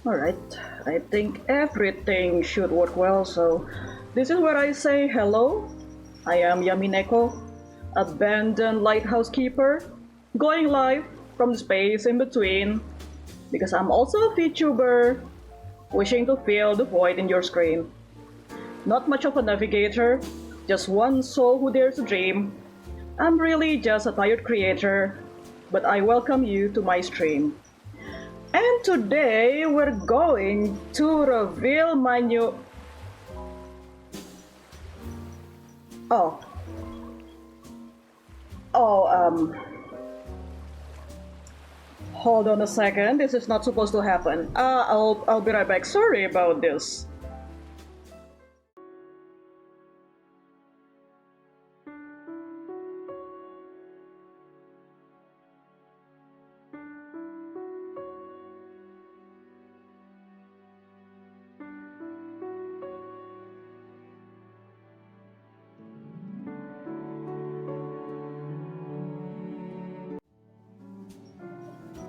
Alright, I think everything should work well, so this is where I say hello. I am Yamineko, abandoned lighthouse keeper, going live from the space in between, because I'm also a vtuber, wishing to fill the void in your screen. Not much of a navigator, just one soul who dares to dream. I'm really just a tired creator, but I welcome you to my stream. And today we're going to reveal my new... Oh. Oh, hold on a second, this is not supposed to happen. I'll be right back, sorry about this.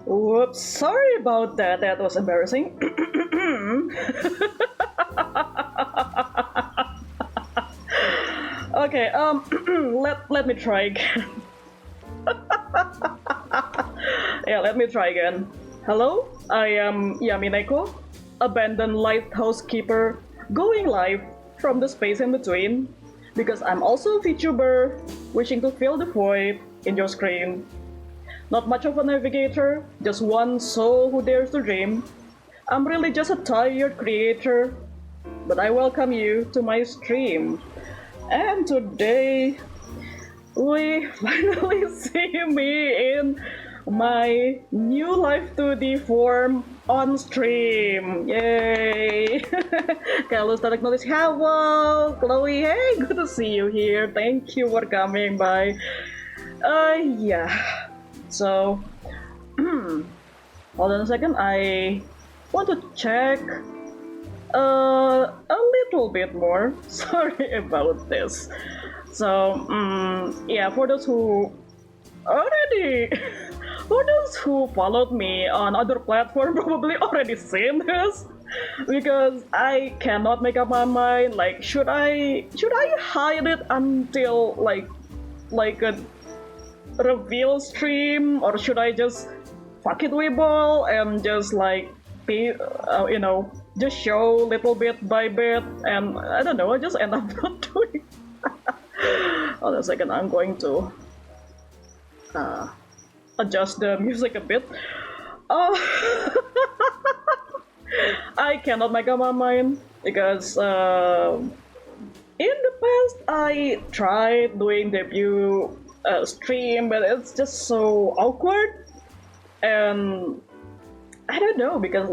Whoops, sorry about that, that was embarrassing. Okay, let me try again. Yeah, let me try again. Hello, I am Yamineko, abandoned lighthouse keeper, going live from the space in between, because I'm also a VTuber, wishing to fill the void in your screen. Not much of a navigator, just one soul who dares to dream. I'm really just a tired creator, but I welcome you to my stream. And today, we finally see me in my new Live2D form on stream. Yay! Kalau start acknowledge, hello, Chloe. Hey, good to see you here. Thank you for coming by. Yeah. So, hold on a second. I want to check a little bit more. Sorry about this. So, yeah, for those who already, for those who followed me on other platforms, probably already seen this, because I cannot make up my mind. Like, should I hide it until like a reveal stream, or should I just fuck it with ball and just just show little bit by bit, and I don't know, I just end up not doing. Hold on a second, I'm going to adjust the music a bit. Oh, I cannot make up my mind because in the past I tried doing debut stream, but it's just so awkward, and I don't know, because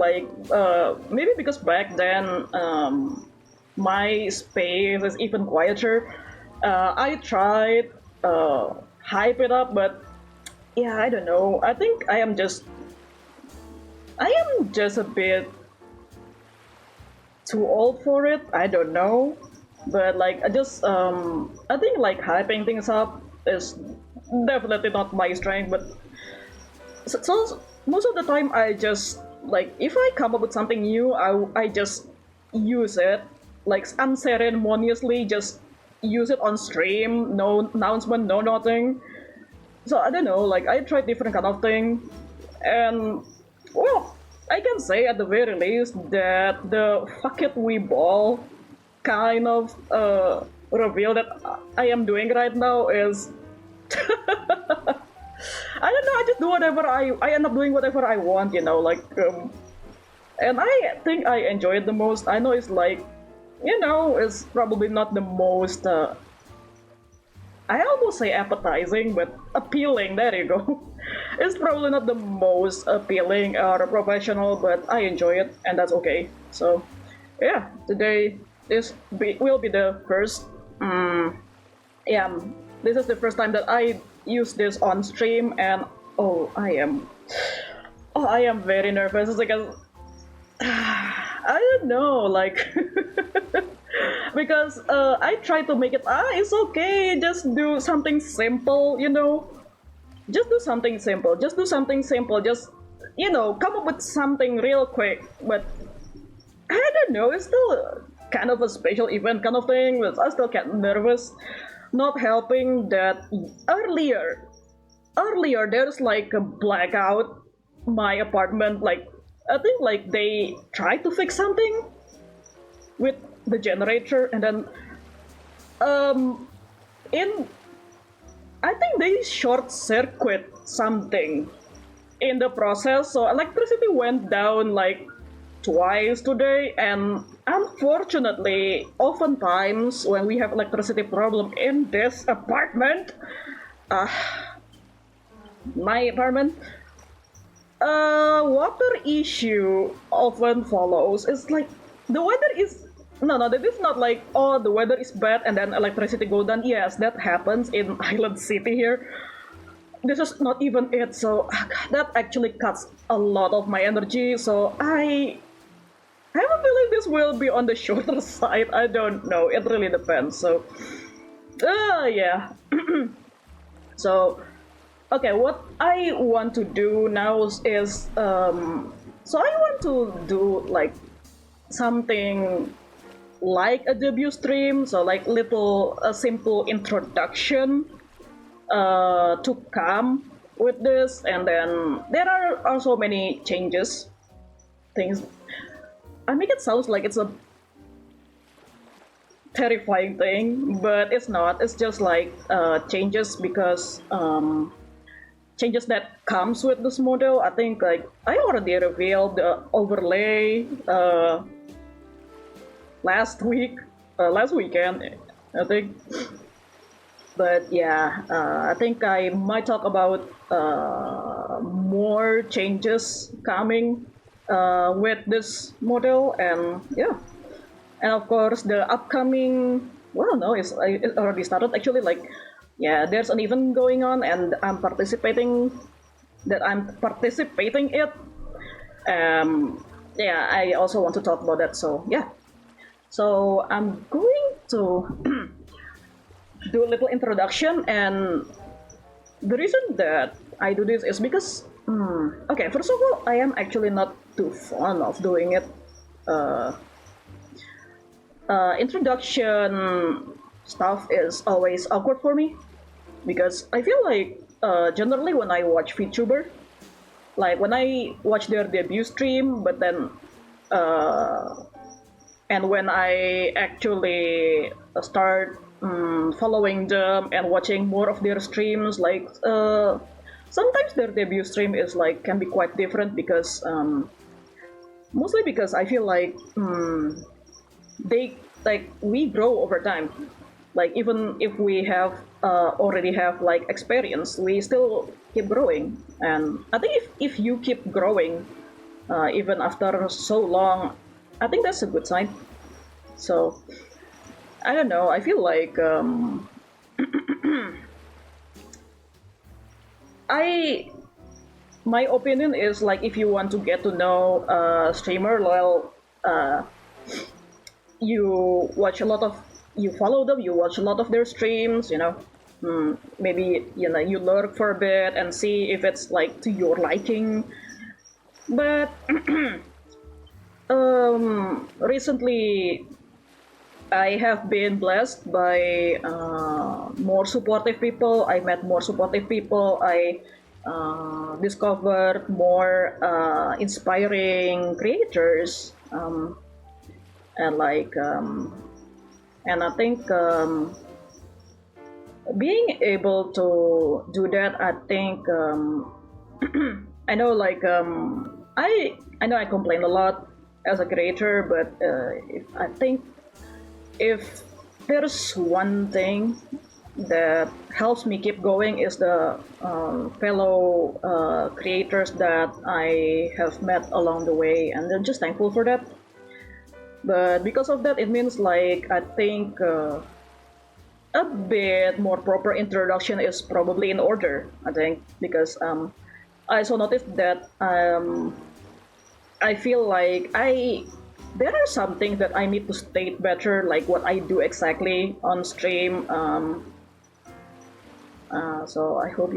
maybe because back then my space is even quieter. I tried hype it up, but yeah, I don't know. I think I am just a bit too old for it. I don't know, but I think like hyping things up is definitely not my strength. But so most of the time I just like, if I come up with something new, I just use it like unceremoniously, just use it on stream, no announcement, no nothing. So I don't know, like I tried different kind of thing, and well, I can say at the very least that the fuck it we ball kind of reveal that I am doing right now is I don't know, I just do whatever I end up doing whatever I want, and I think I enjoy it the most. I know it's like, it's probably not the most I almost say appetizing, but appealing, there you go. It's probably not the most appealing or professional, but I enjoy it, and that's okay. So, yeah, today will be the first. Yeah, this is the first time that I use this on stream, and I am very nervous because I don't know, like. Because I try to make it, it's okay, just do something simple, just do something simple, just come up with something real quick. But I don't know, it's still kind of a special event kind of thing, but I still get nervous. Not helping that earlier there's like a blackout my apartment. Like I think like they tried to fix something with the generator, and then in I think they short circuit something in the process, so electricity went down like twice today. And unfortunately, oftentimes when we have electricity problem in this apartment, my apartment, water issue often follows. It's like the weather is no, that is not like, oh, the weather is bad and then electricity go down. Yes, that happens in Island City here. This is not even it, so that actually cuts a lot of my energy. So I have a feeling this will be on the shorter side. I don't know. It really depends. So, yeah. So, okay, what I want to do now is, so I want to do like something like a debut stream. So like a simple introduction to come with this, and then there are also many things. I make it sound like it's a terrifying thing, but it's not. It's just like changes because changes that comes with this model. I think like I already revealed the overlay last weekend, I think. But yeah, I think I might talk about more changes coming with this model, and yeah, and of course the upcoming. Well, no, it already started actually. Like, yeah, there's an event going on, and I'm participating. It. Yeah, I also want to talk about that. So yeah, so I'm going to do a little introduction, and the reason that I do this is because, okay, first of all, I am actually not too fond of doing it. Introduction stuff is always awkward for me because I feel like generally when I watch VTuber, like when I watch their debut stream, but then and when I actually start following them and watching more of their streams, like sometimes their debut stream is like can be quite different because mostly because I feel like we grow over time. Like even if we have already have like experience, we still keep growing. And I think if you keep growing even after so long, I think that's a good sign. So I don't know. I feel like my opinion is like if you want to get to know a streamer, well, you follow them, you watch a lot of their streams, maybe you lurk for a bit and see if it's like to your liking. But recently I have been blessed by more supportive people. I met more supportive people. I discovered more inspiring creators, and I think being able to do that, I think I know I know I complain a lot as a creator, but I think if there's one thing that helps me keep going is the fellow creators that I have met along the way, and I'm just thankful for that. But because of that, it means like I think a bit more proper introduction is probably in order. I think because I also noticed that I feel like there are some things that I need to state better, like what I do exactly on stream. So I hope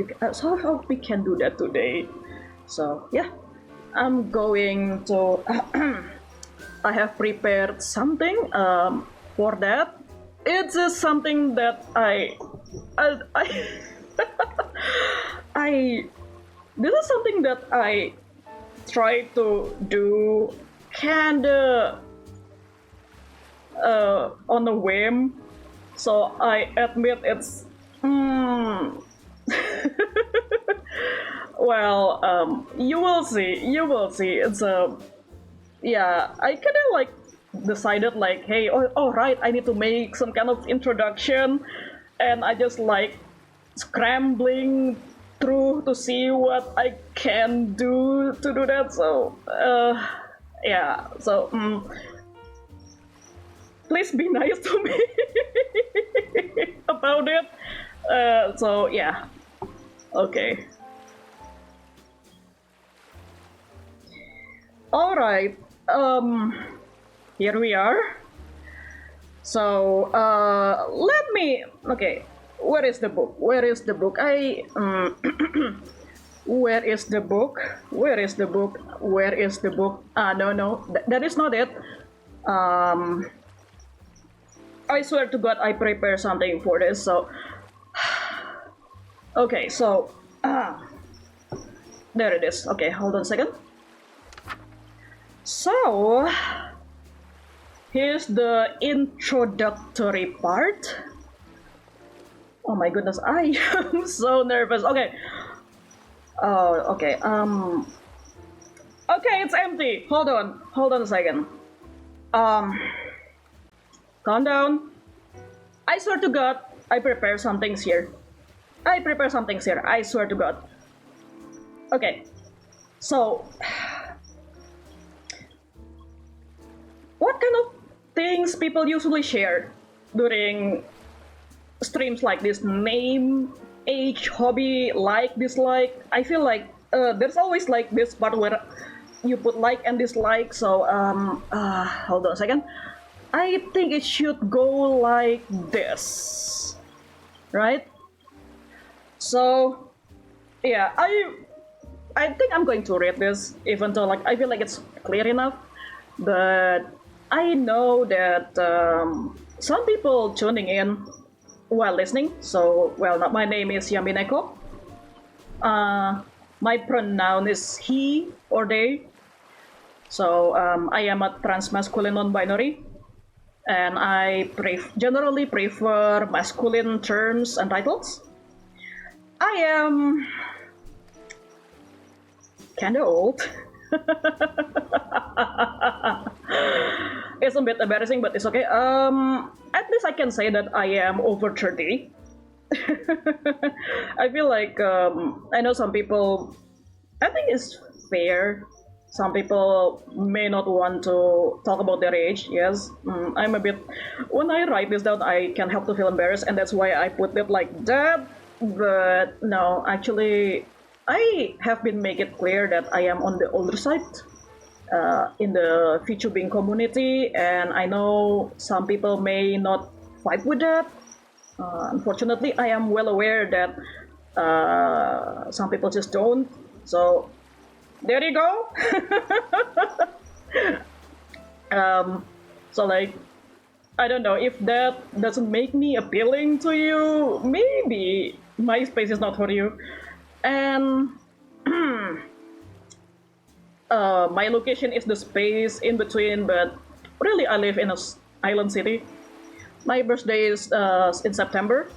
we can do that today. So yeah, I'm going to. I have prepared something for that. It's something that I I. This is something that I try to do kinda on a whim. So I admit it's. Well, you will see. You will see. It's a. Yeah, I kind of like decided like, hey, oh right, I need to make some kind of introduction, and I just like scrambling through to see what I can do to do that. So, yeah. So, please be nice to me about it. So yeah. Okay. All right. Here we are. So, let me. Okay. Where is the book? Where is the book? Where is the book? Where is the book? Where is the book? No, that is not it. I swear to God, I prepare something for this. So, okay. So, there it is. Okay, hold on a second. So, here's the introductory part. Oh my goodness, I am so nervous. Okay. Oh, okay. Okay, it's empty. Hold on a second. Calm down. I swear to God, I prepare some things here. I swear to God. Okay. So, what kind of things people usually share during streams like this? Name, age, hobby, like, dislike. I feel like there's always like this part where you put like and dislike. So hold on a second. I think it should go like this, right? So yeah, I think I'm going to read this, even though like I feel like it's clear enough, but I know that some people tuning in while listening. So, well, my name is Yamineko. My pronoun is he or they. So, I am a transmasculine non-binary, and I generally prefer masculine terms and titles. I am kinda old. It's a bit embarrassing, but it's okay. At least I can say that I am over 30. I feel like I know some people. I think it's fair. Some people may not want to talk about their age. Yes, I'm a bit. When I write this down, I can't help to feel embarrassed, and that's why I put it like that. But no, actually, I have been make it clear that I am on the older side in the VTubing community, and I know some people may not fight with that. Unfortunately, I am well aware that some people just don't. So there you go. So like, I don't know if that doesn't make me appealing to you. Maybe my space is not for you. And my location is the space in between, but really I live in an island city. My birthday is in September.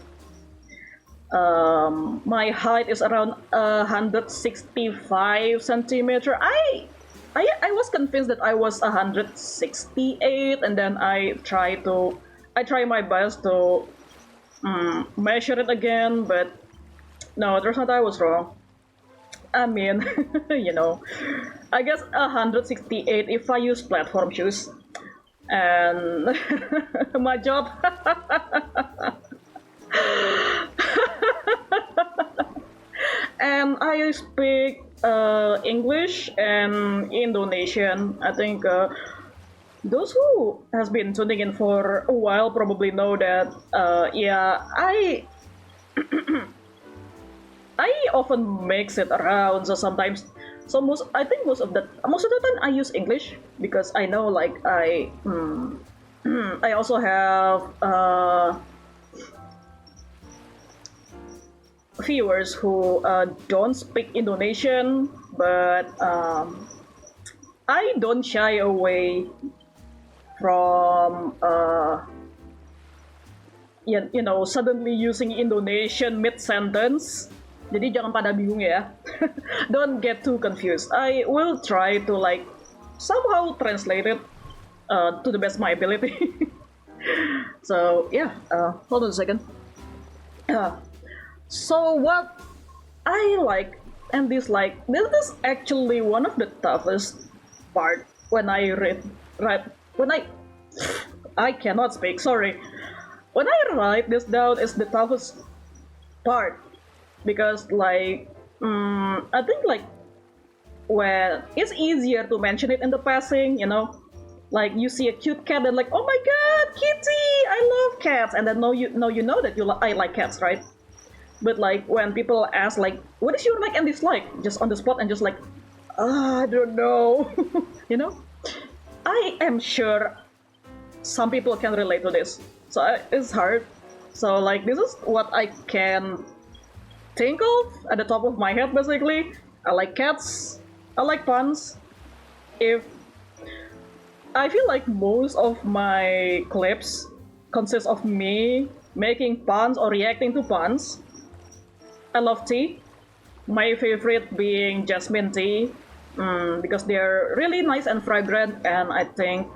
My height is around 165 centimeter. I was convinced that I was 168, and then I try my best to measure it again, but no, turns out I was wrong. I mean, you know, I guess 168 if I use platform shoes. And my job. And I speak English and Indonesian. I think those who has been tuning in for a while probably know that. Yeah, I often mix it around. So sometimes So I think most of the time I use English because I know like I also have viewers who don't speak Indonesian, but I don't shy away from suddenly using Indonesian mid sentence. Jadi jangan pada bingung ya. Don't get too confused. I will try to like somehow translate it to the best of my ability. So yeah, hold on a second. So what I like and dislike, this is actually one of the toughest part when I I cannot speak, sorry. When I write this down is the toughest part because like I think like when it's easier to mention it in the passing, like you see a cute cat and like, oh my god, kitty, I love cats, and then you know that I like cats, right? But like when people ask like, what is your like and dislike, just on the spot and just like, I don't know, you know, I am sure some people can relate to this, so it's hard. So like this is what I can think of at the top of my head. Basically, I like cats, I like puns. If I feel like most of my clips consist of me making puns or reacting to puns. I love tea. My favorite being jasmine tea because they're really nice and fragrant, and I think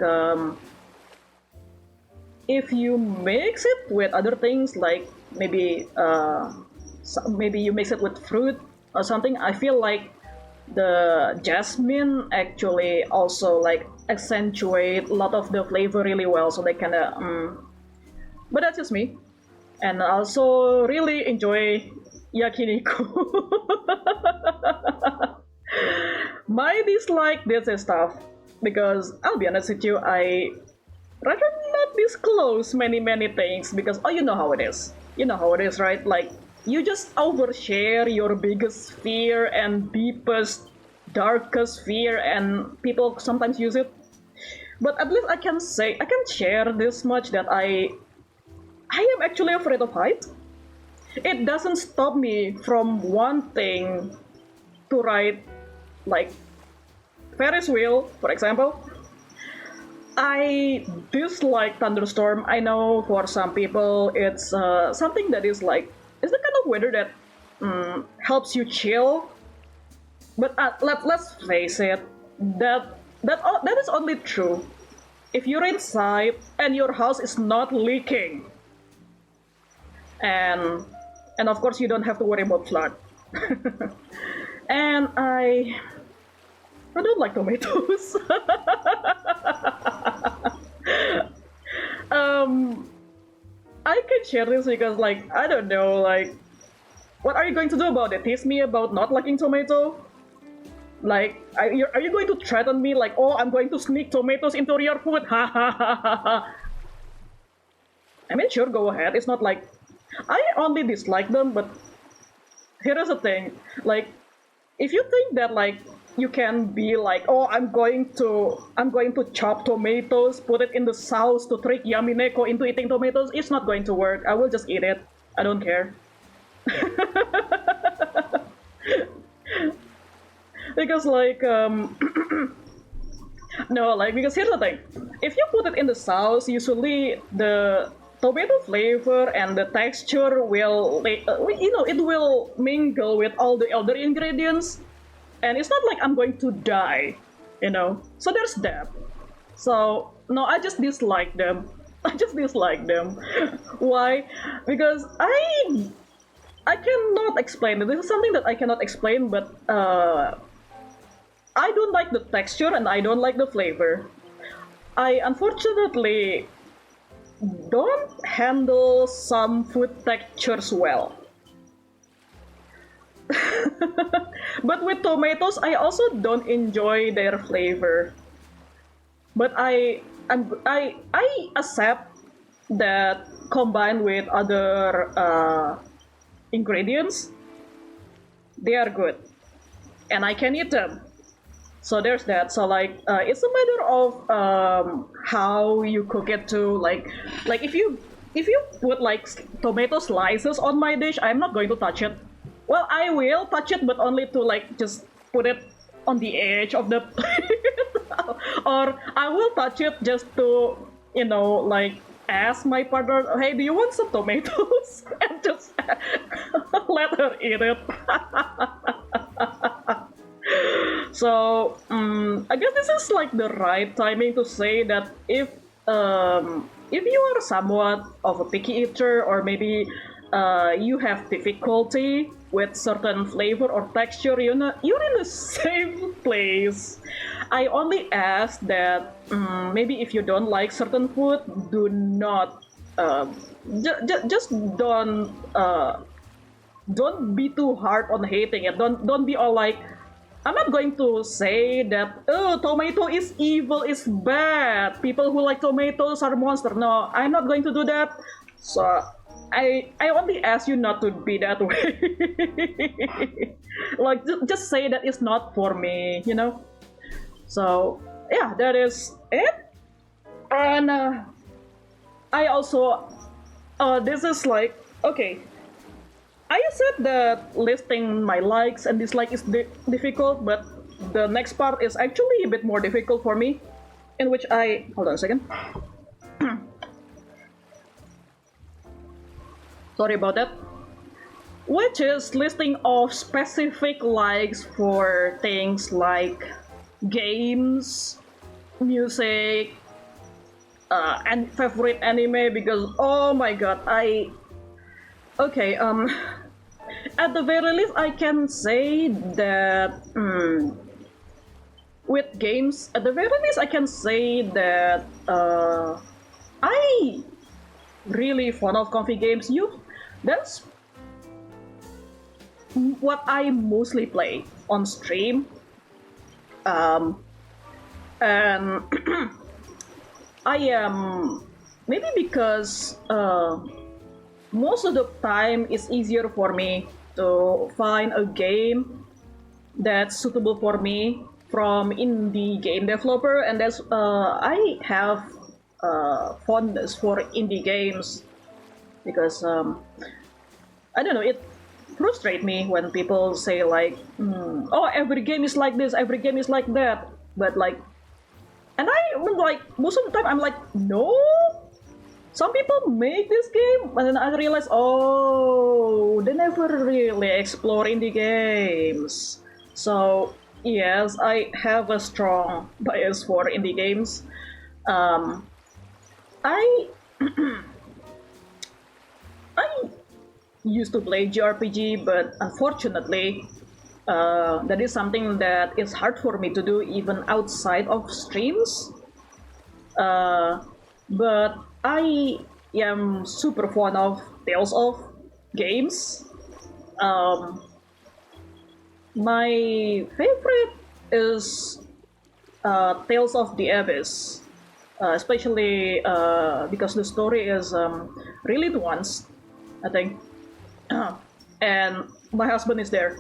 if you mix it with other things like maybe you mix it with fruit or something, I feel like the jasmine actually also like accentuate a lot of the flavor really well, so they kind of but that's just me. And I also really enjoy yakiniku. My dislike this is tough because I'll be honest with you, I rather not disclose many things because you know how it is. You know how it is, right? Like you just overshare your biggest fear and deepest, darkest fear, and people sometimes use it. But at least I can share this much that I am actually afraid of height. It doesn't stop me from wanting to ride like Ferris wheel, for example. I dislike thunderstorm. I know for some people it's something that is like, it's the kind of weather that helps you chill. But let's face it, that is only true if you're inside and your house is not leaking. And of course you don't have to worry about flood. And I don't like tomatoes. I can share this because like I don't know, like what are you going to do about it? Tease me about not liking tomato? Like are you going to threaten me like, oh, I'm going to sneak tomatoes into your food? Ha ha ha ha ha. I mean, sure, go ahead. It's not like I only dislike them, but here is the thing. Like, if you think that like you can be like, oh, I'm going to chop tomatoes, put it in the sauce to trick Yamineko into eating tomatoes, it's not going to work. I will just eat it. I don't care. Because like no, like because here's the thing. If you put it in the sauce, usually the tomato flavor and the texture will it will mingle with all the other ingredients, and it's not like I'm going to die, so there's that. So no, I just dislike them. Why? Because I cannot explain it. This is something that I cannot explain, but I don't like the texture and I don't like the flavor. I unfortunately don't handle some food textures well. But with tomatoes, I also don't enjoy their flavor. But I accept that combined with other ingredients, they are good. and I can eat them. So there's that. So like it's a matter of how you cook it too. Like if you put like tomato slices on my dish, I'm not going to touch it. Well, I will touch it, but only to like just put it on the edge of the plate, or I will touch it just to like ask my partner, hey, do you want some tomatoes? And just let her eat it. So I guess this is like the right timing to say that if you are somewhat of a picky eater, or maybe you have difficulty with certain flavor or texture, you're in the same place. I only ask that maybe if you don't like certain food, do not just don't be too hard on hating it. Don't be all like, I'm not going to say that tomato is evil, is bad. People who like tomatoes are monsters. No, I'm not going to do that. So I only ask you not to be that way. Like just say that it's not for me, So yeah, that is it. And I also this is like, okay, I said that listing my likes and dislikes is difficult, but the next part is actually a bit more difficult for me, in which hold on a second. Sorry about that. Which is listing of specific likes for things like games, music, and favorite anime, because oh my god, okay, at the very least, I can say that with games, at the very least, I can say that I really fond of comfy games. That's what I mostly play on stream, and I am maybe because most of the time it's easier for me to find a game that's suitable for me from indie game developer, and that's I have fondness for indie games because I don't know, it frustrates me when people say like, oh, every game is like this, every game is like that, but like, and I like most of the time I'm like, no, some people make this game, and then I realize, oh, they never really explore indie games. So yes, I have a strong bias for indie games. I I used to play JRPG, but unfortunately, that is something that is hard for me to do even outside of streams. But I am super fond of Tales of games. My favorite is Tales of the Abyss, especially because the story is really nuanced, I think. And my husband is there.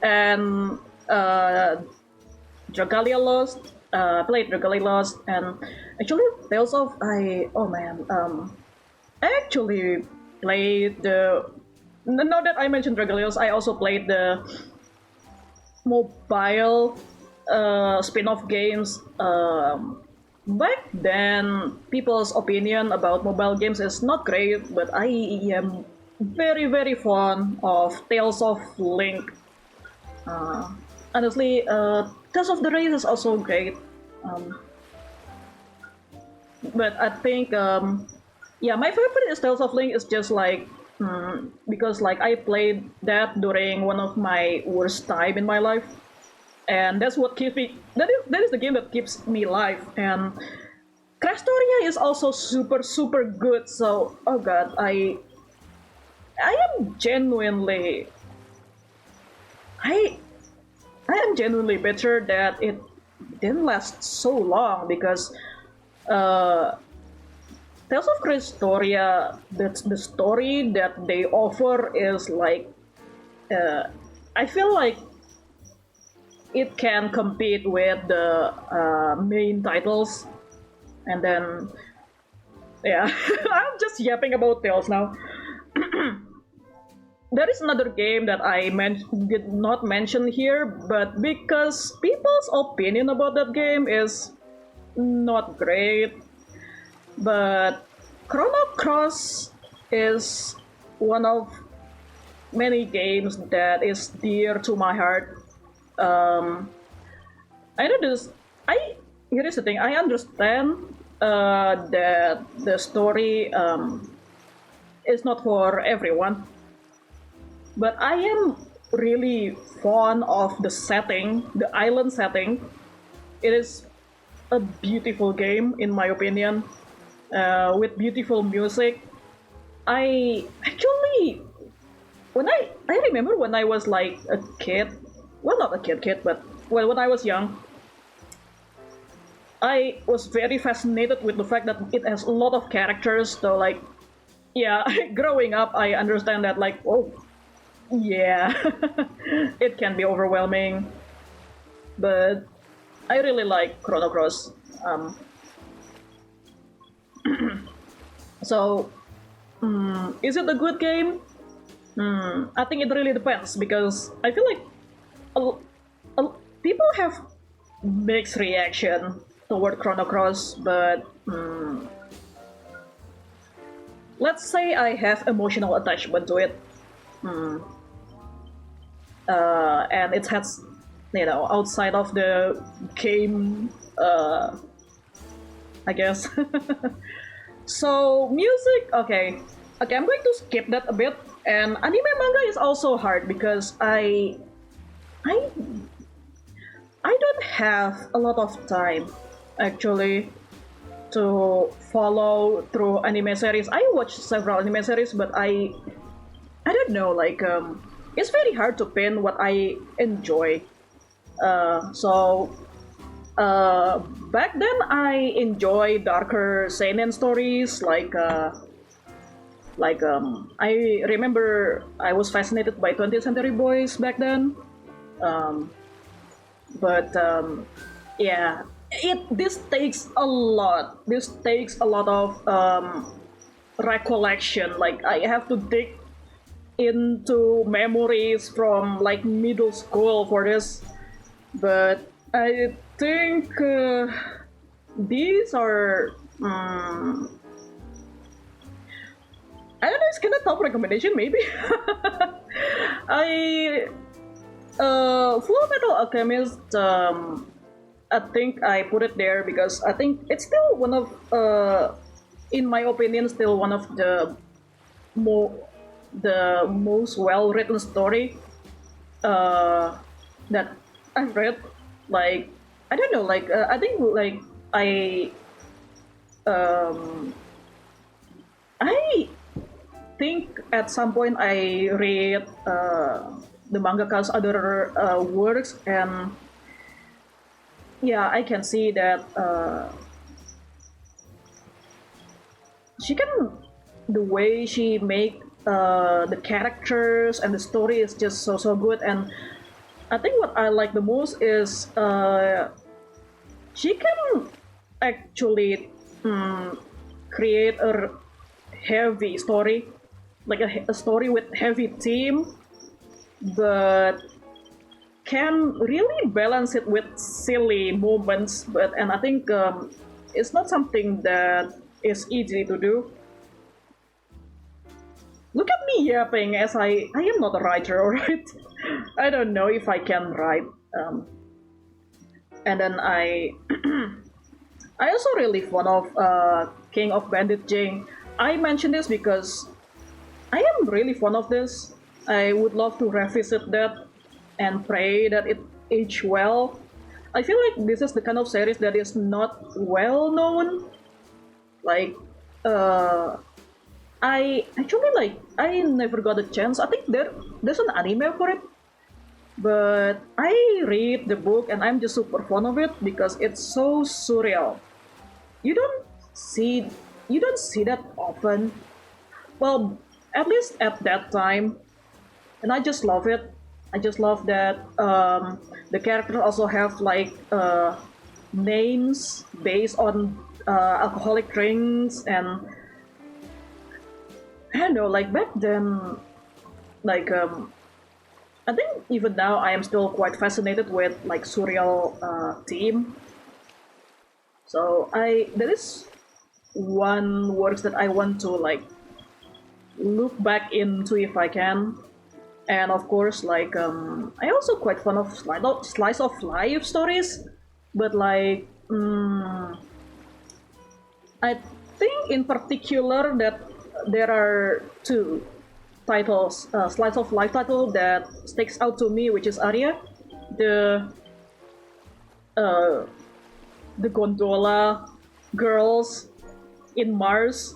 And Dragalia Lost, played Dragalia Lost, and actually Tales of I actually played the. Now that I mentioned Dragalia Lost, I also played the mobile spin-off games. Back then, people's opinion about mobile games is not great, but I am very, very fond of Tales of Link. Honestly, Tales of the Race is also great. But I think, yeah, my favorite is Tales of Link is just like, because like I played that during one of my worst time in my life. And that's what keeps me. That is the game that keeps me alive. And Crestoria is also super super good. So oh god, I am genuinely I am genuinely bitter that it didn't last so long because Tales of Crestoria, that's the story that they offer is like I feel like it can compete with the main titles, and then yeah, I'm just yapping about Tales now. There is another game that did not mention here, but because people's opinion about that game is not great, but Chrono Cross is one of many games that is dear to my heart. Um, I know this. I Here is the thing. I understand that the story is not for everyone, but I am really fond of the setting, the island setting. It is a beautiful game, in my opinion, with beautiful music. I actually, I remember when I was like a kid, well, not a kid, but well, when I was young, I was very fascinated with the fact that it has a lot of characters. So like, yeah, growing up, I understand that like, oh, yeah, it can be overwhelming, but I really like Chrono Cross. So, is it a good game? I think it really depends because I feel like people have mixed reaction toward Chrono Cross, but let's say I have emotional attachment to it, and it has, outside of the game, I guess. So music, okay, I'm going to skip that a bit. And anime manga is also hard because I I don't have a lot of time actually to follow through anime series. I watch several anime series, but I don't know, like it's very hard to pin what I enjoy. So back then I enjoy darker seinen stories I remember I was fascinated by 20th Century Boys back then. Um, but yeah, this takes a lot. This takes a lot of recollection. Like I have to dig into memories from like middle school for this. But I think these are. I don't know. It's kind of top recommendation, maybe. I Full Metal Alchemist. I think I put it there because I think it's still one of, in my opinion, still one of the most well written story that I've read. Like I don't know. Like I think like um, I think at some point I read the mangaka's other works, and yeah, I can see that she can, the way she make the characters and the story is just so good. And I think what I like the most is she can actually create a heavy story, like a story with heavy theme, but can really balance it with silly moments. And I think it's not something that is easy to do. Look at me yapping as I am not a writer, alright? I don't know if I can write. And then I also really fond of King of Bandit Jing. I mention this because I am really fond of this. I would love to revisit that and pray that it aged well. I feel like this is the kind of series that is not well known. Like, I actually like I never got a chance. I think there's an anime for it, but I read the book and I'm just super fond of it because it's so surreal. You don't see that often. Well, at least at that time, and I just love it. I just love that the characters also have like names based on alcoholic drinks, and I don't know, like back then, like I think even now I am still quite fascinated with like surreal theme. So there is one works that I want to like look back into if I can. And of course, like I also quite fond of slice of life stories, but like I think in particular that there are two titles, slice of life title that sticks out to me, which is Arya, the uh, the gondola girls in Mars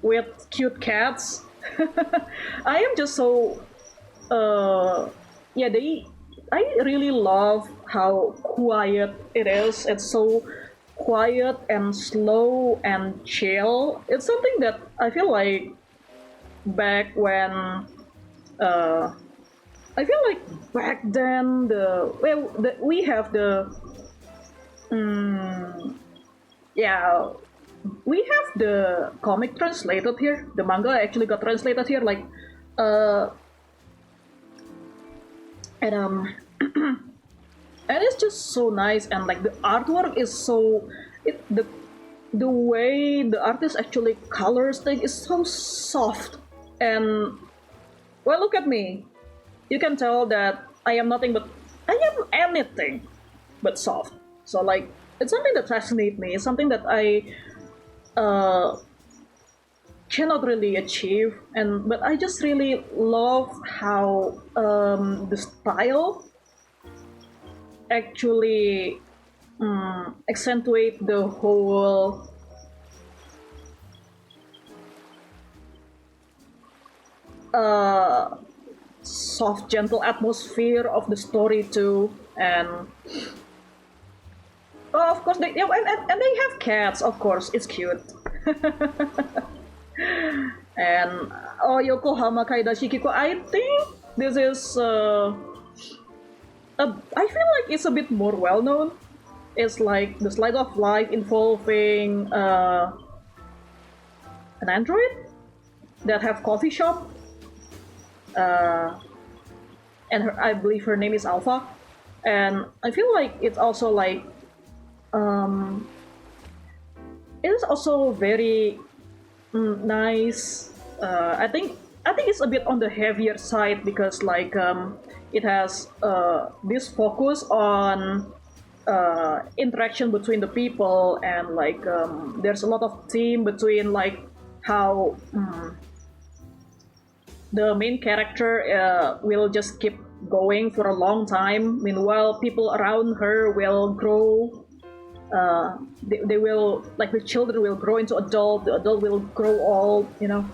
with cute cats. I am just so yeah, they I really love how quiet it is. It's so quiet and slow and chill. It's something that I feel like back when uh I feel like back then we have the yeah, we have the comic translated here. The manga actually got translated here, like uh and and it's just so nice, and like the artwork is so the way the artist actually colors things is so soft, and well, look at me. You can tell that I am anything but soft. So like it's something that fascinates me. It's something that I uh, cannot really achieve, and but I just really love how the style actually accentuate the whole soft, gentle atmosphere of the story too. And oh, of course, and they have cats. Of course, it's cute. And oh, Yokohama Kaida Shikiko. I think this is. I feel like it's a bit more well known. It's like the slice of life involving an android that have coffee shop, and I believe her name is Alpha. And I feel like it's also like it is also very nice. I think it's a bit on the heavier side because like it has this focus on interaction between the people, and like there's a lot of theme between like how the main character will just keep going for a long time. Meanwhile, people around her will grow. They will like the children will grow into adult. The adult will grow old, you know,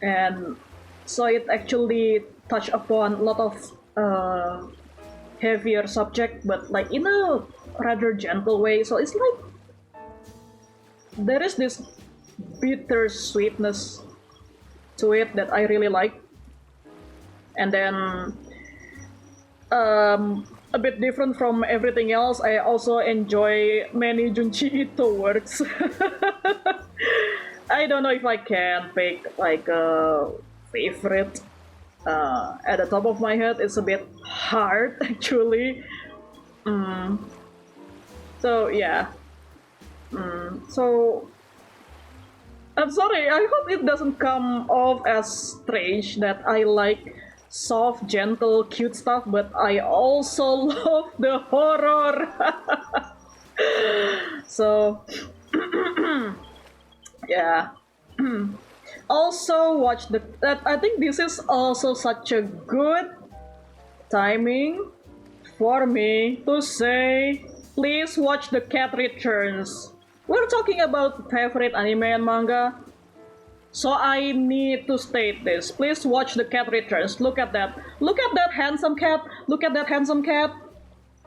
and so it actually touched upon a lot of heavier subject, but like in a rather gentle way. So it's like there is this bitter sweetness to it that I really like. And then a bit different from everything else, I also enjoy many Junji Ito works. I don't know if I can pick like a favorite. At the top of my head, it's a bit hard actually. So yeah. So I'm sorry. I hope it doesn't come off as strange that I like soft, gentle, cute stuff, but I also love the horror. So yeah. Also watch the. I think this is also such a good timing for me to say, please watch The Cat Returns. We're talking about favorite anime and manga, so I need to state this. Please watch The Cat Returns. Look at that. Look at that handsome cat. Look at that handsome cat.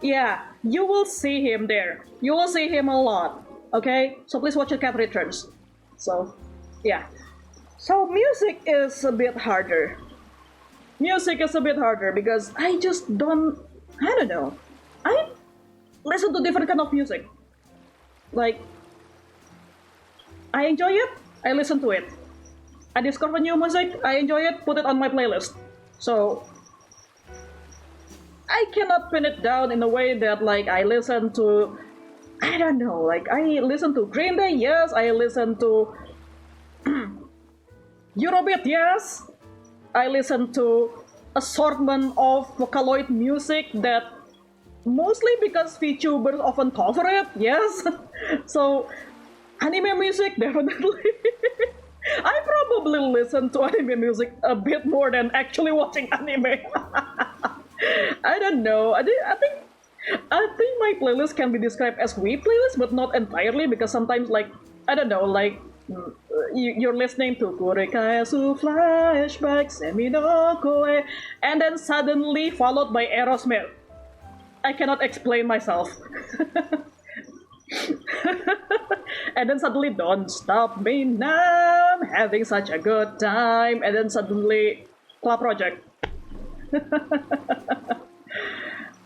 Yeah, you will see him there. You will see him a lot. Okay? So please watch The Cat Returns. So, yeah. So music is a bit harder. music is a bit harder because I don't know. I listen to different kind of music. Like, I enjoy it, I listen to it. I discover new music, I enjoy it, put it on my playlist. So, I cannot pin it down in a way that like I listen to, I don't know, like I listen to Green Day, yes, I listen to Eurobeat, yes, I listen to assortment of Vocaloid music that mostly because VTubers often cover it, yes. So anime music, definitely. I probably listen to anime music a bit more than actually watching anime. I don't know. I think my playlist can be described as we playlist, but not entirely because sometimes like I don't know, like you're listening to Kurekaesu flashback Semi no Koe, and then suddenly followed by Aerosmith. I cannot explain myself. And then suddenly, don't stop me now, I'm having such a good time. And then suddenly, Club Project.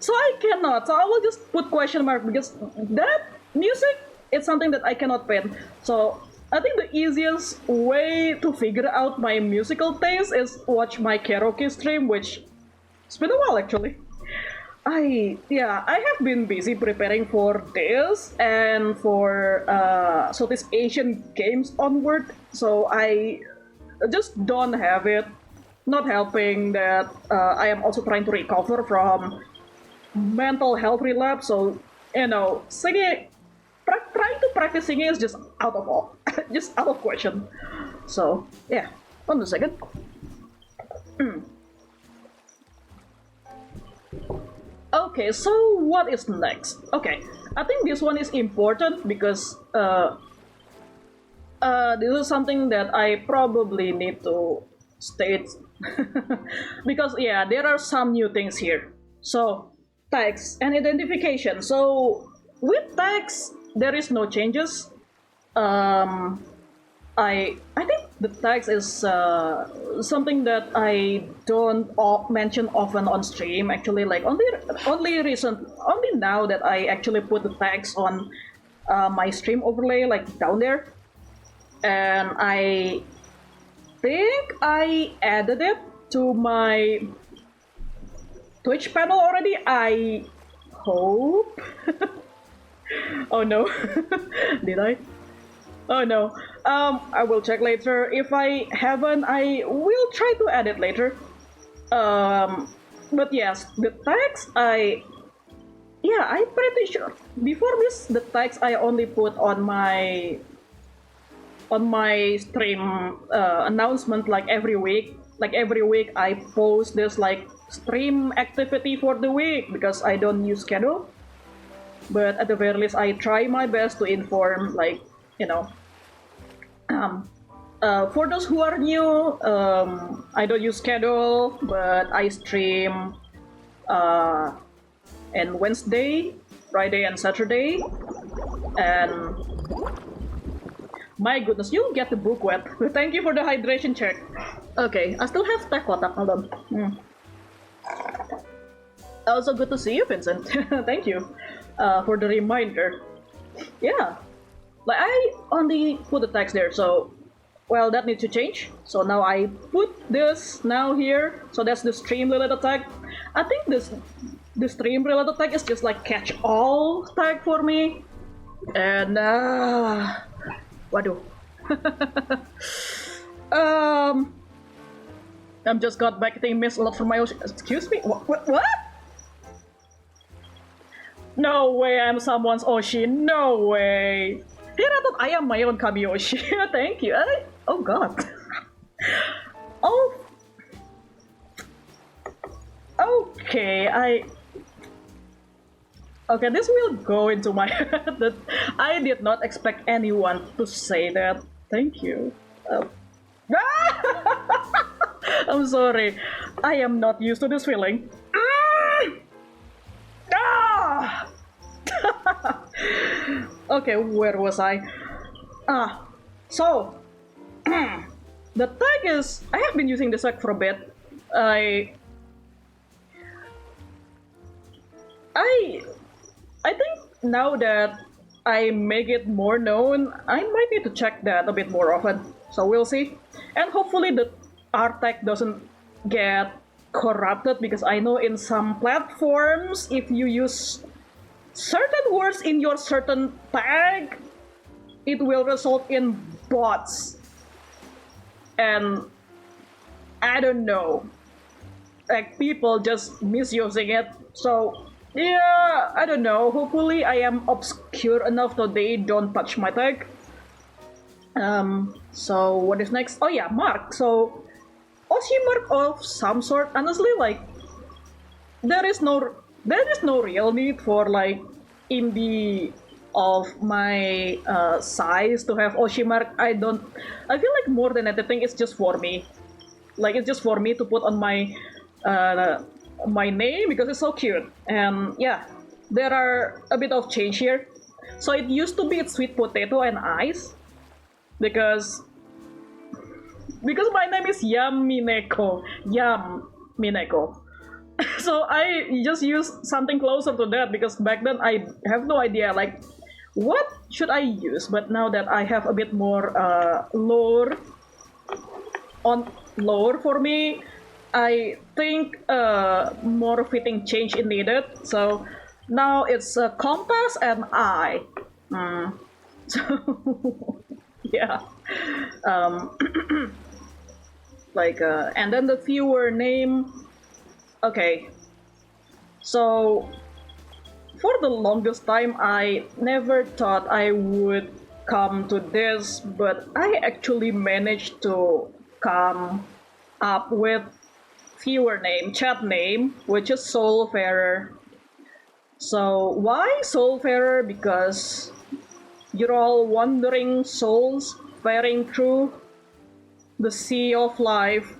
So I cannot. So I will just put question mark because that music is something that I cannot pin. So I think the easiest way to figure out my musical taste is watch my karaoke stream, which it's been a while actually. I have been busy preparing for this and for Southeast Asian Games onward, so I just don't have it. Not helping that I am also trying to recover from mental health relapse, so singing, trying to practice singing is just out of all, just out of question. So yeah, 1 second. Okay, so what is next? Okay, I think this one is important because this is something that I probably need to state because yeah, there are some new things here. So tags and identification. So with tags, there is no changes. I think the tags is something that I don't mention often on stream. Actually, like only now that I actually put the tags on my stream overlay, like down there, and I think I added it to my Twitch panel already. I hope. Oh no, did I? Oh no. I will check later. If I haven't, I will try to add it later. But yes, the tags I'm pretty sure. Before this, the tags I only put on my stream announcement like every week. Like every week, I post this like stream activity for the week because I don't use schedule. But at the very least, I try my best to inform, like, for those who are new, I don't use schedule, but I stream on Wednesday, Friday, and Saturday. And my goodness, you get the book wet. Thank you for the hydration check. Okay, I still have teh kotak. Hold on. Also good to see you, Vincent. Thank you for the reminder. Yeah, like I only put the text there, so well that needs to change. So now I put this now here. So that's the stream related tag. I think the stream related tag is just like catch all tag for me. And waduh. I'm just got back. I think missed a lot from my ocean. Excuse me? What? No way I'm someone's Oshi. No way. Here I thought I am my own Kamiyoshi. Thank you. Oh god. Oh. Okay, Okay, this will go into my head. That I did not expect anyone to say that. Thank you. I'm sorry. I am not used to this feeling. Okay, where was I? So the tag is I have been using this tag for a bit. I I I think now that I make it more known, I might need to check that a bit more often. So we'll see. And hopefully the art tag doesn't get corrupted, because I know in some platforms, if you use certain words in your certain tag, it will result in bots. And I don't know, like people just misusing it. So yeah, I don't know. Hopefully, I am obscure enough so they don't touch my tag. So what is next? Oh yeah, mark. So Aussie mark of some sort. Honestly, like there is no real need for like indie of my size to have Oshi mark. I feel like more than anything, it's just for me. Like it's just for me to put on uh, my name because it's so cute. And yeah, there are a bit of change here. So it used to be sweet potato and ice, because my name is Yam Mineko. Yam Mineko. So I just use something closer to that, because back then I have no idea like what should I use. But now that I have a bit more lore for me, I think more fitting change is needed. So now it's compass and I. So yeah, um, like and then the viewer name. Okay, so for the longest time, I never thought I would come to this, but I actually managed to come up with viewer name, chat name, which is Soulfarer. So why Soulfarer? Because you're all wandering souls faring through the sea of life.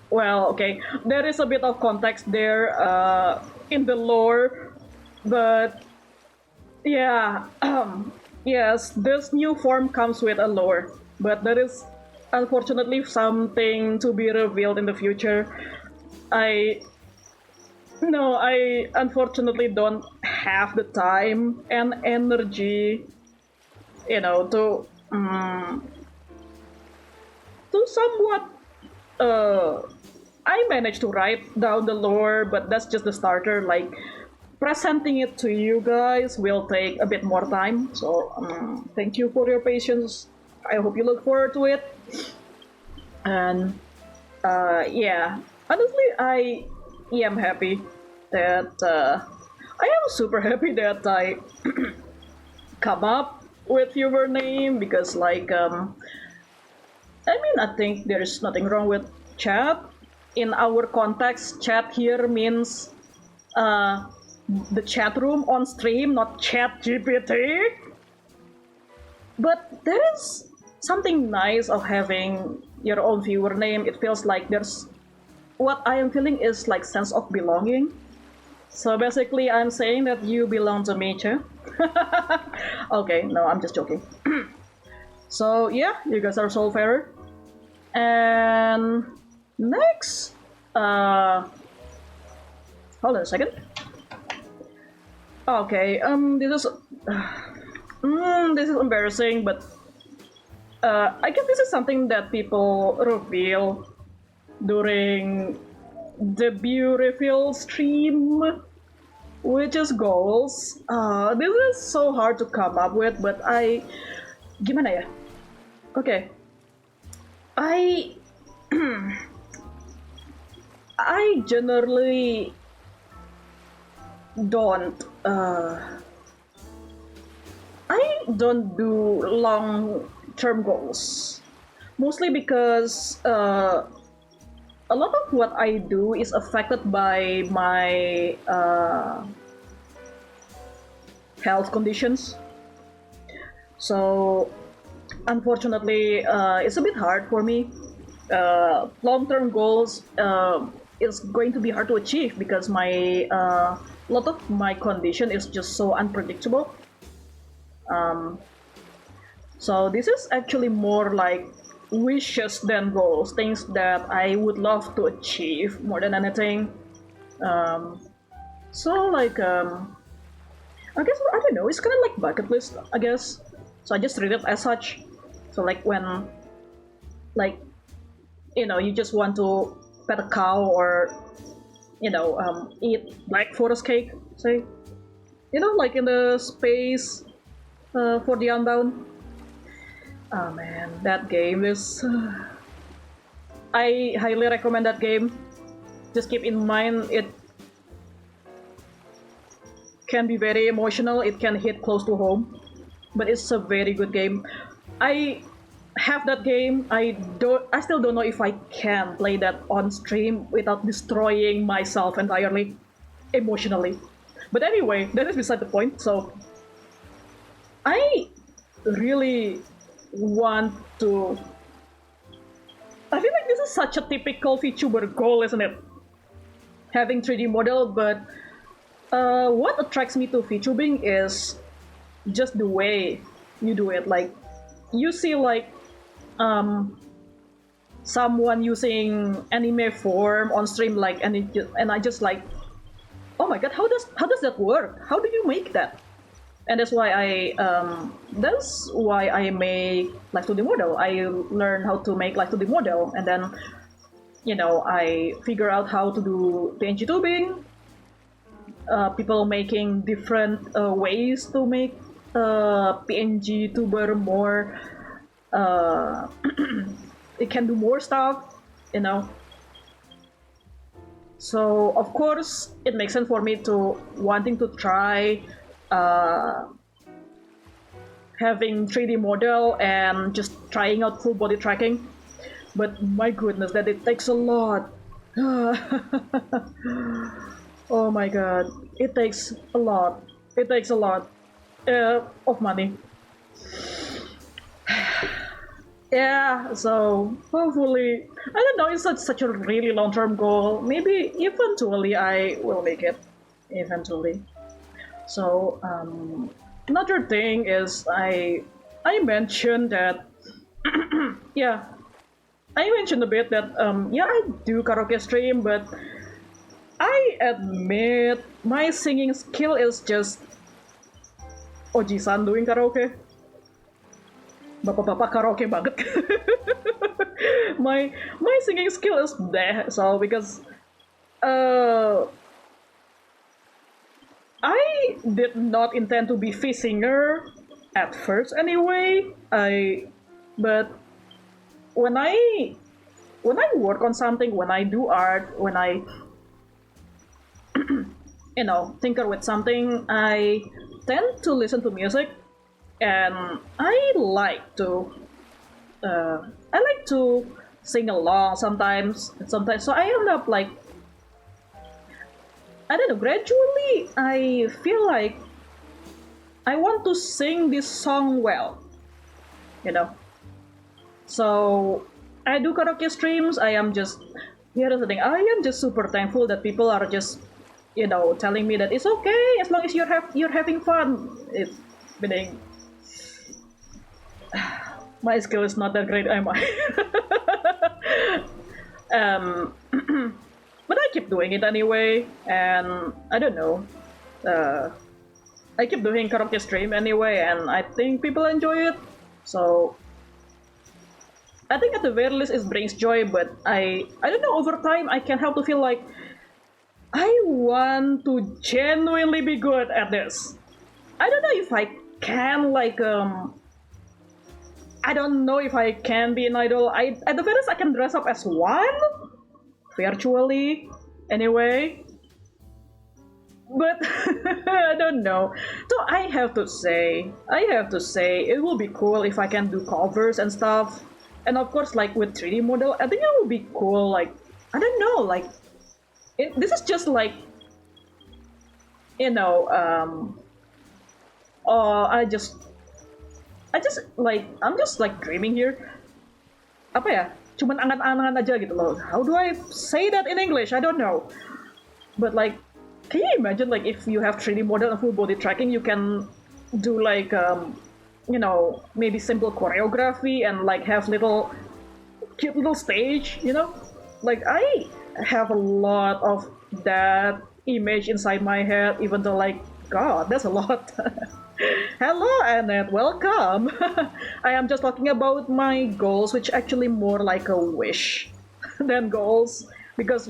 Well, okay, there is a bit of context there in the lore, but yeah, yes, this new form comes with a lore, but there is unfortunately something to be revealed in the future. I No, I unfortunately don't have the time and energy, to somewhat I managed to write down the lore, but that's just the starter. Like presenting it to you guys will take a bit more time. So thank you for your patience. I hope you look forward to it. And yeah, honestly, I am happy that I am super happy that I come up with your name, because like I mean, I think there's nothing wrong with chat. In our context, chat here means uh, the chat room on stream, not chat GPT. But there is something nice of having your own viewer name. It feels like there's what I am feeling is like sense of belonging. So basically, I'm saying that you belong to me too. Okay, no, I'm just joking. So yeah, you guys are Soulfarer. And next, hold on a second. Okay, this is embarrassing, but I guess this is something that people reveal during debut reveal stream, which is goals. This is so hard to come up with, but gimana ya? Okay, I I generally don't I don't do long-term goals, mostly because a lot of what I do is affected by my health conditions. So unfortunately, it's a bit hard for me. Long-term goals is going to be hard to achieve, because my a lot of my condition is just so unpredictable. So this is actually more like wishes than goals, things that I would love to achieve more than anything. Um, so like I guess I don't know. It's kind of like bucket list, I guess. So I just read it as such. So like when like you just want to pet a cow or eat black forest cake, say like in the space for the Unbound. Oh man, that game is. I highly recommend that game. Just keep in mind it can be very emotional. It can hit close to home, but it's a very good game. I have that game. I still don't know if I can play that on stream without destroying myself entirely emotionally. But anyway, that is beside the point. So I really want to. I feel like this is such a typical VTuber goal, isn't it? Having 3D model, but what attracts me to VTubing is just the way you do it. Like, you see like someone using anime form on stream, like, and I just like, oh my god, how does that work? How do you make that? And that's why I make Live2D model. I learn how to make Live2D model, and then I figure out how to do PNG tubing. People making different ways to make PNG tuber more. It can do more stuff. So of course, it makes sense for me to wanting to try having 3D model and just trying out full body tracking. But my goodness, that it takes a lot. Oh my god, it takes a lot. It takes a lot of money. Yeah, so hopefully, I don't know, it's such a really long-term goal. Maybe eventually I will make it. Eventually. So another thing is I mentioned that yeah, I mentioned a bit that I do karaoke stream, but I admit my singing skill is just Oji-san doing karaoke. Bapak-bapak karaoke banget. my singing skill is there, so because I did not intend to be a singer at first anyway. But when I work on something, when I do art, when I tinker with something, I tend to listen to music, and I like to sing along sometimes. So I end up like, I don't know, gradually I feel like I want to sing this song well, So I do karaoke streams. Here is the thing, I am just super thankful that people are just, telling me that it's okay as long as you're having fun. It's meaning my skill is not that great, am I? But I keep doing it anyway, and I don't know. I keep doing karaoke stream anyway, and I think people enjoy it. So I think at the very least it brings joy. But I don't know. Over time, I can't help to feel like I want to genuinely be good at this. I don't know if I can I don't know if I can be an idol. At the very least I can dress up as one virtually anyway. But I don't know. So I have to say it will be cool if I can do covers and stuff. And of course, like with 3D model, I think it would be cool. Like, I don't know, like this is just like I'm just like dreaming here. Apa ya? Cuman angan-angan aja gitu loh. How do I say that in English? I don't know. But like, can you imagine like if you have 3D model and full body tracking, you can do like maybe simple choreography and like have little cute little stage, you know? Like, I have a lot of that image inside my head, even though, like, God, that's a lot. Hello, Annette, welcome. I am just talking about my goals, which actually more like a wish than goals, because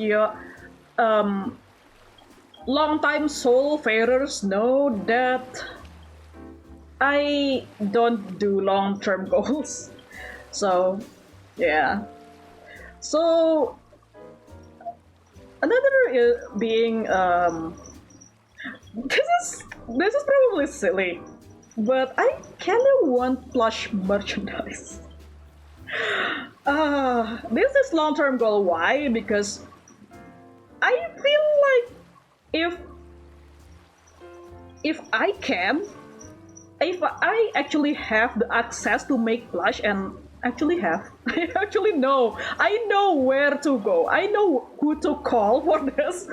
long-time soul farers know that I don't do long-term goals. So, yeah. So, another being this is probably silly, but I kind of want plush merchandise. This is long-term goal. Why? Because I feel like if I can, if I actually have the access to make plush and actually have, I actually know, I know where to go, I know who to call for this,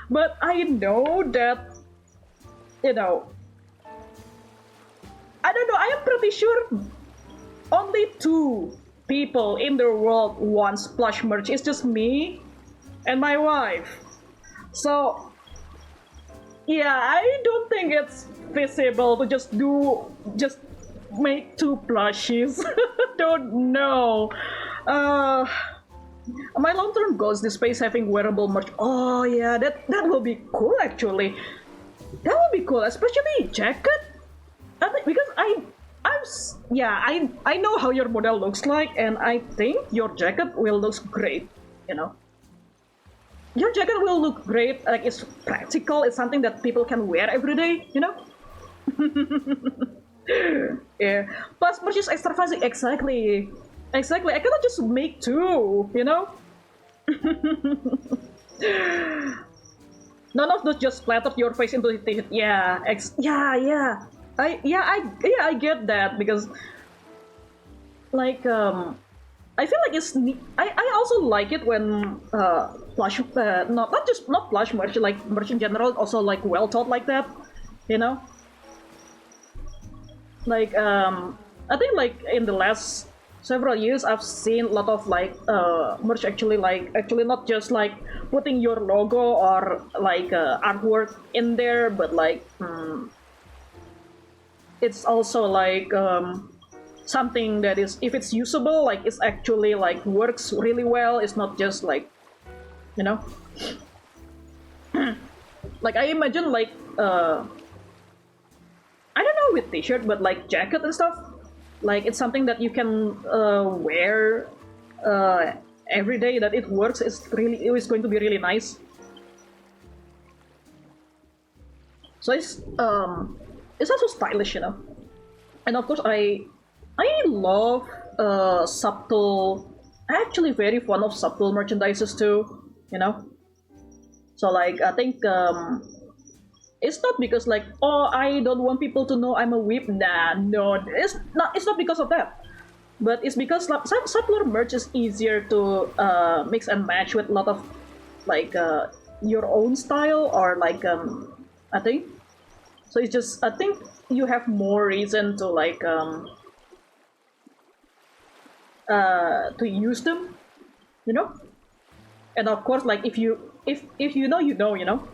but I know that, you know, I don't know, I am pretty sure only 2 people in the world wants plush merch. It's just me and my wife. So yeah, I don't think it's feasible to just make 2 plushies. Don't know. My long-term goal is the space having wearable merch. Oh yeah, that will be cool actually. That would be cool, especially jacket. I think because I know how your model looks like, and I think your jacket will look great. You know. Your jacket will look great, like it's practical, it's something that people can wear every day, you know? Yeah. Plus purchase extravagant, exactly. Exactly, I cannot just make 2, you know? None of those just splattered your face into the t-shirt. Yeah, yeah. I get that, because like I feel like it's I also like it when plush not plush merch, like merch in general also like well thought like that, you know. Like I think like in the last several years I've seen a lot of like merch actually not just like putting your logo or like artwork in there, but like it's also like something that is, if it's usable, like it's actually like works really well. It's not just like, you know, like I imagine like I don't know with t-shirt, but like jacket and stuff, like it's something that you can wear every day, that it works. It is going to be really nice. So it's also stylish, you know. And of course I love subtle. I'm actually very fond of subtle merchandises too, you know. So like I think it's not because like, oh, I don't want people to know I'm a whip. Nah, no, it's not. It's not because of that. But it's because some subtler merch is easier to mix and match with a lot of like your own style, or like I think. So it's just, I think you have more reason to like to use them, you know. And of course, like if you know, you know, you know.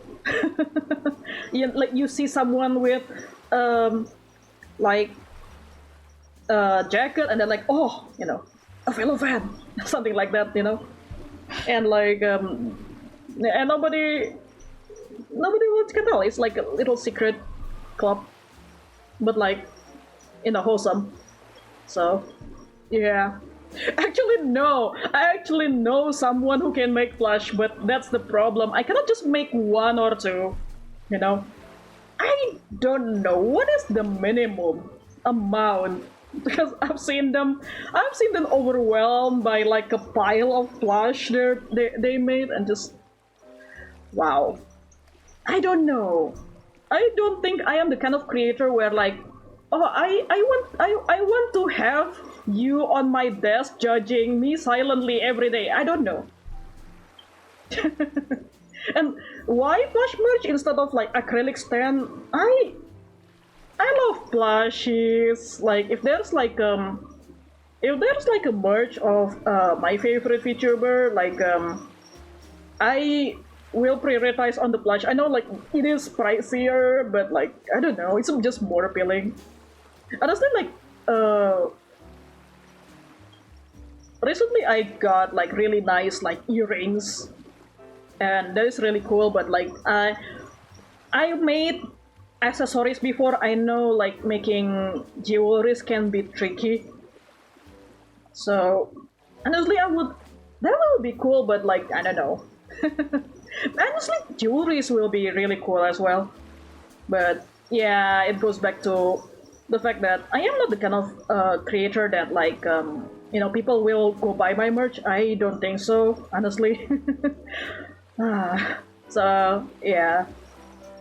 Like you see someone with like jacket, and they're like, oh, you know, a fellow fan, something like that, you know. And like and nobody can tell. It's like a little secret club, but like in a wholesome. So yeah. Actually, no. I actually know someone who can make plush, but that's the problem. I cannot just make 1 or 2, you know. I don't know what is the minimum amount, because I've seen them overwhelmed by like a pile of plush they made, and just wow. I don't know. I don't think I am the kind of creator where like, oh, I want to have you on my desk judging me silently every day. I don't know. And why plush merch instead of like acrylic stand? I love plushies. Like if there's like if there's like a merge of my favorite VTuber, like I will prioritize on the plush. I know like it is pricier, but like I don't know, it's just more appealing. Honestly, like recently I got like really nice like earrings, and that is really cool. But like I made accessories before. I know like making jewelries can be tricky. So honestly, I would that will be cool, but like I don't know. Honestly, jewelries will be really cool as well. But yeah, it goes back to the fact that I am not the kind of creator that like people will go buy my merch. I don't think so, honestly. So yeah,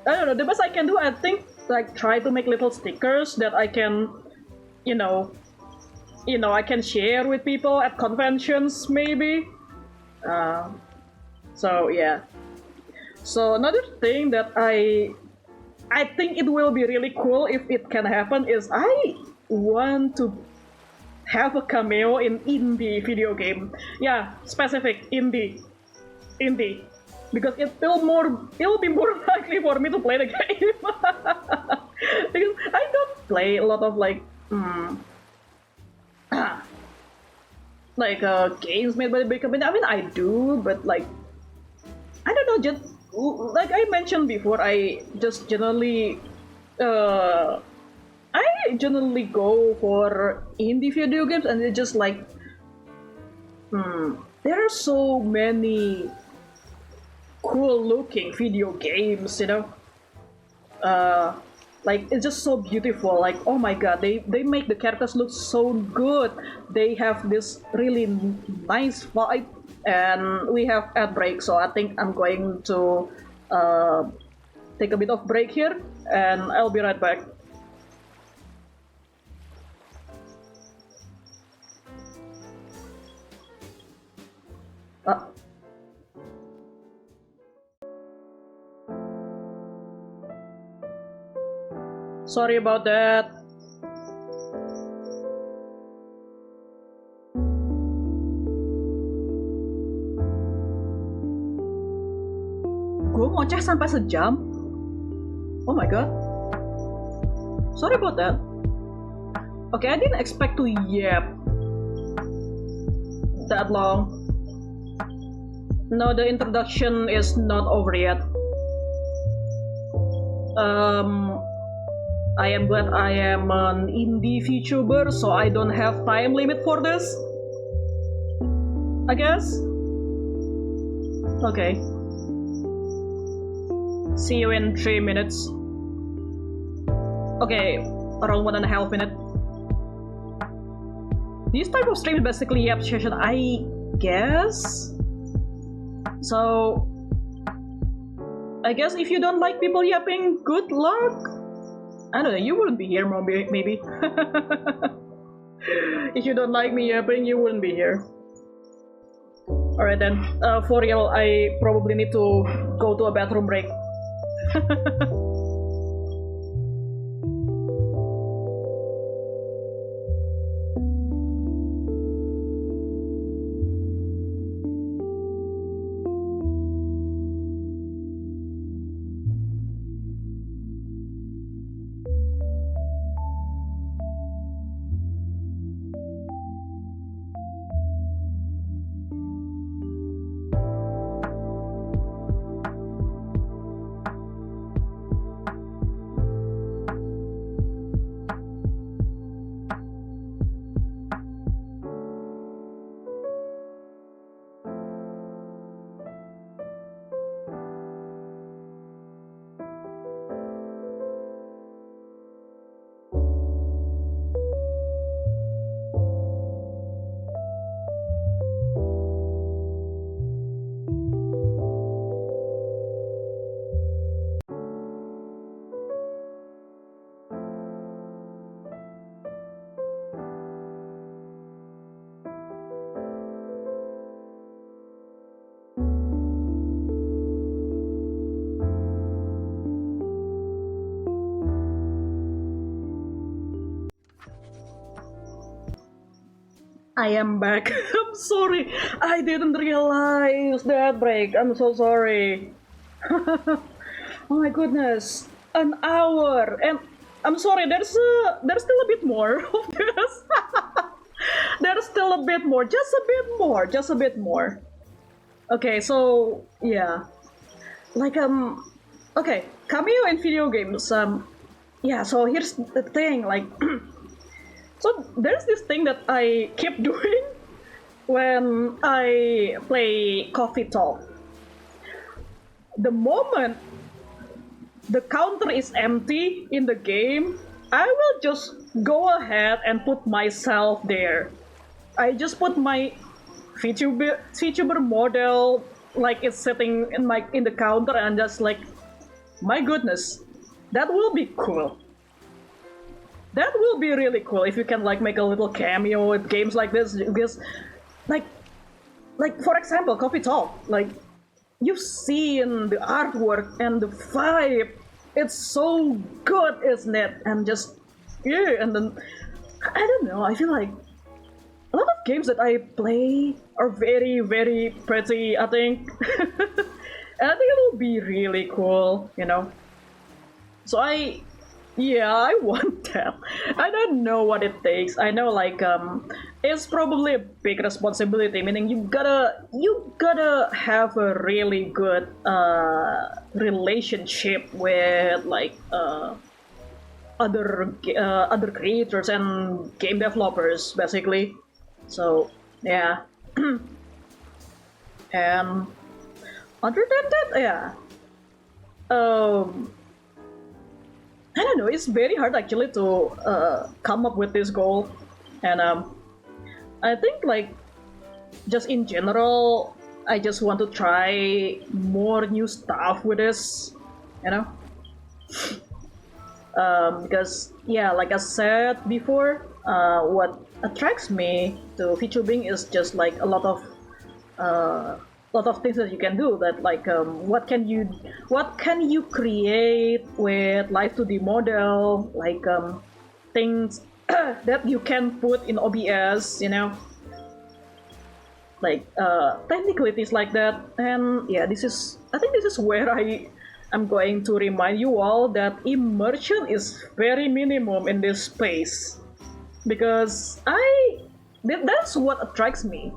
I don't know. The best I can do, I think, like try to make little stickers that I can, you know, I can share with people at conventions, maybe. Uh, so yeah. So another thing that I think it will be really cool if it can happen is I want to have a cameo in indie video game. Yeah, specific indie, because it will be more likely for me to play the game. Because I don't play a lot of like games made by the big company. I mean, I do, but like I don't know, just like I mentioned before, uh, I generally go for indie video games, and it's just like, there are so many cool-looking video games, Uh, like it's just so beautiful. Like oh my god, they make the characters look so good. They have this really nice vibe, and we have ad break, so I think I'm going to uh, take a bit of break here, and I'll be right back. Uh, Sorry about that. Gue ngoceh sampai sejam. Oh my god. Sorry about that. Okay, I didn't expect to yap that long. No, the introduction is not over yet. Um, I am glad I am an indie VTuber, so I don't have time limit for this. I guess. Okay. See you in 3 minutes. Okay, around 1.5 minutes. This type of stream is basically yap session, I guess. So, I guess if you don't like people yapping, good luck. I don't know, you wouldn't be here, maybe. If you don't like me yapping, you wouldn't be here. Alright then, for real, I probably need to go to a bathroom break. I am back. I'm sorry. I didn't realize that break. I'm so sorry. Oh my goodness. An hour. And I'm sorry, there's still a bit more of this. There's still a bit more. Just a bit more. Just a bit more. Okay, so yeah. Like okay, cameo in video games. Yeah, so here's the thing, like so there's this thing that I keep doing when I play Coffee Talk. The moment the counter is empty in the game, I will just go ahead and put myself there. I just put my VTuber model like it's sitting in the counter and just like, my goodness, that will be cool. That will be really cool if you can like make a little cameo with games like this, because like for example, Coffee Talk, like you've seen the artwork and the vibe. It's so good, isn't it? And just yeah, and then I don't know. I feel like a lot of games that I play are very, very pretty, I think. And I think it will be really cool, you know? So yeah, I want that. I don't know what it takes. I know, like, it's probably a big responsibility, meaning you gotta have a really good, relationship with, like, other creators and game developers, basically. So yeah, and other than that, yeah, I don't know. It's very hard actually to come up with this goal, and I think like just in general, I just want to try more new stuff with this, you know. Because yeah, like I said before, what attracts me to VTubing is just like a lot of things that you can do. That like what can you create with Live2D model, like things that you can put in OBS, you know, like technicalities like that. And yeah, I think this is where I'm going to remind you all that immersion is very minimum in this space, because that's what attracts me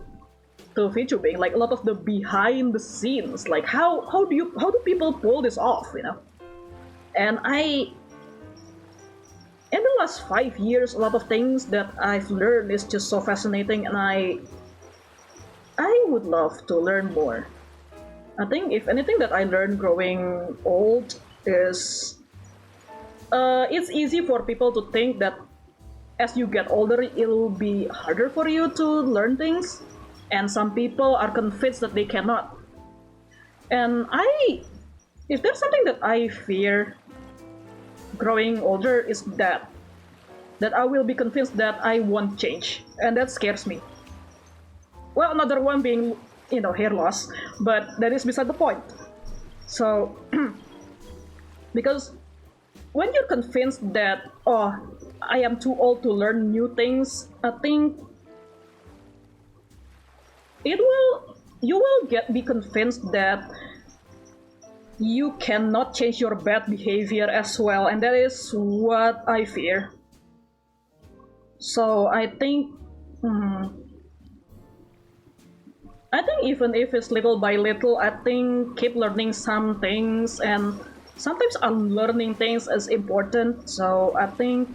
to VTubing, like a lot of the behind the scenes, like how do people pull this off, you know? And in the last 5 years, a lot of things that I've learned is just so fascinating, and I would love to learn more. I think if anything that I learned growing old is it's easy for people to think that as you get older it'll be harder for you to learn things, and some people are convinced that they cannot. And if there's something that I fear growing older, is that I will be convinced that I won't change, and that scares me. Well, another one being, you know, hair loss, but that is beside the point. So because when you're convinced that, oh, I am too old to learn new things, I think you will be convinced that you cannot change your bad behavior as well, and that is what I fear. So I think even if it's little by little, I think keep learning some things, and sometimes unlearning things is important. So I think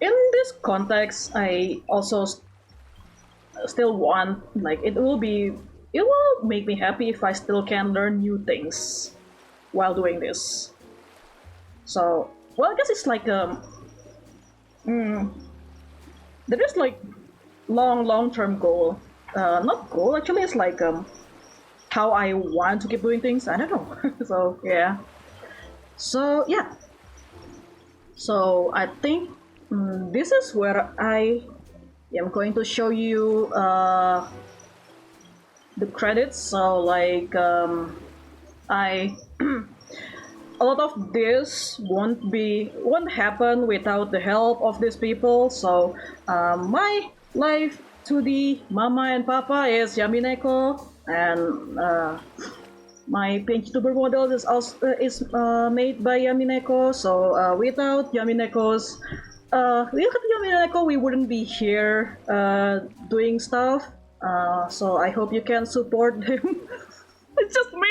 in this context, I also still want, like, it will make me happy if I still can learn new things while doing this. So, well, I guess it's like there is like long-term goal. Not goal, actually, it's like how I want to keep doing things. I don't know. So yeah. So yeah. So I think this is where I am going to show you the credits. So like I a lot of this won't happen without the help of these people. So my live Live2D Mama and Papa is Yamineko, and my vtuber model is also made by Yamineko. So without Yamineko, we wouldn't be here doing stuff. So I hope you can support him. It's just me.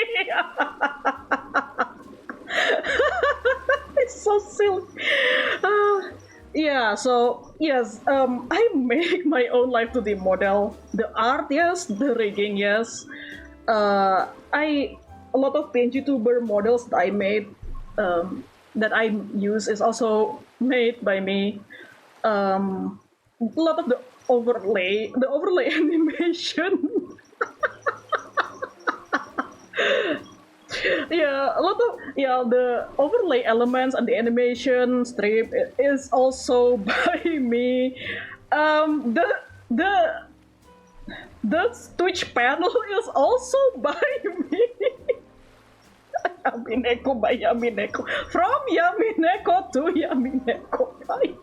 It's so silly. Yeah, so yes, I make my own Live2D model. The art, yes. The rigging, yes. A lot of vtuber models that I made, that I use, is also made by me. A lot of the overlay animation. Yeah, a lot of the overlay elements and the animation strip is also by me. The Twitch panel is also by me. Yamineko by Yamineko. From Yamineko to Yamineko by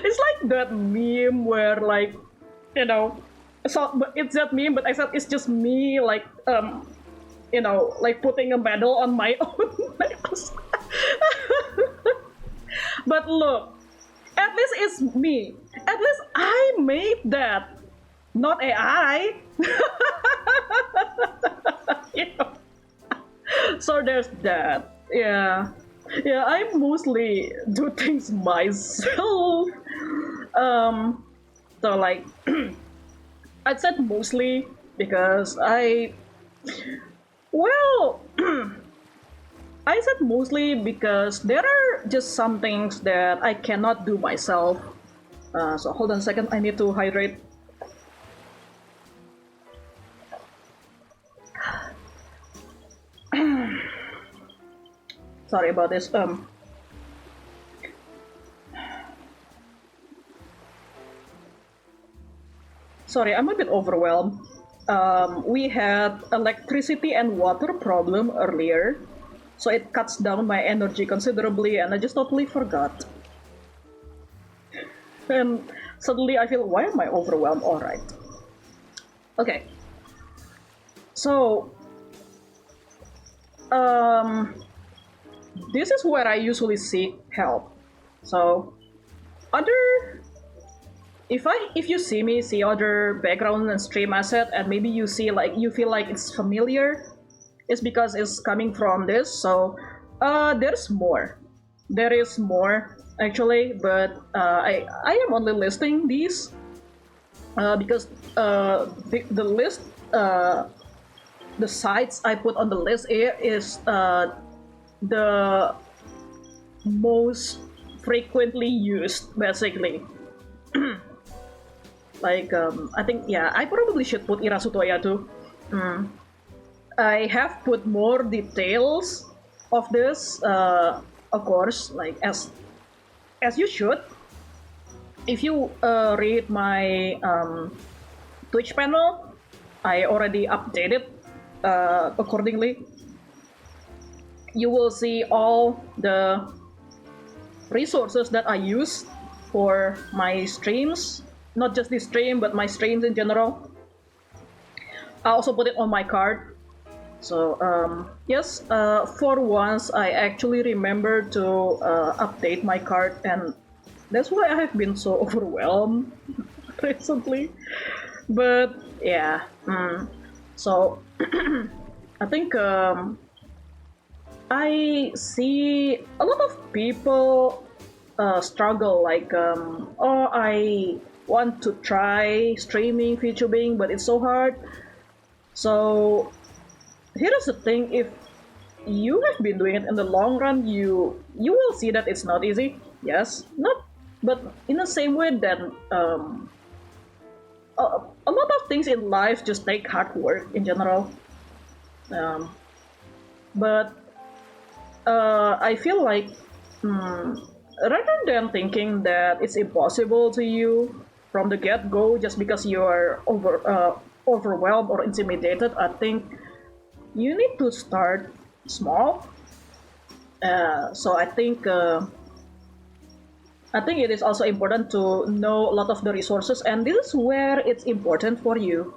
It's like that meme where, like, you know, so but it's that meme, but except it's just me, like, like putting a medal on my own necklace. But look, at least it's me. At least I made that, not AI. You know? So there's that. Yeah, I mostly do things myself. So like, I said mostly because I said mostly because there are just some things that I cannot do myself. So hold on a second, I need to hydrate. Sorry about this. Sorry, I'm a bit overwhelmed. We had electricity and water problem earlier, so it cuts down my energy considerably, and I just totally forgot. And suddenly I feel, why am I overwhelmed? All right. Okay. So, this is where I usually seek help. So, if you see other background and stream asset, and maybe you feel like it's familiar, it's because it's coming from this. So there's more. There is more actually, but I am only listing these because the list, the sites I put on the list here is the most frequently used, basically. Like, I think, I probably should put Irasutoya too. I have put more details of this, of course, like as you should. If you read my Twitch panel, I already updated accordingly. You will see all the resources that I use for my streams. Not just this stream, but my streams in general. I also put it on my card. So yes, for once I actually remembered to update my card, and that's why I have been so overwhelmed recently. But yeah, so I think I see a lot of people struggle, like, I want to try streaming, VTubing, but it's so hard. So here's the thing: if you have been doing it in the long run, you will see that it's not easy. Yes, not, but in the same way that a lot of things in life just take hard work in general. But I feel like, rather than thinking that it's impossible to you from the get-go just because you're overwhelmed or intimidated, I think you need to start small. So I think I think it is also important to know a lot of the resources, and this is where it's important for you,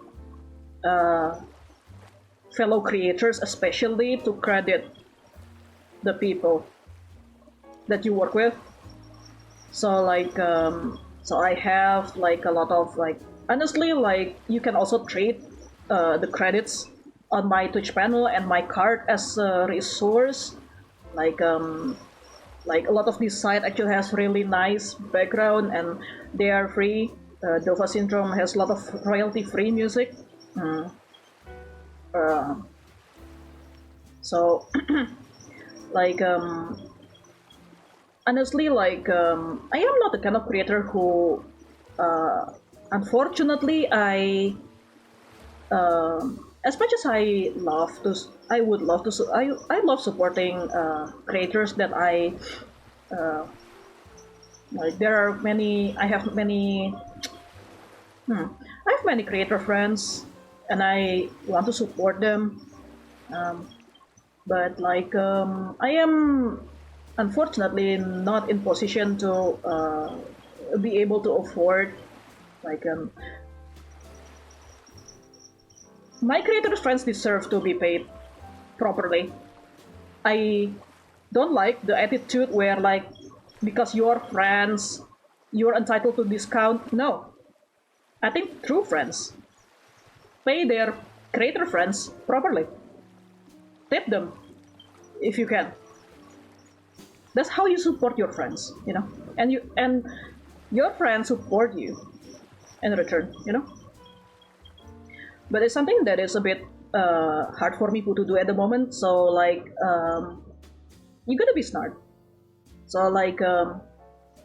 fellow creators especially, to credit the people that you work with. So so I have like a lot of like, honestly, like you can also trade the credits on my Twitch panel and my card as a resource. Like a lot of this site actually has really nice background and they are free. Dova Syndrome has a lot of royalty-free music. So like honestly, like I am not the kind of creator who unfortunately as much as I would love to I love supporting creators that like there are many I have many creator friends and I want to support them, but like I am unfortunately not in position to be able to afford like my creator friends deserve to be paid properly. I don't like the attitude where like because you're friends you're entitled to discount. No, I think true friends pay their creator friends properly. Tip them if you can. That's how you support your friends, you know, and your friends support you in return, you know. But it's something that is a bit hard for me to do at the moment. So like you gotta be smart. So like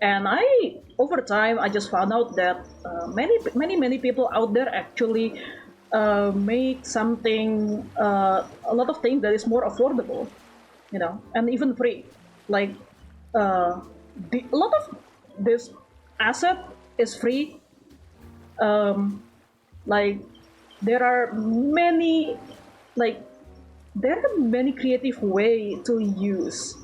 and I over time I just found out that many people out there actually make something a lot of things that is more affordable, you know, and even free. Like a lot of this asset is free. Like there are many like there are many creative way to use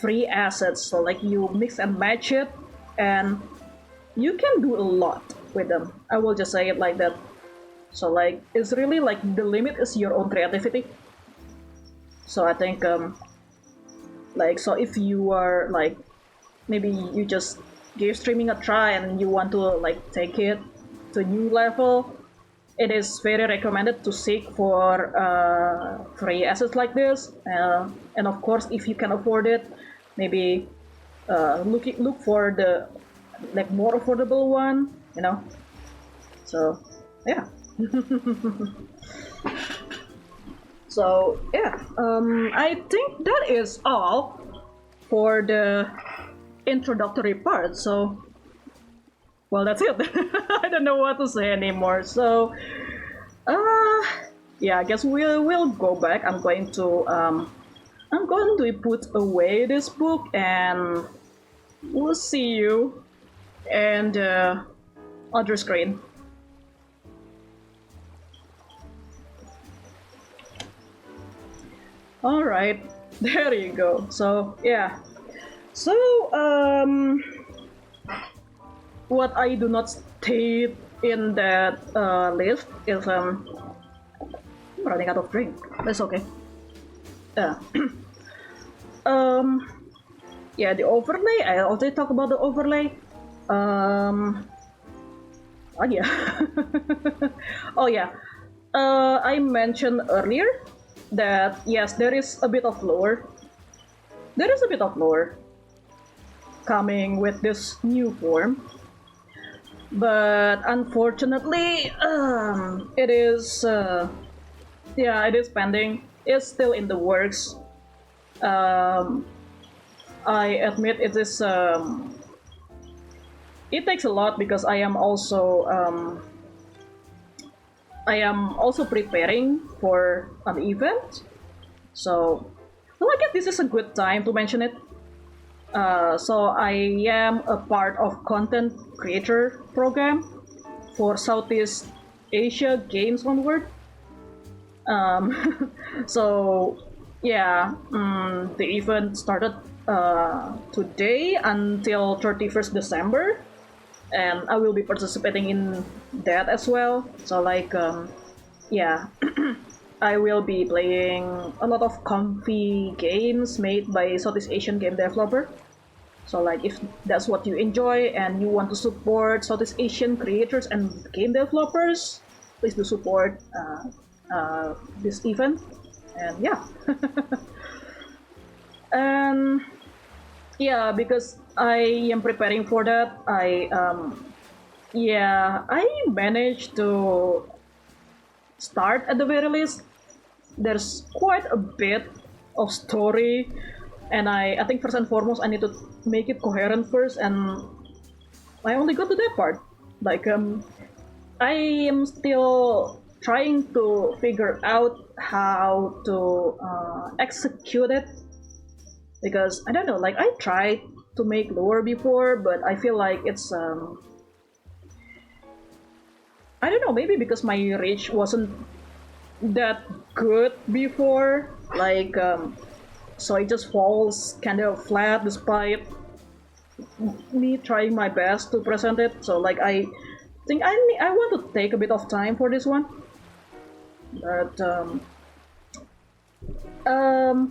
free assets. So like you mix and match it and you can do a lot with them. I will just say it like that. So like it's really like the limit is your own creativity. So I think like so if you are like maybe you just give streaming a try and you want to like take it to a new level, it is very recommended to seek for free assets like this, and of course if you can afford it, maybe look for the like more affordable one, you know. So yeah. So yeah, I think that is all for the introductory part. So well, that's it. I don't know what to say anymore. So yeah, I guess we'll go back. I'm going to put away this book and we'll see you and other screen. All right, there you go. So yeah, so what I do not state in that list is I'm running out of drink. That's okay. Yeah. Yeah, the overlay. I already talked about the overlay. Oh yeah. Oh yeah. I mentioned earlier that yes, there is a bit of lore. There is a bit of lore coming with this new form, but unfortunately, it is yeah, it is pending. It's still in the works. I admit it is. It takes a lot because I am also preparing for an event. So, well, I guess this is a good time to mention it. So I am a part of content creator program for Southeast Asia Games onward. So yeah, the event started today until 31st December, and I will be participating in that as well. So like yeah, I will be playing a lot of comfy games made by Southeast Asian game developer. So like if that's what you enjoy and you want to support Southeast Asian creators and game developers, please do support this event. And yeah, and yeah, because I am preparing for that, I managed to start at the very least. There's quite a bit of story, and I think first and foremost I need to make it coherent first, and I only got to that part. Like I am still trying to figure out how to execute it, because I don't know. Like I tried to make lore before, but I feel like it's I don't know. Maybe because my reach wasn't that good before, like so it just falls kind of flat despite me trying my best to present it. So like I think I want to take a bit of time for this one, but um,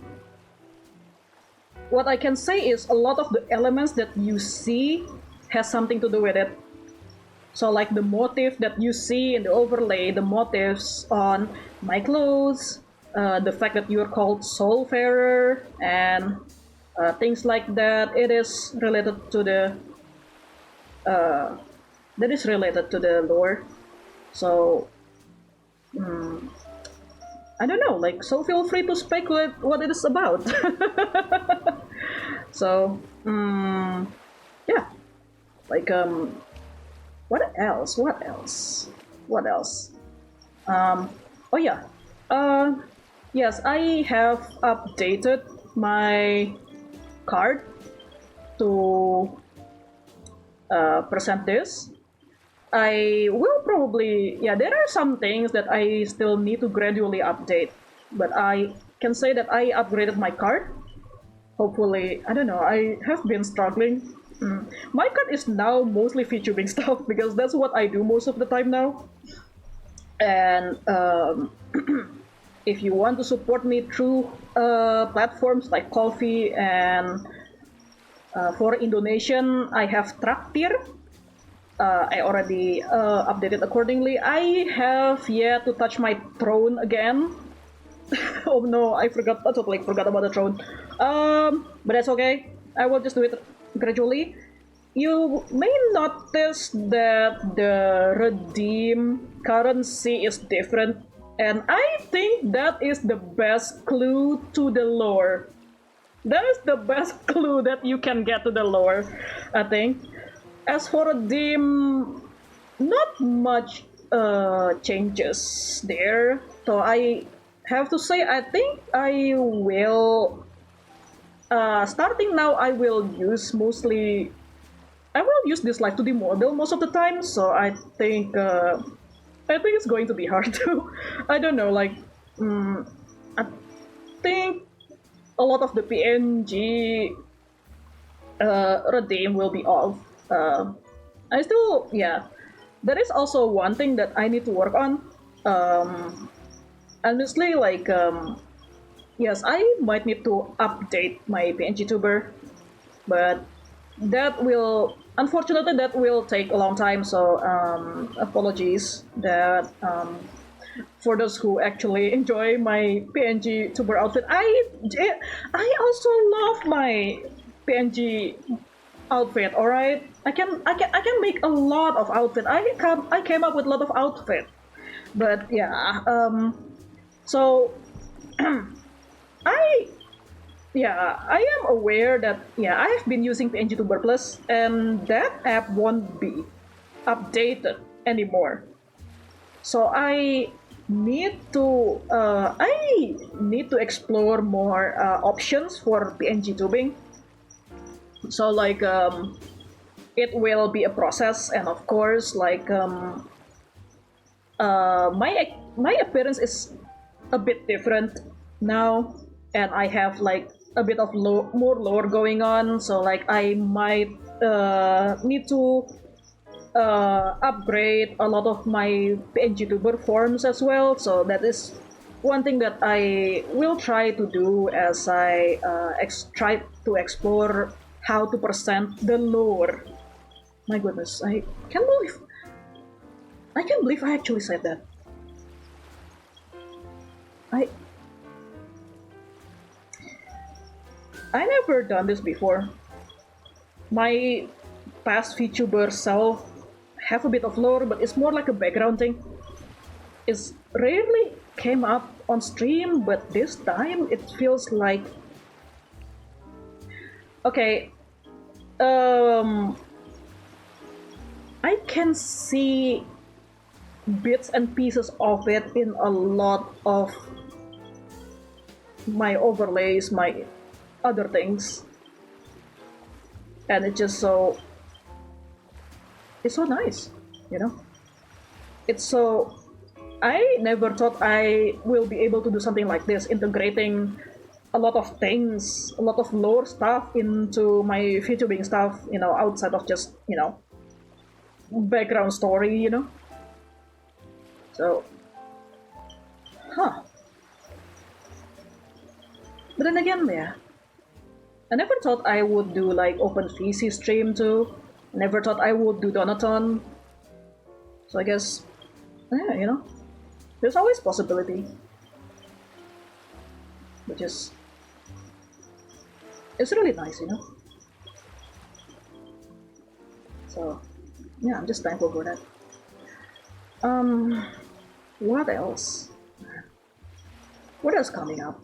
what I can say is a lot of the elements that you see has something to do with it. So like the motif that you see in the overlay, the motifs on my clothes, the fact that you're called Soulfarer, and things like that, it is related to the lore. So I don't know, like, so feel free to speculate what it is about. So yeah, like what else? Oh yeah. Yes, I have updated my card to present this. I will probably, yeah, there are some things that I still need to gradually update, but I can say that I upgraded my card. Hopefully, I don't know, I have been struggling. My card is now mostly VTubing stuff because that's what I do most of the time now. And if you want to support me through platforms like Coffee and for Indonesian, I have Traktir. I already updated accordingly. I have yet to touch my throne again. Oh no, I totally forgot about the throne. But that's okay. I will just do it gradually. You may notice that the redeem currency is different, and I think that is the best clue to the lore. That is the best clue that you can get to the lore, I think. As for redeem, not much changes there. So I have to say, I think I will. Starting now, I will use this Live2D model most of the time. So I think it's going to be hard to. I don't know. Like, I think a lot of the PNG redeem will be off. I still, yeah. There is also one thing that I need to work on. Honestly, like, yes, I might need to update my PNG tuber, but unfortunately, that will take a long time. So, apologies that for those who actually enjoy my PNG tuber outfit. I also love my PNG outfit. All right, I can make a lot of outfit. I came up with a lot of outfit, but yeah. So I am aware that I have been using PNG Tuber Plus, and that app won't be updated anymore. So I need to explore more options for PNG tubing. So like it will be a process, and of course like my appearance is a bit different now, and I have like a bit of more lore going on, so like I might need to upgrade a lot of my PNG tuber forms as well. So that is one thing that I will try to do as I try to explore how to present the lore. My goodness, I can't believe I actually said that. I never done this before. My past VTuber self have a bit of lore, but it's more like a background thing. It's rarely came up on stream, but this time it feels like okay. I can see bits and pieces of it in a lot of my overlays, my other things, and it's so nice, you know. It's so I never thought I will be able to do something like this, integrating a lot of things, a lot of lore stuff into my VTubing stuff, you know, outside of just, you know, background story, you know. So, but then again, yeah, I never thought I would do like open VC stream too. Never thought I would do Donaton. So I guess, yeah, you know, there's always possibility. Which is, it's really nice, you know. So, yeah, I'm just thankful for that. What else? What else coming up?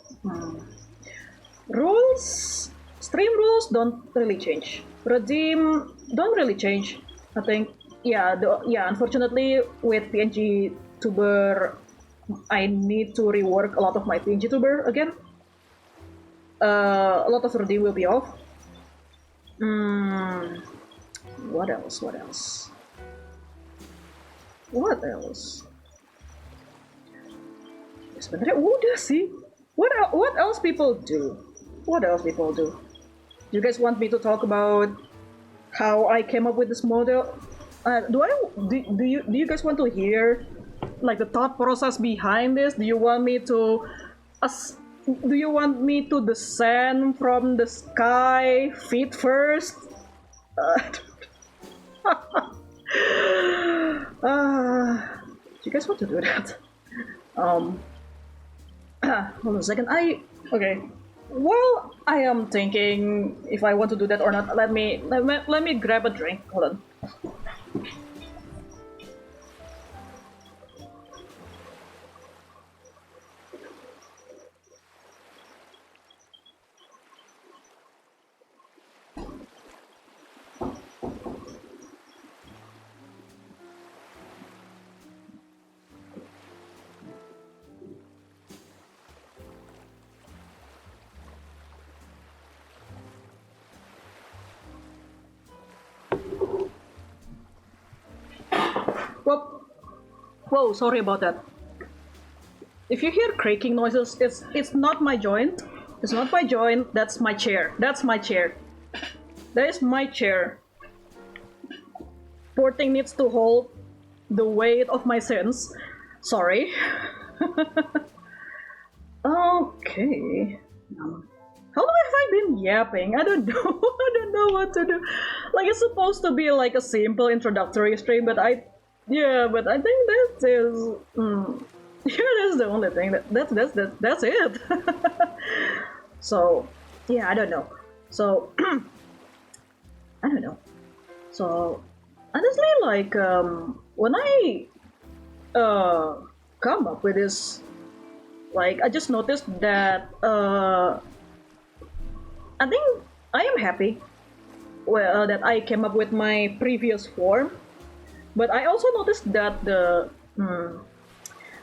Rules, stream rules don't really change. Redeem don't really change. I think, yeah, unfortunately with PNG tuber, I need to rework a lot of my PNG tuber again. A lot of redeem will be off. What else? What else? What else? Sebenarnya udah sih. What else people do? What else people do? You guys want me to talk about how I came up with this model? Do you guys want to hear like the thought process behind this? Do you want me to descend from the sky feet first? Do you guys want to do that? Hold on a second. Okay. Well, I am thinking if I want to do that or not. Let me grab a drink. Hold on. Whoa, sorry about that. If you hear creaking noises, it's not my joint. It's not my joint. That's my chair. That's my chair. That is my chair. Poor thing needs to hold the weight of my sins. Sorry. Okay. How long have I been yapping? I don't know. I don't know what to do. Like, it's supposed to be like a simple introductory stream, but I think that is. Yeah, that's the only thing. That's it. So, yeah, I don't know. So, I don't know. So, honestly, like, when I come up with this, like, I just noticed that I think I am happy that I came up with my previous form, but I also noticed that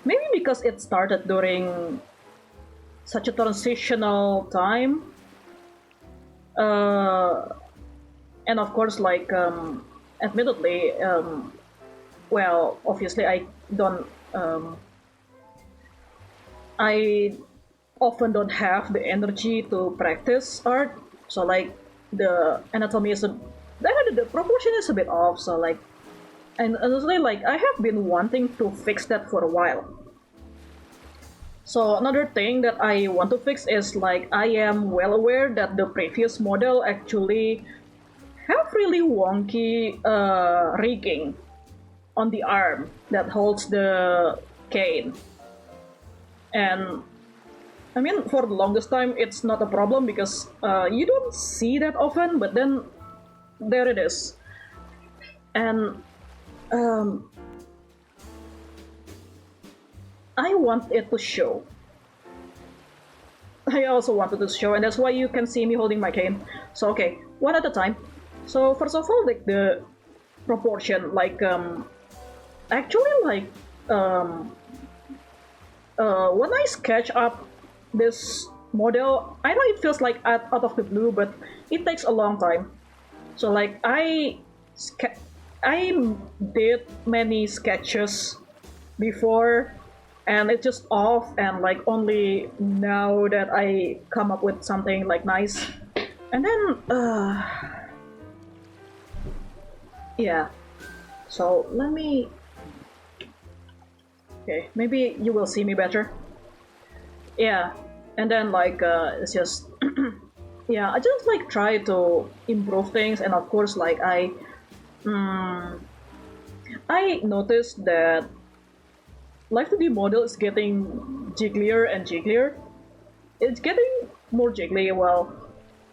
maybe because it started during such a transitional time, and of course, like, admittedly, well, obviously I don't, I often don't have the energy to practice art, so like the anatomy is the proportion is a bit off. So like, and honestly, like I have been wanting to fix that for a while. So another thing that I want to fix is like I am well aware that the previous model actually have really wonky rigging on the arm that holds the cane. And I mean, for the longest time, it's not a problem because you don't see that often, but then there it is. And um, I want it to show. I also wanted to show, and that's why you can see me holding my cane. So, okay, one at a time. So, first of all, like the proportion, like, actually, like, when I sketch up this model, I know it feels like out of the blue, but it takes a long time. So like I did many sketches before, and it's just off, and like only now that I come up with something like nice, and then yeah. So let me. Okay, maybe you will see me better. Yeah, and then like it's just yeah, I just like try to improve things, and of course like I noticed that Live2D model is getting jigglier and jigglier. It's getting more jiggly. Well,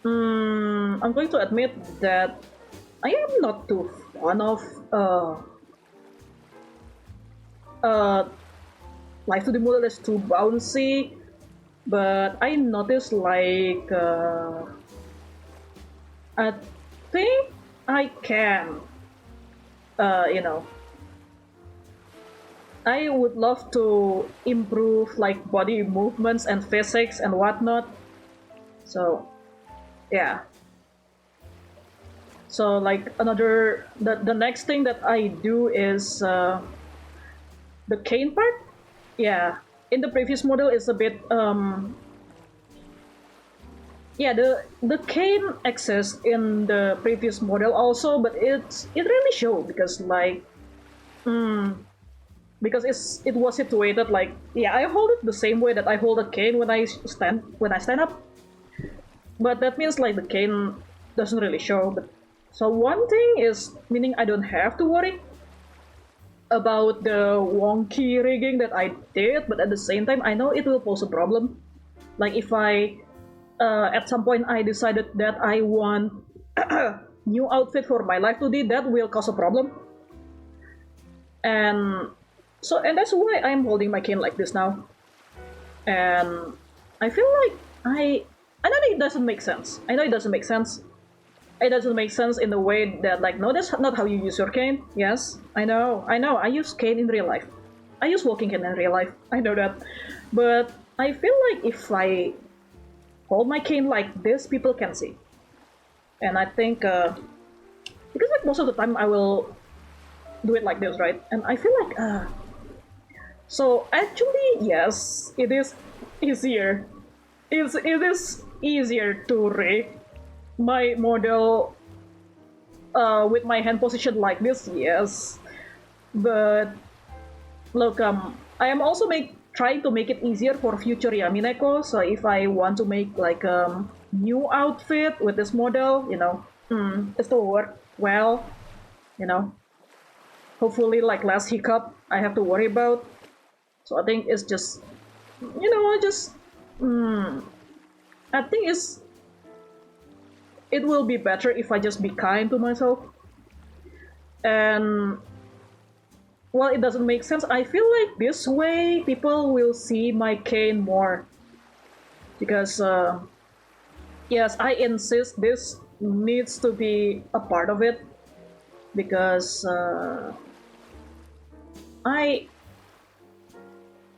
I'm going to admit that I am not too fond of uh Live2D model is too bouncy, but I noticed like I think I can, you know, I would love to improve like body movements and physics and whatnot. So, yeah. So like the next thing that I do is the cane part. Yeah, in the previous model is a bit yeah, the cane exists in the previous model also, but it really show because like because it was situated like, yeah, I hold it the same way that I hold a cane when I stand up, but that means like the cane doesn't really show. But so one thing is meaning I don't have to worry about the wonky rigging that I did, but at the same time I know it will pose a problem. Like if I at some point I decided that I want new outfit for my Live2D, that will cause a problem. And so, and that's why I'm holding my cane like this now. And I feel like I know it doesn't make sense. I know it doesn't make sense. It doesn't make sense in the way that like, no, that's not how you use your cane. Yes, I know. I use cane in real life. I use walking cane in real life. I know that. But I feel like if I hold my cane like this, people can see. And I think because like most of the time I will do it like this, right? And I feel like so actually yes, it is easier. It is easier to rig my model with my hand position like this, yes. But look, I am also trying to make it easier for future Yamineko. So if I want to make like a new outfit with this model, you know, it will work well, you know. Hopefully, like less hiccup I have to worry about. So I think it's just, you know, I think it will be better if I just be kind to myself. And well, it doesn't make sense. I feel like this way people will see my cane more. Because, yes, I insist this needs to be a part of it. Because I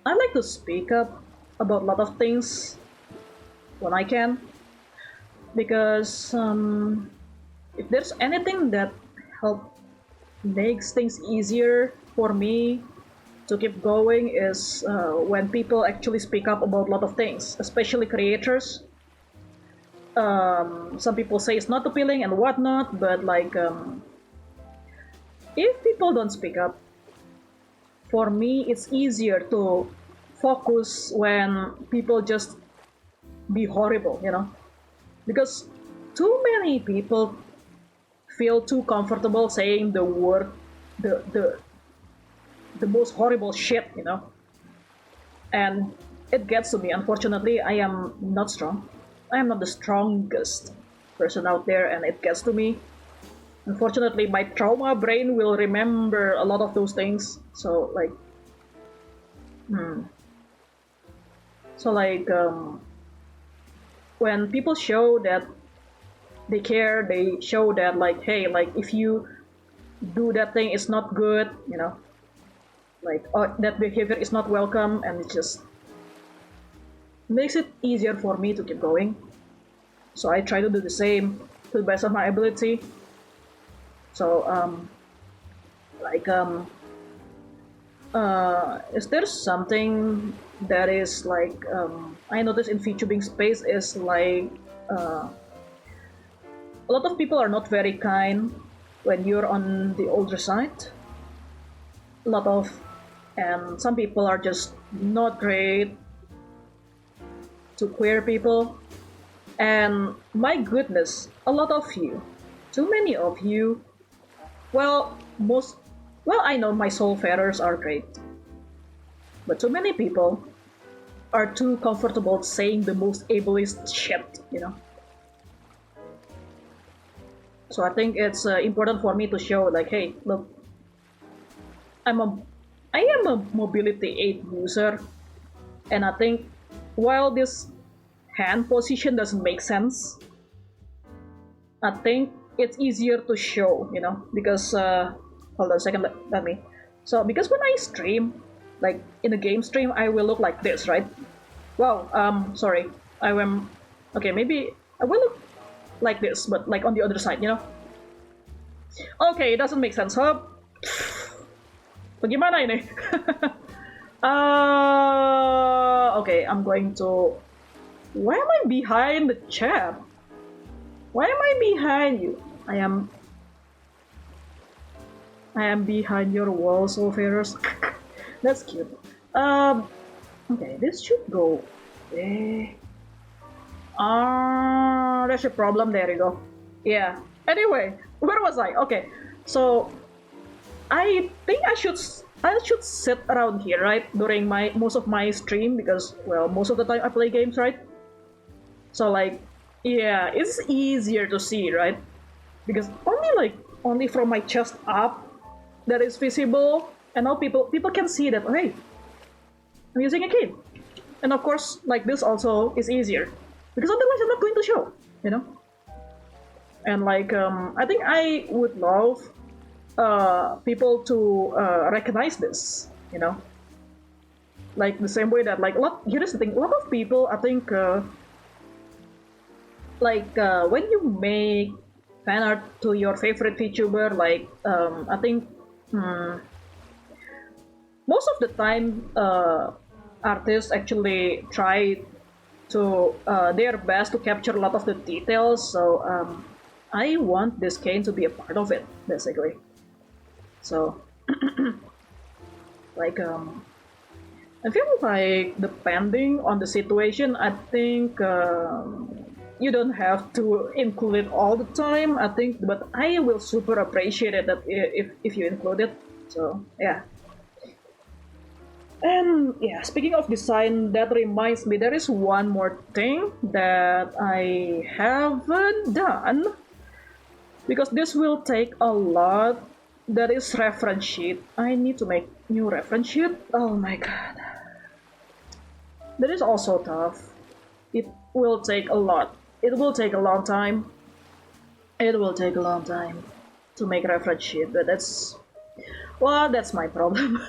like to speak up about a lot of things when I can. Because if there's anything that help makes things easier for me, to keep going is when people actually speak up about a lot of things, especially creators. Some people say it's not appealing and whatnot, but like if people don't speak up, for me it's easier to focus when people just be horrible, you know, because too many people feel too comfortable saying the word, the most horrible shit, you know, and it gets to me. Unfortunately, I am not strong. I am not the strongest person out there, and it gets to me. Unfortunately, my trauma brain will remember a lot of those things. So like, so like when people show that they care, they show that like, hey, like if you do that thing, it's not good, you know, like that behavior is not welcome, and it just makes it easier for me to keep going. So I try to do the same to the best of my ability. So like is there something that is like I noticed in VTubing space is like a lot of people are not very kind when you're on the older side. A lot of, and some people are just not great to queer people. And my goodness, a lot of you, too many of you, well, I know my soulfarers are great, but too many people are too comfortable saying the most ableist shit, you know. So I think it's important for me to show, like, hey, look, I am a mobility aid user, and I think while this hand position doesn't make sense, I think it's easier to show, you know, because hold on a second, let me. So because when I stream, like in a game stream, I will look like this, right? Wow, sorry, I am okay. Maybe I will look like this, but like on the other side, you know. Okay, it doesn't make sense, huh? Bagaimana ini? Okay, I'm going to. Why am I behind the chat? Why am I behind you? I am behind your wall, soulfarers. That's cute. Okay, this should go. There's a problem. There you go. Yeah. Anyway, where was I? Okay, so I think I should sit around here, right, during most of my stream, because well, most of the time I play games, right? So like, yeah, it's easier to see, right? Because only from my chest up that is visible, and now people can see that, hey, I'm using a cane. And of course, like this also is easier, because otherwise I'm not going to show, you know. And like I think I would love people to recognize this, you know, like the same way that like here's the thing, a lot of people I think when you make fan art to your favorite VTuber, like I think most of the time artists actually try to their best to capture a lot of the details. So I want this cane to be a part of it, basically. So like I feel like depending on the situation, I think you don't have to include it all the time, I think, but I will super appreciate it that if you include it. So yeah. And yeah, speaking of design, that reminds me, there is one more thing that I haven't done, because this will take a lot. That is reference sheet. I need to make new reference sheet. Oh my god. That is also tough. It will take a lot. It will take a long time. It will take a long time to make reference sheet, but that's my problem.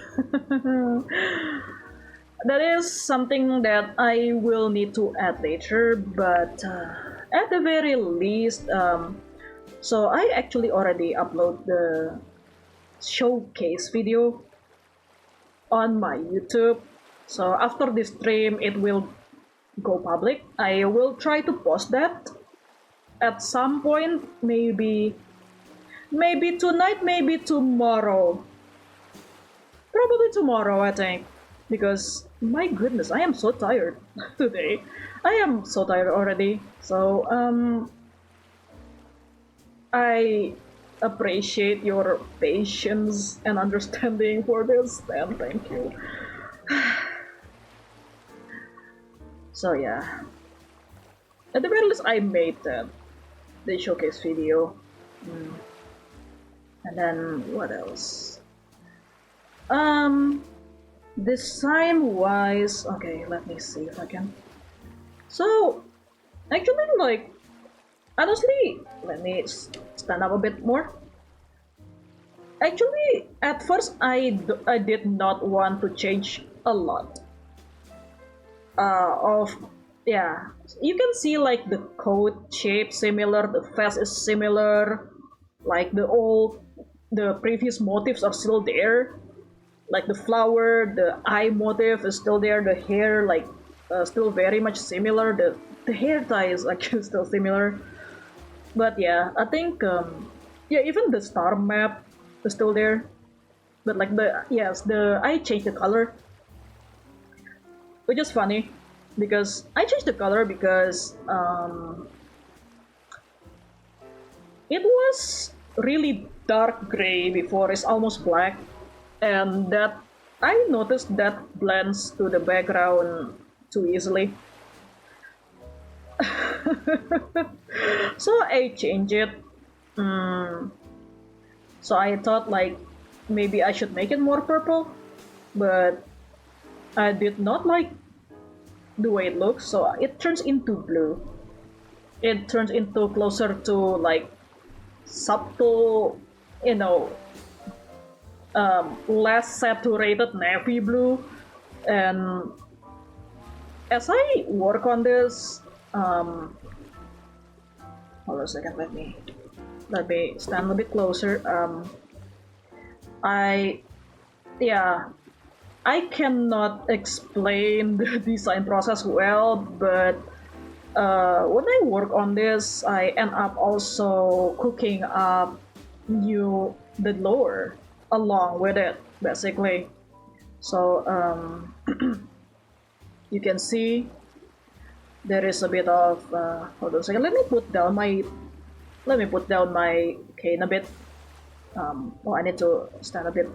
That is something that I will need to add later, but at the very least, so I actually already upload the showcase video on my YouTube. So after this stream, it will go public. I will try to post that at some point, maybe tonight, maybe tomorrow. Probably tomorrow, I think. Because, my goodness, I am so tired today. I am so tired already. So, I appreciate your patience and understanding for this, and thank you. So, yeah. At the very least, I made the showcase video. And then, what else? Design wise, okay, let me see if I can. So, actually, like, honestly, let me stand up a bit more. Actually, at first, I did not want to change a lot. Yeah, you can see like the coat shape similar, the face is similar, like the previous motifs are still there. Like the flower, the eye motif is still there. The hair, like, still very much similar. The hair tie is actually still similar. But yeah, I think yeah, even the star map is still there. But like I changed the color, which is funny because I changed the color because it was really dark gray before it's almost black, and that I noticed that blends to the background too easily. So I changed it. So I thought like maybe I should make it more purple, but I did not like the way it looks, so it turns into blue. It turns into closer to like subtle, you know, less saturated navy blue. And as I work on this, hold on a second, let me stand a bit closer. I yeah, I cannot explain the design process well, but when I work on this, I end up also cooking up the lore along with it, basically. So you can see there is a bit of hold on a second. Let me put down my cane a bit. Oh, I need to stand a bit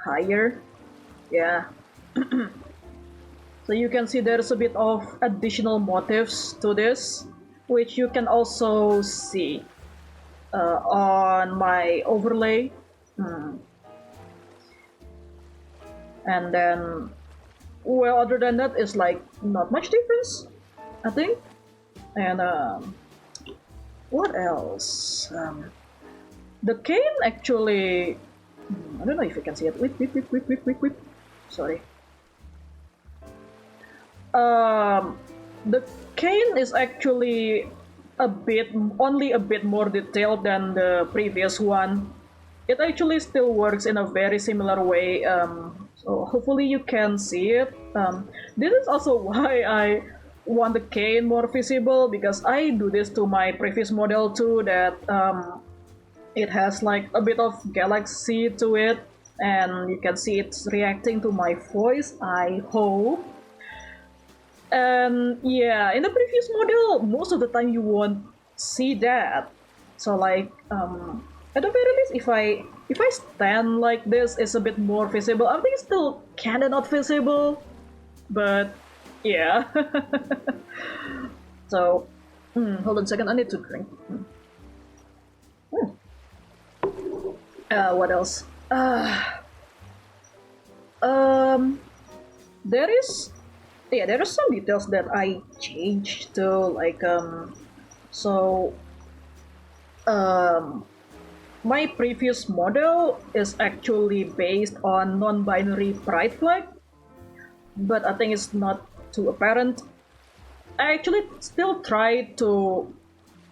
higher. Yeah. So you can see there's a bit of additional motifs to this, which you can also see on my overlay. And then, well, other than that, it's like not much difference, I think. And what else? The cane actually, I don't know if you can see it. Wait. Sorry. The cane is actually only a bit more detailed than the previous one. It actually still works in a very similar way. So hopefully you can see it. This is also why I want the cane more visible, because I do this to my previous model too, that it has like a bit of galaxy to it, and you can see it's reacting to my voice, I hope. And yeah, in the previous model, most of the time you won't see that. So like, at the very least, if I stand like this, it's a bit more visible. I think it's still kinda not visible, but yeah. So, hold on a second, I need to drink. What else? There is there are some details that I changed too, like so my previous model is actually based on non-binary pride flag, but I think it's not too apparent. I actually still try to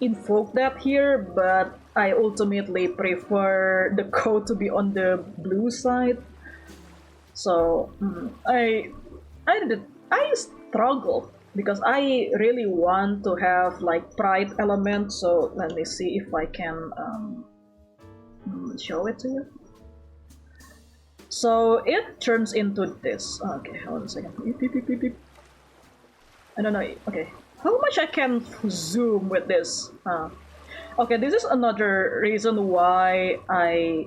invoke that here, but I ultimately prefer the code to be on the blue side. So I struggle because I really want to have like pride element. So let me see if I can show it to you. So it turns into this. Okay, hold on a second. Beep, beep, beep, beep, beep. I don't know. Okay, how much I can zoom with this? Okay, this is another reason why I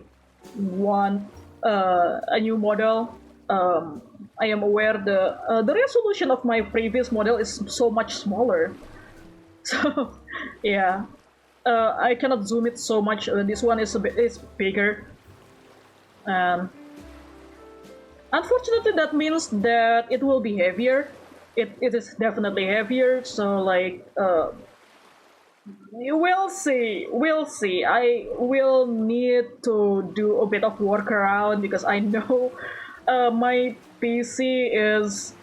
want a new model. I am aware the resolution of my previous model is so much smaller. So yeah, I cannot zoom it so much. This one is bigger. Um, Unfortunately, that means that it will be heavier. It is definitely heavier. So like you will see. We'll see. I will need to do a bit of workaround because I know my PC is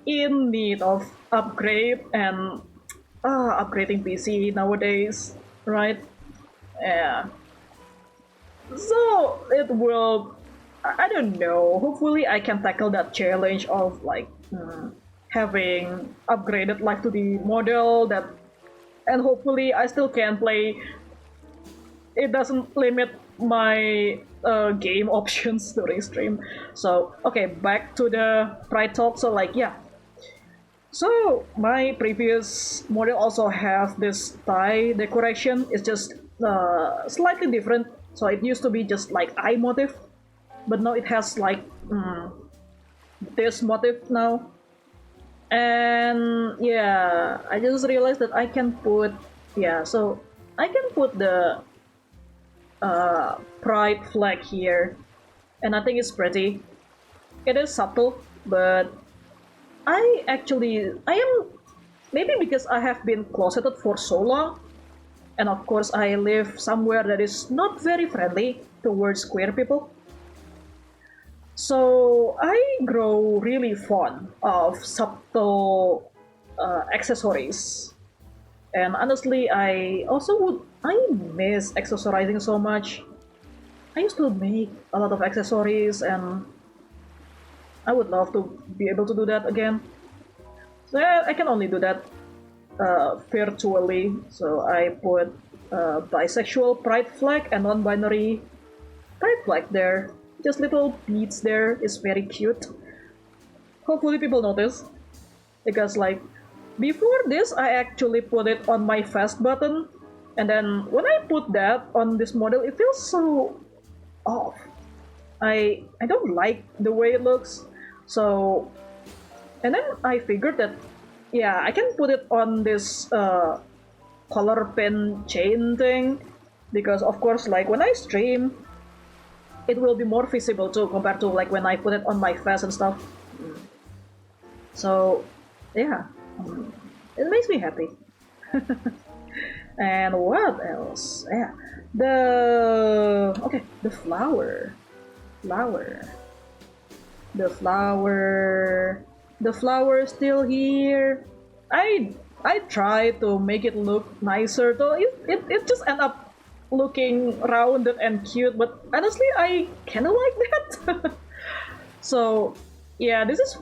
in need of upgrade and upgrading PC nowadays, right? Yeah. So it will. I don't know. Hopefully, I can tackle that challenge of like having upgraded Live2D model that, and hopefully I still can play. It doesn't limit my game options during stream. So okay, back to the pride talk. So like yeah. So my previous model also have this tie decoration. It's just slightly different. So it used to be just like eye motif, but now it has like this motif now. And yeah, I just realized that I can put so I can put the pride flag here, and I think it's pretty. It is subtle, but I am maybe because I have been closeted for so long, and of course I live somewhere that is not very friendly towards queer people. So I grow really fond of subtle accessories, and honestly, I miss accessorizing so much. I used to make a lot of accessories, and I would love to be able to do that again. So I can only do that virtually. So I put bisexual pride flag and non-binary pride flag there. Just little beads there. It's very cute. Hopefully people notice. Because like before this I actually put it on my fast button, and then when I put that on this model it feels so off. I don't like the way it looks. So and then I figured that yeah, I can put it on this color pin chain thing, because of course like when I stream it will be more visible too compared to like when I put it on my face and stuff. So yeah, it makes me happy. And what else? Yeah, the flower, the flower, the flower is still here. I try to make it look nicer, though it just end up looking rounded and cute. But honestly, I kind of like that. So yeah, this is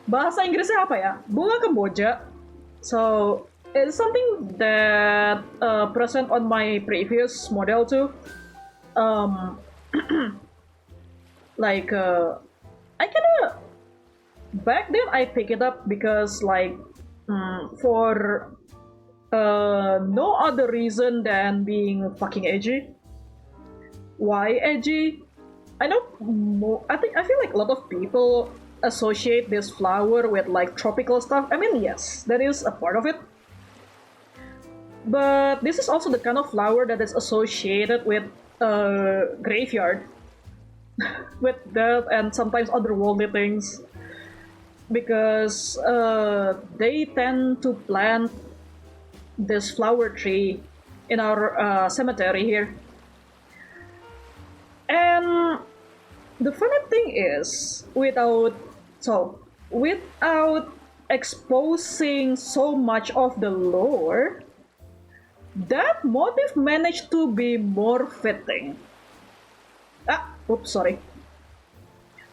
bahasa Inggrisnya apa ya? Bunga kemboja. So it's something that present on my previous model too. Um, like I kind of back then I pick it up because like for no other reason than being fucking edgy. Why edgy? I know. I feel like a lot of people associate this flower with like tropical stuff. I mean, yes, that is a part of it. But this is also the kind of flower that is associated with graveyard, with death and sometimes otherworldly things, because they tend to plant this flower tree in our cemetery here. And the funny thing is, without exposing so much of the lore, that motif managed to be more fitting. Oops, sorry.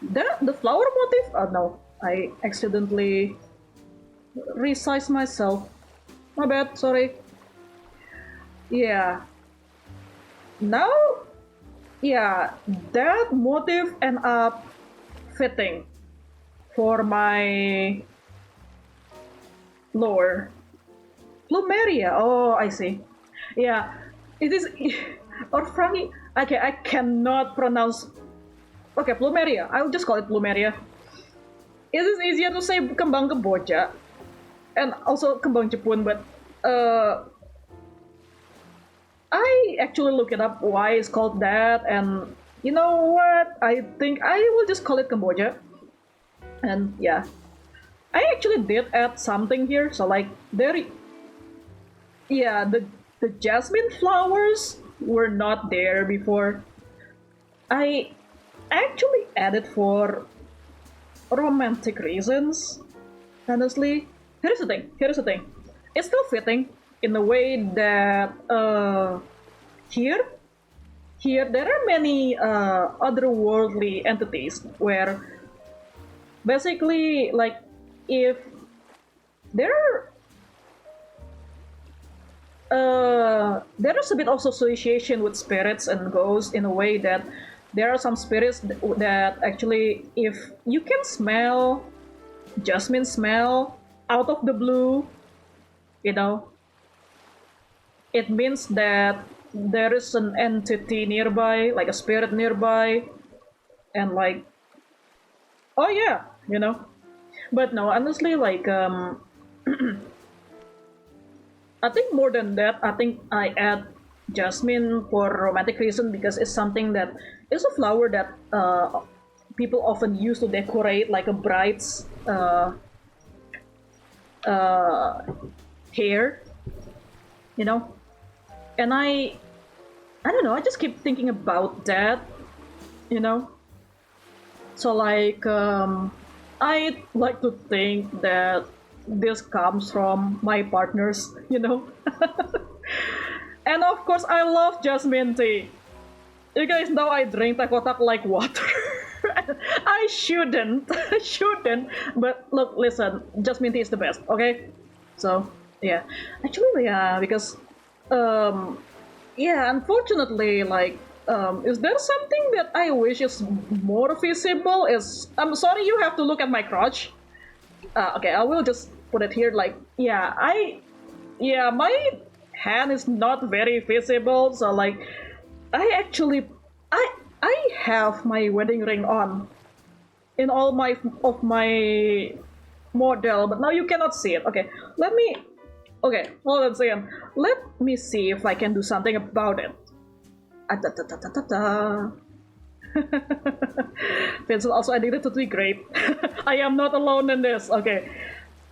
The flower motif? Oh no, I accidentally resized myself. My bad, sorry. Yeah. Now, yeah, that motif end up fitting for my lower plumeria. Oh, I see. Yeah, it is. Or Frankie. Okay, I cannot pronounce. Okay, plumeria. I'll just call it plumeria. It is easier to say kembang kemboja and also kembang Jepun, but I actually look it up why it's called that, and you know what? I think I will just call it Cambodia. And yeah, I actually did add something here. So like there, yeah, the jasmine flowers were not there before. I actually added for romantic reasons. Honestly, here's the thing. Here's the thing. It's still fitting in the way that here there are many otherworldly entities where basically like if there there is a bit of association with spirits and ghosts in a way that there are some spirits that actually if you can smell jasmine smell out of the blue, you know, it means that there is an entity nearby, like a spirit nearby, and like, oh yeah, you know. But no, honestly, like, I think more than that, I think I add jasmine for romantic reason because it's something that is a flower that people often use to decorate like a bride's hair, you know. And I don't know, I just keep thinking about that, you know. So like I like to think that this comes from my partners, you know. And of course I love jasmine tea. You guys know I drink takotak like water. I shouldn't. I shouldn't. But look, listen, jasmine tea is the best, okay? So yeah. Actually yeah, because yeah, unfortunately, like, is there something that I wish is more visible? I'm sorry, you have to look at my crotch. Okay, I will just put it here. Like, yeah, my hand is not very visible. So, like, I have my wedding ring on in all my model, but now you cannot see it. Okay, let me okay, hold on a second. Let me see if I can do something about it. Pencil also addicted to be great. I am not alone in this. Okay,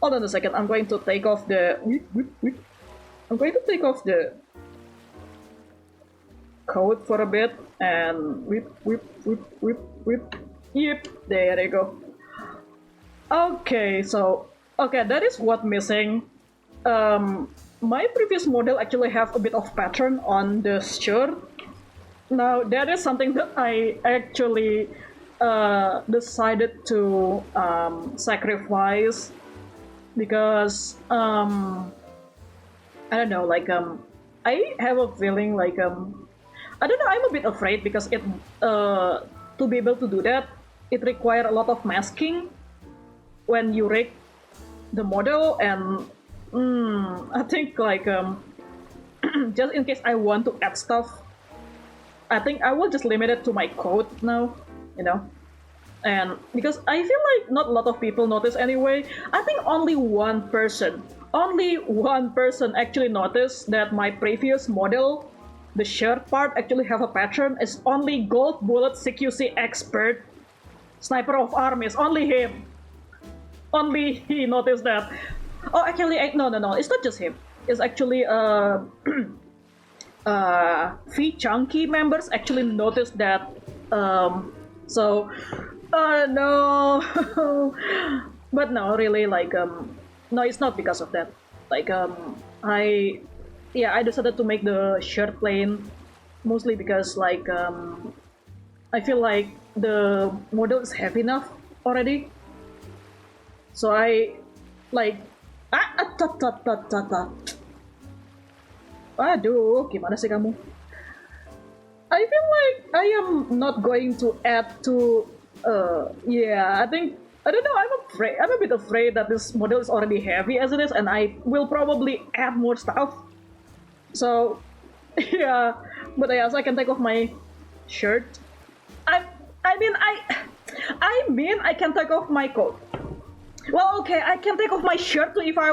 hold on a second. I'm going to take off the. I'm going to take off the coat for a bit and whip. Yep, there you go. Okay, so that is what missing. My previous model actually have a bit of pattern on the shirt. Now that is something that I actually decided to sacrifice because I don't know, like I have a feeling like I don't know, I'm a bit afraid because it to be able to do that it requires a lot of masking when you rig the model and I think like just in case I want to add stuff, I think I will just limit it to my code now, you know. And because I feel like not a lot of people notice anyway, I think only one person actually noticed that my previous model, the shirt part actually have a pattern. It's only Gold Bullet CQC expert, Sniper of Armies, only him. Only he noticed that. Oh, actually, no, it's not just him. It's actually Fee Chunky members actually noticed that. So, no, but no, really, like, no, it's not because of that. Like, I decided to make the shirt plain, mostly because, like, I feel like the model is heavy enough already. So I like Aduh, gimana sih kamu? I feel like I am not going to add to yeah, I don't know, I'm a bit afraid that this model is already heavy as it is, and I will probably add more stuff. So yeah, but yes, I can take off my shirt. I mean I can take off my coat. Well, okay, I can take off my shirt too if I.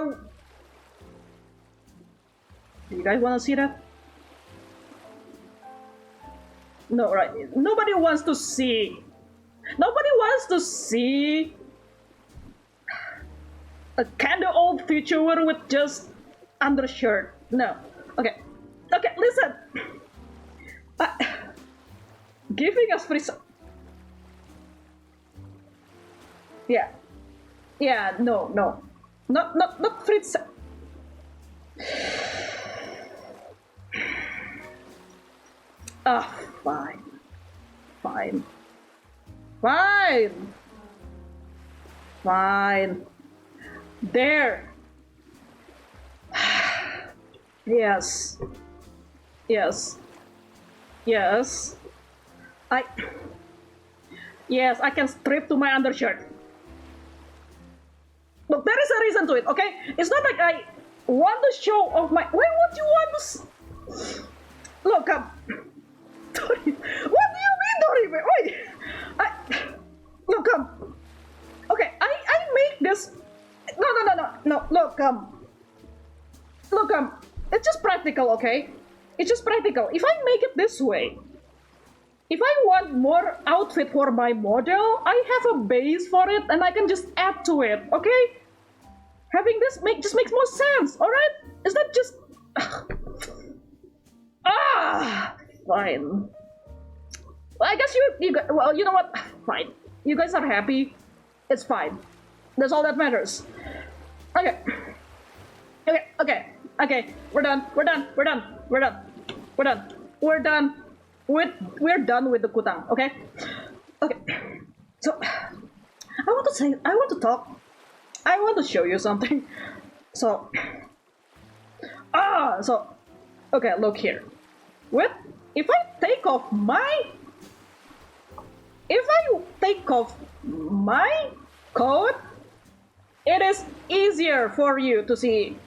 Do you guys want to see that? No, right? Nobody wants to see. Nobody wants to see a kind of old vtuber with just undershirt. No. Okay. Okay, listen. Giving us free. Yeah. Yeah, no. Not free. Ah, fine. Fine. Fine. Fine. There. Yes. Yes. Yes. Yes, I can strip to my undershirt. Look, there is a reason to it, okay? It's not like I want to show off my. Why would you want to? Look, Tori, what do you mean, Tori? Wait, look, okay, I make this. No. Look, it's just practical, okay? It's just practical. If I make it this way, if I want more outfit for my model, I have a base for it, and I can just add to it, okay? Having this just makes more sense, all right? It's not just. Fine. Well, I guess well, you know what? Fine. You guys are happy. It's fine. That's all that matters. Okay. We're done. We're done with the kutang. Okay. So, I want to show you something. So, okay, look here. If I take off my coat, it is easier for you to see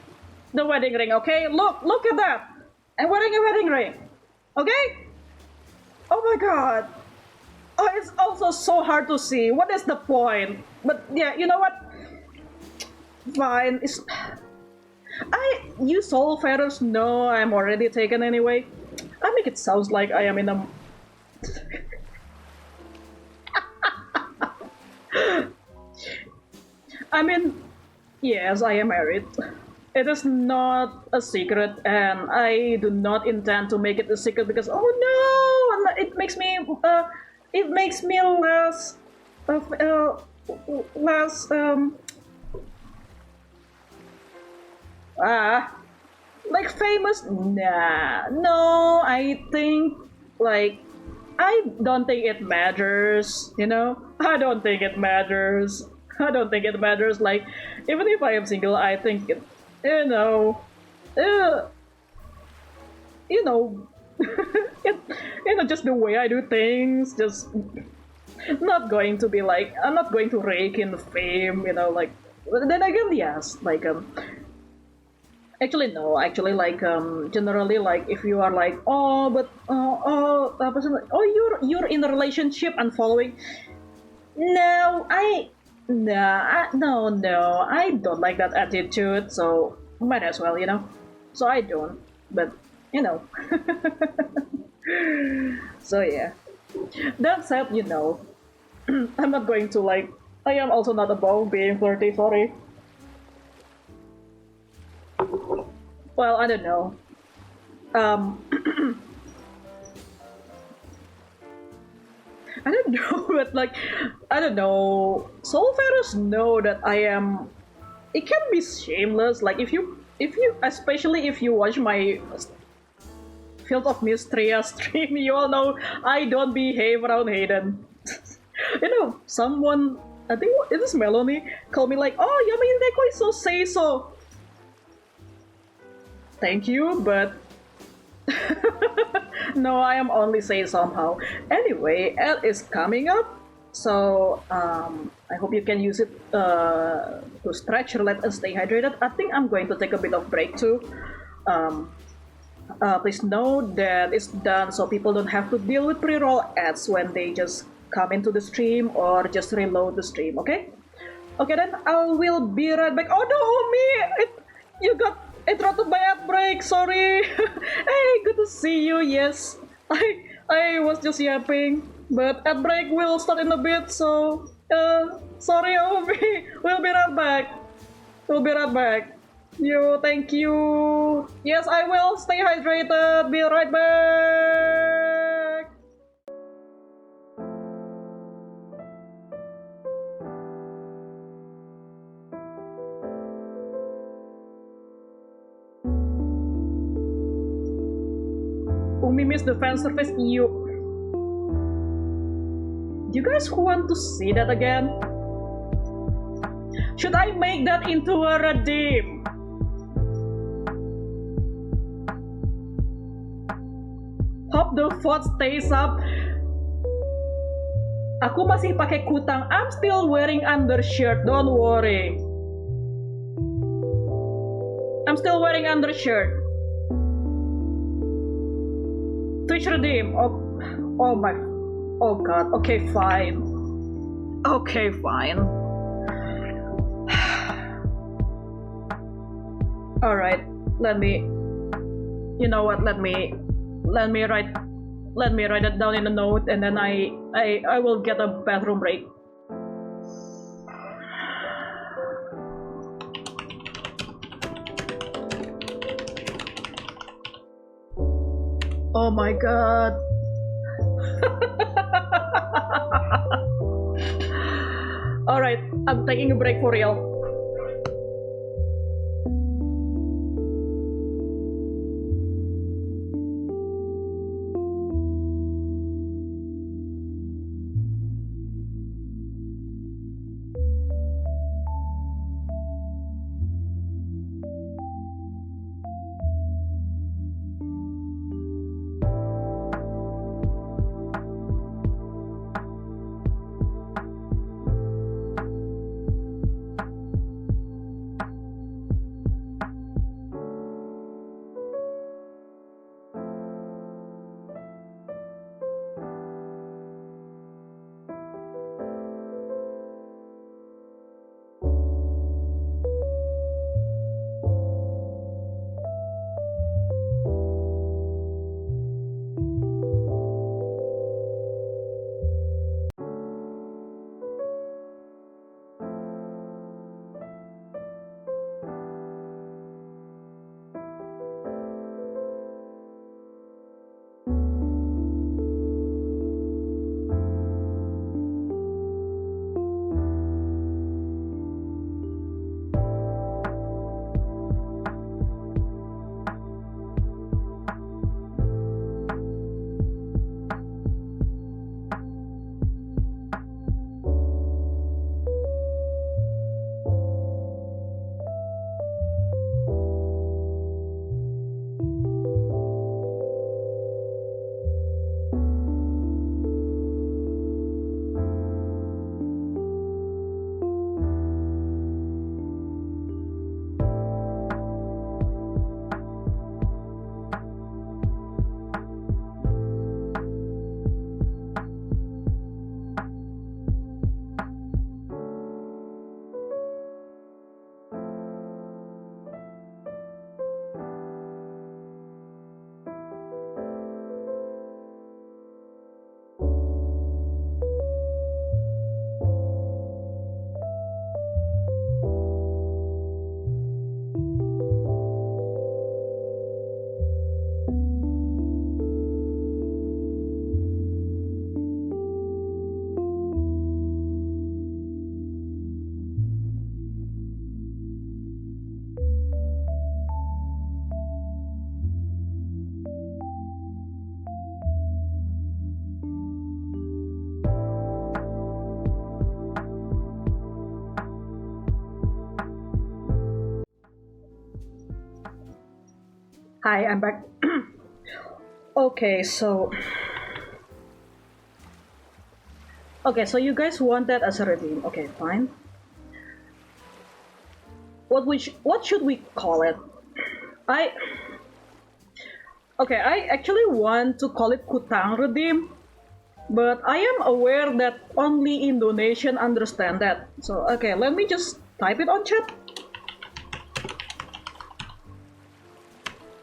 the wedding ring, okay? Look at that. I'm wearing a wedding ring. Okay? Oh my god. Oh, it's also so hard to see. What is the point? But yeah, you know what? Fine. You soul feathers know I'm already taken anyway. I make it sounds like I am in a. I mean, yes, I am married. It is not a secret, and I do not intend to make it a secret because it makes me less like famous. No, I think like I don't think it matters, you know? I don't think it matters. Like, even if I am single, I think it, just the way I do things, just not going to be like, I'm not going to rake in fame, like, then again, yes, like, generally, like, if you are like, you're in a relationship and following. No, I don't like that attitude, so might as well, So I don't, but, So yeah. That said, I'm not going to, like, I am also not above being flirty, sorry. Well, I don't know. I don't know, but like, I don't know. Soul fighters know that I am. It can be shameless. Like especially if you watch my. Field of Mysteria stream. You all know I don't behave around Hayden. You know, someone, I think it is Melanie, called me like, oh, Yami Neko is so say-so. Thank you, but no, I am only say somehow. Anyway, L is coming up, so I hope you can use it to stretch, relax, and stay hydrated. I think I'm going to take a bit of break too. Please note that it's done so people don't have to deal with pre-roll ads when they just come into the stream or just reload the stream, okay? Okay, then I will be right back. Oh no, me! You got interrupted by ad break, sorry! Hey, good to see you, yes. I was just yapping, but ad break will start in a bit, so... sorry, Obi. We'll be right back. We'll be right back. Yo, thank you. Yes, I will. Stay hydrated. Be right back. Umi missed the fan service. You guys want to see that again? Should I make that into a redeem? Hope the vote stays up. Aku masih pakai kutang. I'm still wearing undershirt. Don't worry. I'm still wearing undershirt. Twitch redeem. Oh my. Oh god. Okay, fine. Okay, fine. All right. Let me. You know what? Let me write it down in a note, and then I will get a bathroom break. Oh my god. All right, I'm taking a break for real. Hi, I'm back. Okay, so you guys want that as a redeem. Okay, fine. What should we call it? I actually want to call it Kutang Redeem, but I am aware that only Indonesian understand that. So okay, let me just type it on chat.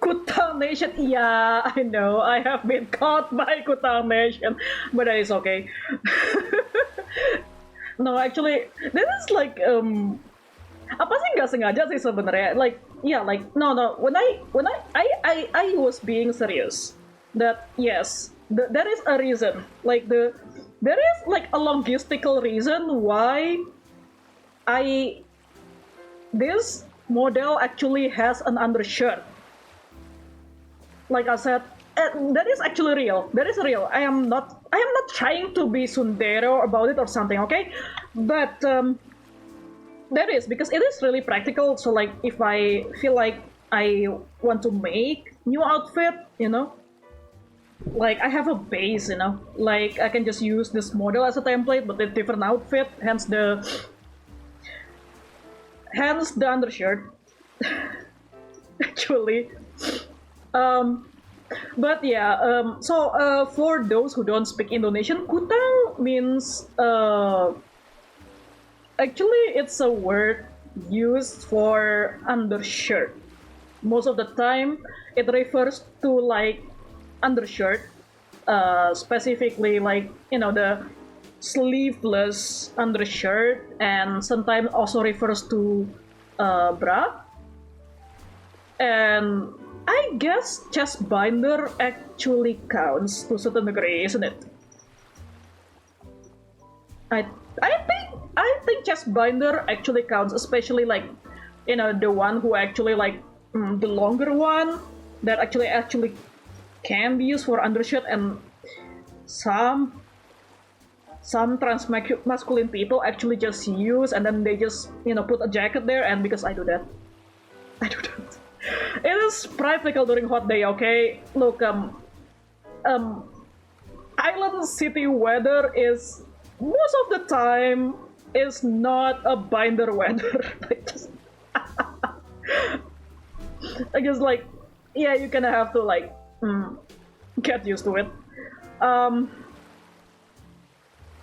Kutang Nation, yeah, I know, I have been caught by Kutang Nation, but that is okay. No, actually, this is like apa sih nggak sengaja sih sebenarnya, like yeah, like no, when I was being serious that yes, there is a reason, like there is like a logistical reason why I this model actually has an undershirt. Like I said, that is actually real. That is real. I am not trying to be sundero about it or something, okay? But that is because it is really practical. So like, if I feel like I want to make new outfit, you know, like I have a base, you know, like I can just use this model as a template, but a different outfit. Hence the undershirt. Actually. But yeah, so for those who don't speak Indonesian, kutang means actually it's a word used for undershirt. Most of the time, it refers to like undershirt, specifically like the sleeveless undershirt, and sometimes also refers to bra. And I guess chest binder actually counts to a certain degree, isn't it? I think chest binder actually counts, especially like the one who actually like the longer one that actually can be used for undershirt, and some trans masculine people actually just use and then they just put a jacket there, and because I do that. It is practical during hot day, okay? Look, island city weather is most of the time is not a binder weather. I guess like yeah, you kind of have to like get used to it.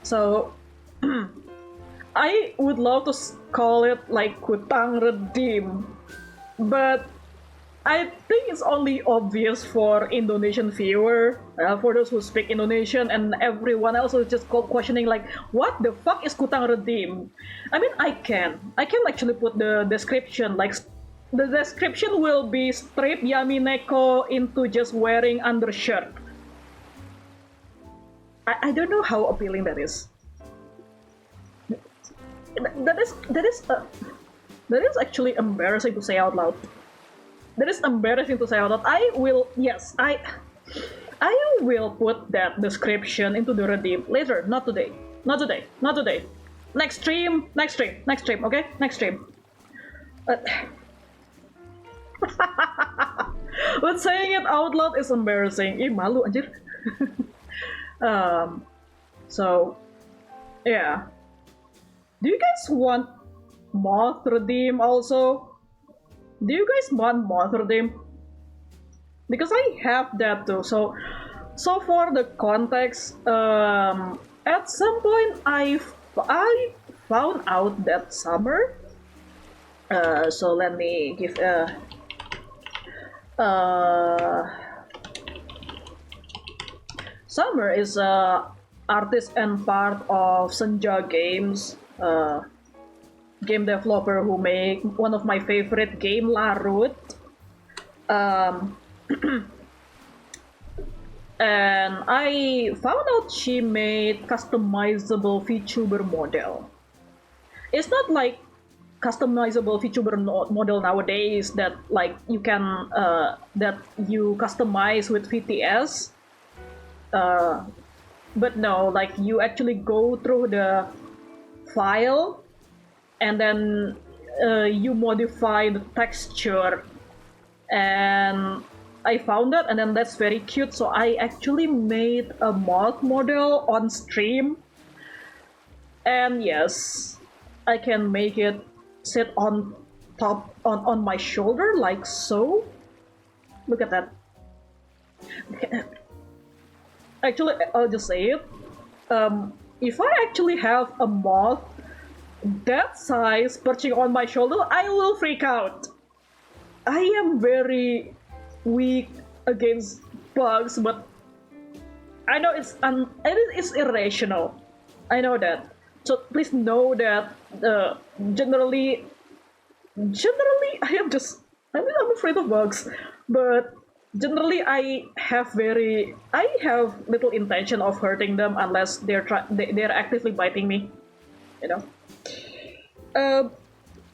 So I would love to call it like Kutang Redeem, but I think it's only obvious for Indonesian viewer, for those who speak Indonesian, and everyone else is just questioning like, what the fuck is Kutang Redeem? I mean, I can actually put the description, like the description will be strip Yamineko into just wearing undershirt. I don't know how appealing that is. That is actually embarrassing to say out loud. That is embarrassing to say out loud. I will put that description into the redeem later, not today. Next stream, okay? Next stream. But saying it out loud is embarrassing. Ih, malu anjir. So, yeah. Do you guys want moth redeem also? Do you guys want moth redeem? Because I have that too. So for the context, at some point I found out that summer. So let me give a. Summer is a artist and part of Senja Games, game developer who make one of my favorite game, Larut. And I found out she made customizable vtuber model. It's not like customizable vtuber model nowadays that like you can that you customize with VTS. But no, like you actually go through the file and then you modify the texture, and I found that, and then that's very cute. So I actually made a moth model on stream, and yes, I can make it sit on top on my shoulder like so. Look at that. Actually, I'll just say it. If I actually have a moth that size perching on my shoulder, I will freak out. I am very weak against bugs, but I know it's irrational. I know that. So please know that generally I'm afraid of bugs, but generally I have little intention of hurting them unless they're actively biting me, you know.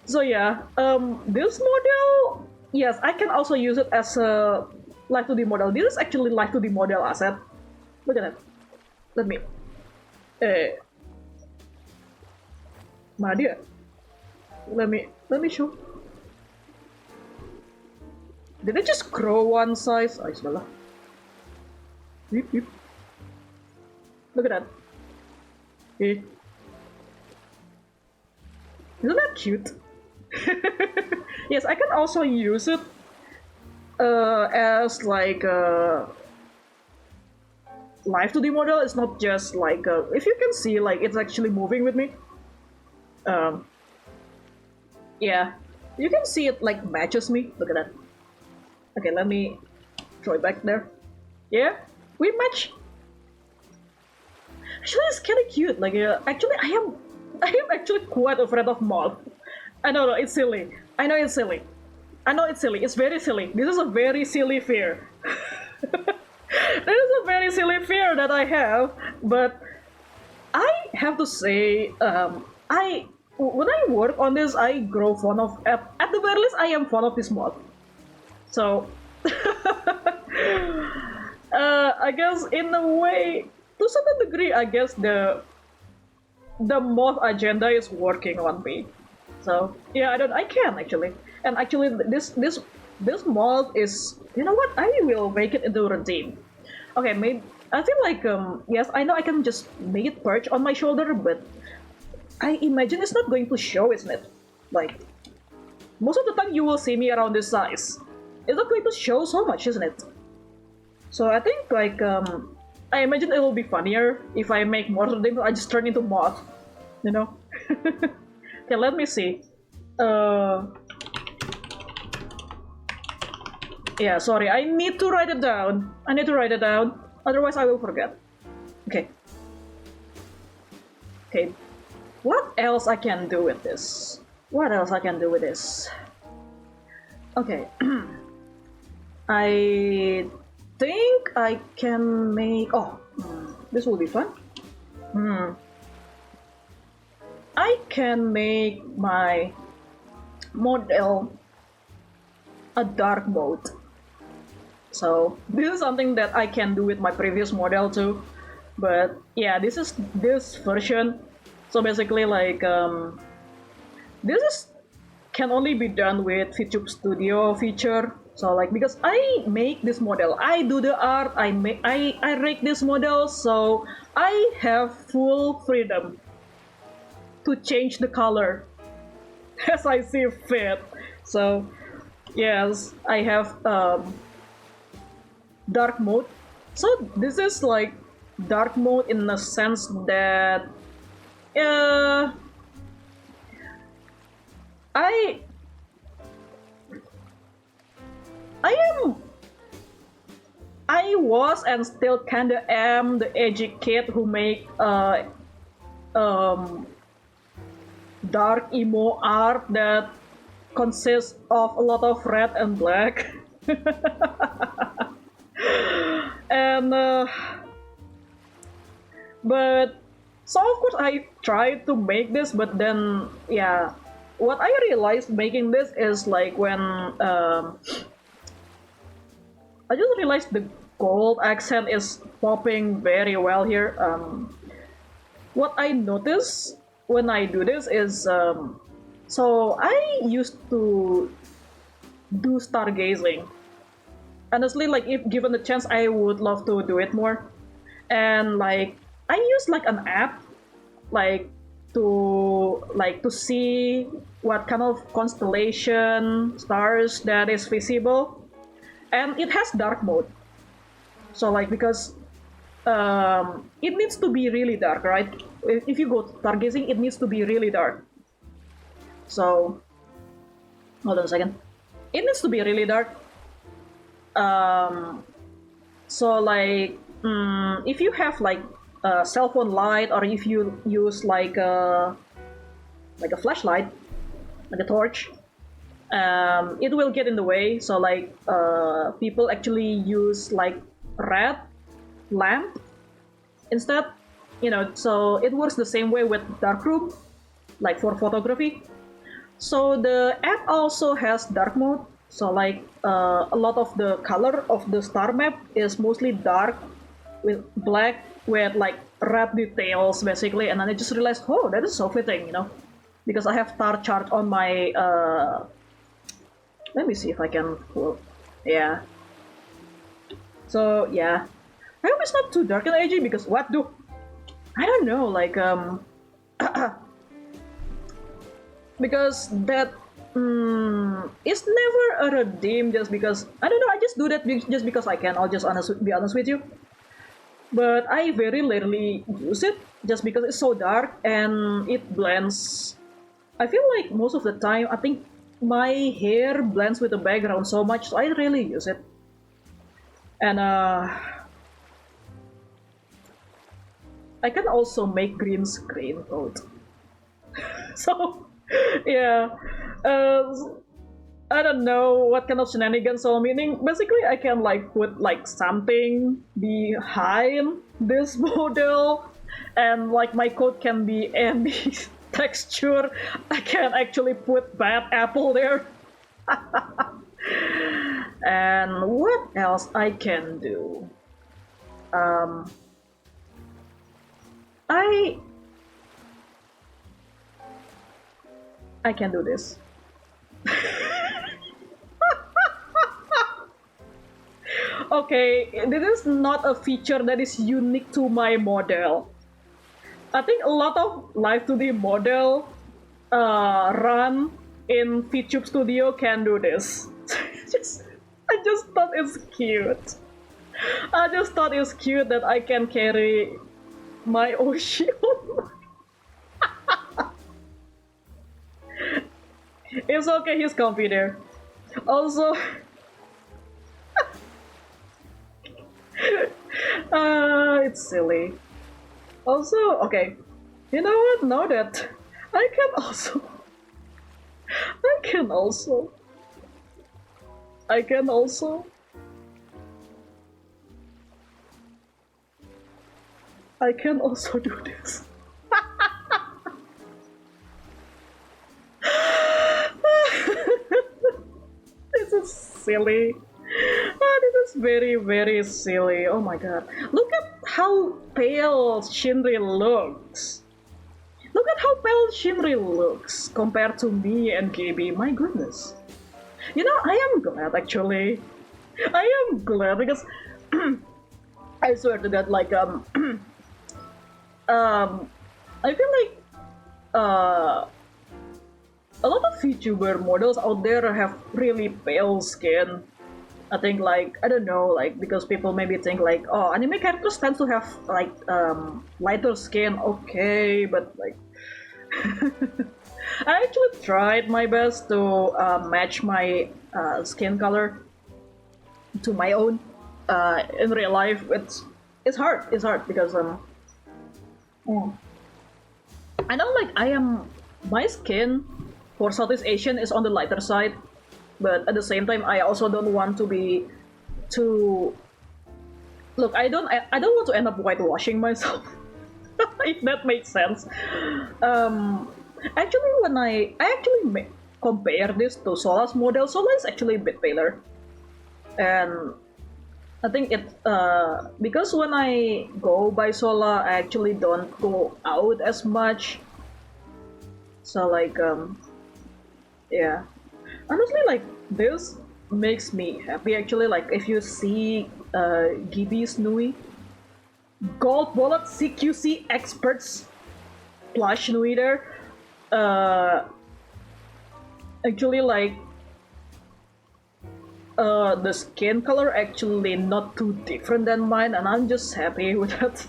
So yeah, this model, yes, I can also use it as a Live2D model. This is actually Live2D model asset. Look at that. Let me. Nadia. Let me show. Did it just grow one size? Ah, salah. Yep. Look at that. Isn't that cute? Yes, I can also use it as like a Live2D model. It's not just like if you can see, like it's actually moving with me. Yeah, you can see it like matches me. Look at that. Okay, let me throw it back there. Yeah, we match. Actually, it's kind of cute. Like, actually, I am actually quite afraid of moth. I know it's silly. I know it's silly. It's very silly. This is a very silly fear. This is a very silly fear that I have. But I have to say, when I work on this, I grow fond of. At the very least, I am fond of this moth. So, I guess in a way, to a certain degree, I guess the moth agenda is working on me. So yeah, I can actually, and actually this moth is, you know what? I will make it into a routine. Okay, maybe I feel like yes, I know I can just make it perch on my shoulder, but I imagine it's not going to show, isn't it? Like most of the time, you will see me around this size. It's not going to show so much, isn't it? So I think like I imagine it will be funnier if I make more of them. I just turn into moth, you know. Okay, let me see. Yeah, sorry, I need to write it down. Otherwise I will forget. Okay. What else I can do with this? Okay. I think I can make... this will be fun. I can make my model a dark mode. So this is something that I can do with my previous model too. But yeah, this is this version. So basically like this can only be done with VTube Studio feature. So like because I make this model, I do the art, I rake this model, so I have full freedom to change the color as I see fit. So yes, I have dark mode. So this is like dark mode in the sense that I was and still kinda am the edgy kid who make dark emo art that consists of a lot of red and black. And but so of course I tried to make this, but then yeah, what I realized making this is like when I just realized the gold accent is popping very well here. What I notice when I do this is so I used to do stargazing. honestly, like if given the chance, I would love to do it more. And like I use like an app like to see what kind of constellation stars that is visible, and it has dark mode. So like because it needs to be really dark, right? If you go stargazing, it needs to be really dark. So hold on a second. It needs to be really dark. Um, so like if you have like a cell phone light, or if you use like a flashlight, like a torch, it will get in the way. So like people actually use like red lamp instead, so it works the same way with darkroom, like for photography. So the app also has dark mode. So like a lot of the color of the star map is mostly dark with black with like red details basically. And then I just realized, oh, that is so fitting, because I have star chart on my. Let me see if I can pull. Yeah. So yeah, I hope it's not too dark and edgy, because what do I don't know, like because that it's never a redeem just because I don't know. I just do that just because I can. I'll just be honest with you. But I very rarely use it just because it's so dark and it blends. I feel like most of the time, I think my hair blends with the background so much, so I rarely use it. And I can also make green screen code. So yeah, I don't know what kind of shenanigans. So meaning basically I can like put like something behind this model, and like my code can be any texture. I can actually put bad apple there. And what else I can do? I can do this. Okay, this is not a feature that is unique to my model. I think a lot of Live2D model run in VTube Studio can do this. I just thought it's cute. I just thought it's cute that I can carry my own shield. It's okay, he's comfy there. Also, it's silly. Also, okay, you know what? Now that I can also, I can also, I can also, I can also do this. This is silly. This is very, very silly. Oh my god. Look at how pale Shinri looks. Look at how pale Shinri looks compared to me and KB. My goodness. You know, I am glad actually. I am glad because I swear to God, like I feel like a lot of VTuber models out there have really pale skin. I think like I don't know, like because people maybe think like, oh, anime characters tend to have like lighter skin. Okay, but like I actually tried my best to match my skin color to my own in real life. It's hard. It's hard because I know like my skin for Southeast Asian is on the lighter side, but at the same time I also don't want to be too. Look, I don't want to end up whitewashing myself. If that makes sense. Actually, when I actually compare this to Sola's model, Sola is actually a bit paler, and I think it because when I go by Sola, I actually don't go out as much. So like yeah, honestly, like this makes me happy actually. Like if you see Gibby's Nui, Gold Wallet CQC Experts plush Nui there, actually like the skin color actually not too different than mine, and I'm just happy with that.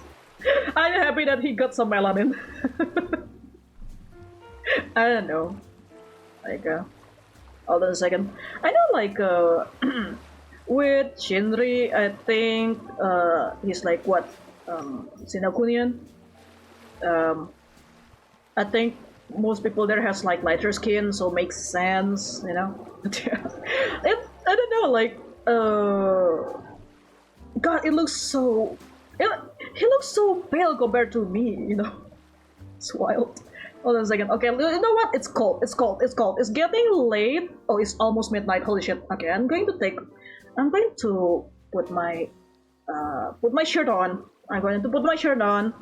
I'm happy that he got some melanin. I don't know. Like, hold on a second. I know, like, with Shinri, I think he's like what, Sinakunian. I think most people there has like lighter skin, so makes sense, you know. I don't know, like, God, it looks so. He looks so pale compared to me, you know. It's wild. Hold on a second. Okay, you know what? It's cold. It's cold. It's cold. It's getting late. Oh, it's almost midnight. Holy shit. Okay, I'm going to put my shirt on. I'm going to put my shirt on.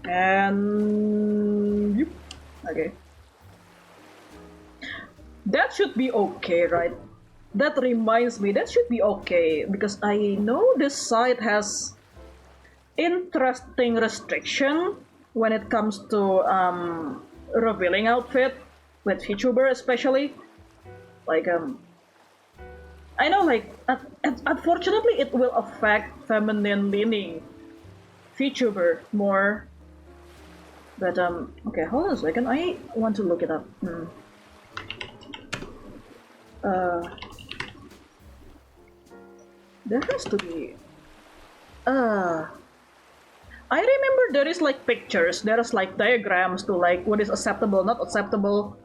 And yep. Okay. That should be okay, right? That reminds me, that should be okay because I know this site has interesting restriction when it comes to revealing outfit with vtuber especially. Like I know, like unfortunately it will affect feminine leaning vtuber more. But okay, hold on a second. I want to look it up. There has to be. I remember there is like pictures. There is like diagrams to like what is acceptable, not acceptable.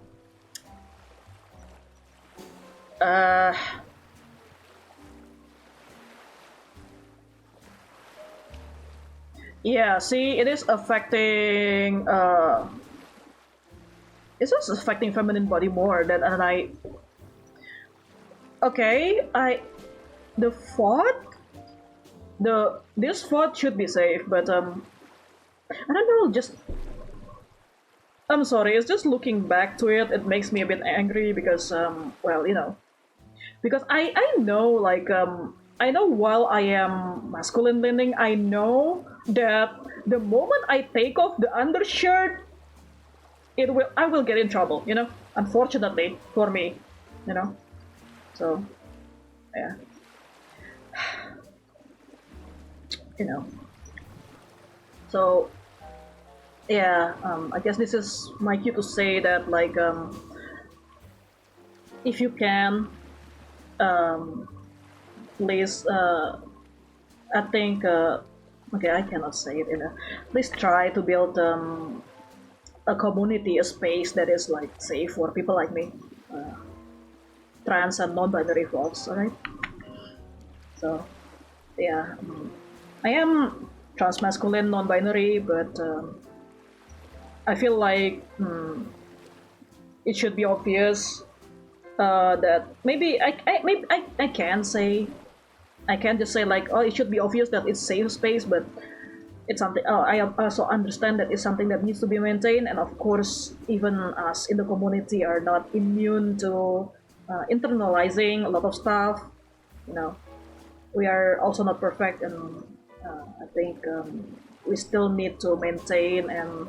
Yeah, see, it is affecting. It's just affecting feminine body more than and I. Okay, the font. This font should be safe, but I don't know. Just I'm sorry. It's just looking back to it. It makes me a bit angry because well, you know, because I know like I know while I am masculine leaning, I know that the moment I take off the undershirt, I will get in trouble. You know, unfortunately for me, you know. So yeah. You know, so yeah, I guess this is my cue to say that like if you can please I think okay, I cannot say it in a please try to build a community, a space that is like safe for people like me, trans and non-binary folks. All right, so yeah, I am transmasculine, non-binary, but I feel like it should be obvious that maybe I can say I can just say like, oh, it should be obvious that it's safe space, but it's something. Oh, I also understand that it's something that needs to be maintained, and of course, even us in the community are not immune to internalizing a lot of stuff. You know, we are also not perfect, and I think we still need to maintain and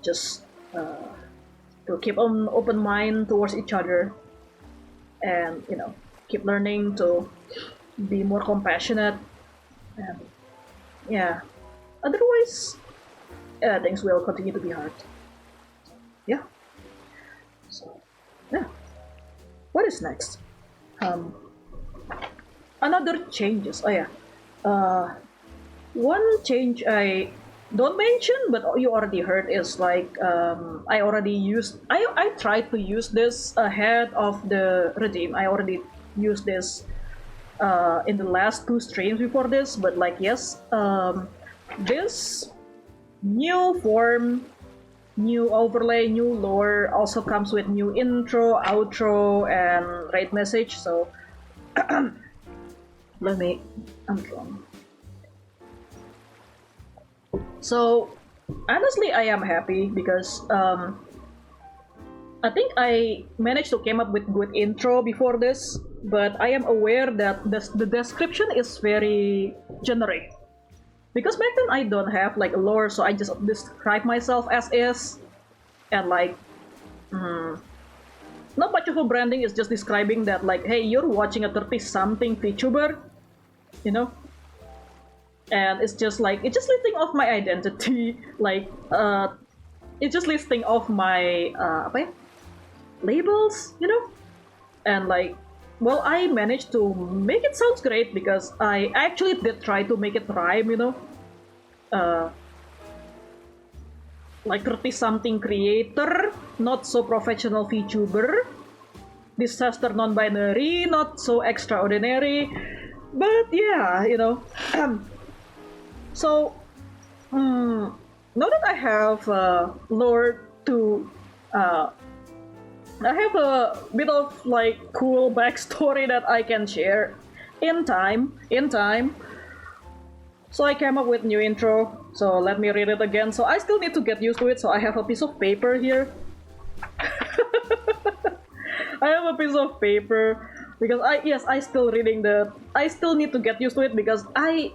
just to keep an open mind towards each other, and you know, keep learning to be more compassionate, and yeah. Otherwise, things will continue to be hard. Yeah. So yeah. What is next? Another changes. Oh yeah. One change I don't mention, but you already heard is like I already used. I tried to use this ahead of the regime. I already used this in the last two streams before this, but like yes, this new form, new overlay, new lore also comes with new intro, outro, and raid message. So let me. I'm drawn. So honestly, I am happy because I think I managed to came up with good intro before this. but I am aware that the description is very generic. Because back then I don't have like a lore, so I just describe myself as is, and like, not much of a branding. Is just describing that like, hey, you're watching a 30-something VTuber, you know, and it's just listing off my identity, like, it's just listing off my apa ya, labels, you know, and like, well, I managed to make it sounds great because I actually did try to make it rhyme, you know. Like 30-something creator, not so professional VTuber, disaster non-binary, not so extraordinary, but yeah, you know. So, now that I have lore to I have a bit of like cool backstory that I can share in time. So I came up with new intro. So let me read it again. So I still need to get used to it. So I have a piece of paper here. I have a piece of paper because I still need to get used to it because I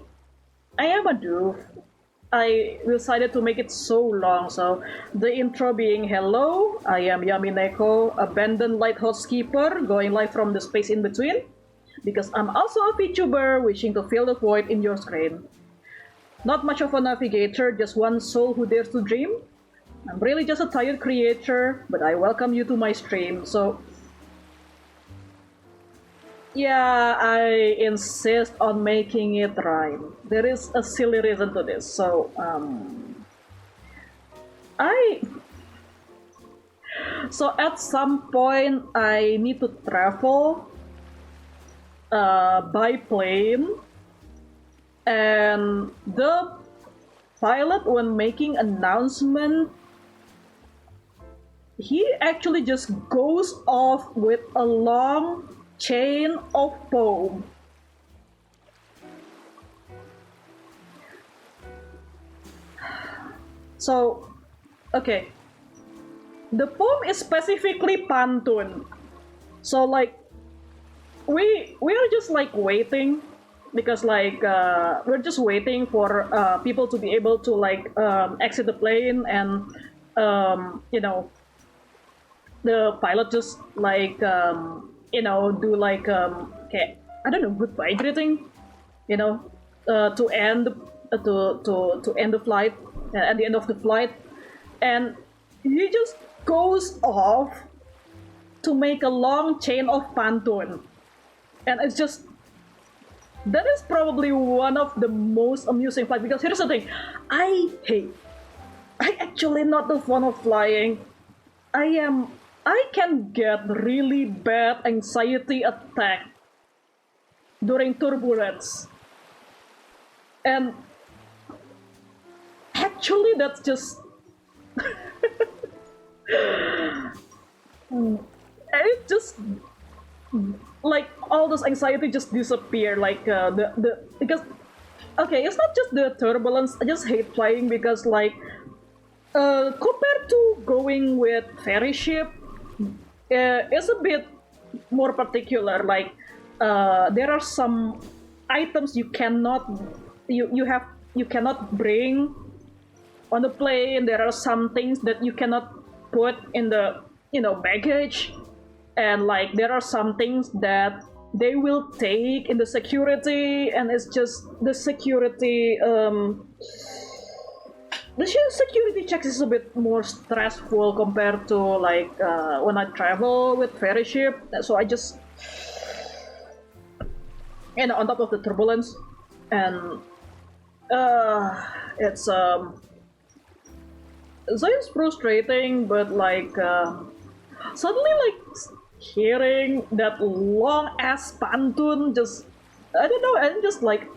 am a doof. I decided to make it so long, so the intro being hello, I am Yamineko, abandoned lighthouse keeper, going live from the space in between, because I'm also a VTuber wishing to fill the void in your screen. Not much of a navigator, just one soul who dares to dream. I'm really just a tired creator, but I welcome you to my stream, so yeah, I insist on making it rhyme. There is a silly reason to this. So, at some point I need to travel by plane, and the pilot, when making announcement, he actually just goes off with a long chain of poem. So, okay. The poem is specifically pantun. So like, we are just like waiting because like we're just waiting for people to be able to like exit the plane, and you know, the pilot just like you know, do like okay, I don't know, goodbye greeting, you know, to end to end the flight, at the end of the flight, and he just goes off to make a long chain of pantun, and it's just, that is probably one of the most amusing flights, because here's the thing, I actually not a fan of flying. I can get really bad anxiety attack during turbulence. And actually that's just it just like all this anxiety just disappear, like the because okay, it's not just the turbulence. I just hate flying because like compared to going with ferry ship, it's a bit more particular. Like there are some items you cannot bring on the plane. There are some things that you cannot put in the baggage, and like there are some things that they will take in the security, and it's just the security security checks is a bit more stressful compared to like when I travel with ferry ship. So I just, on top of the turbulence, and it's so it's frustrating, but like suddenly like hearing that long ass pantun, just I don't know, and just like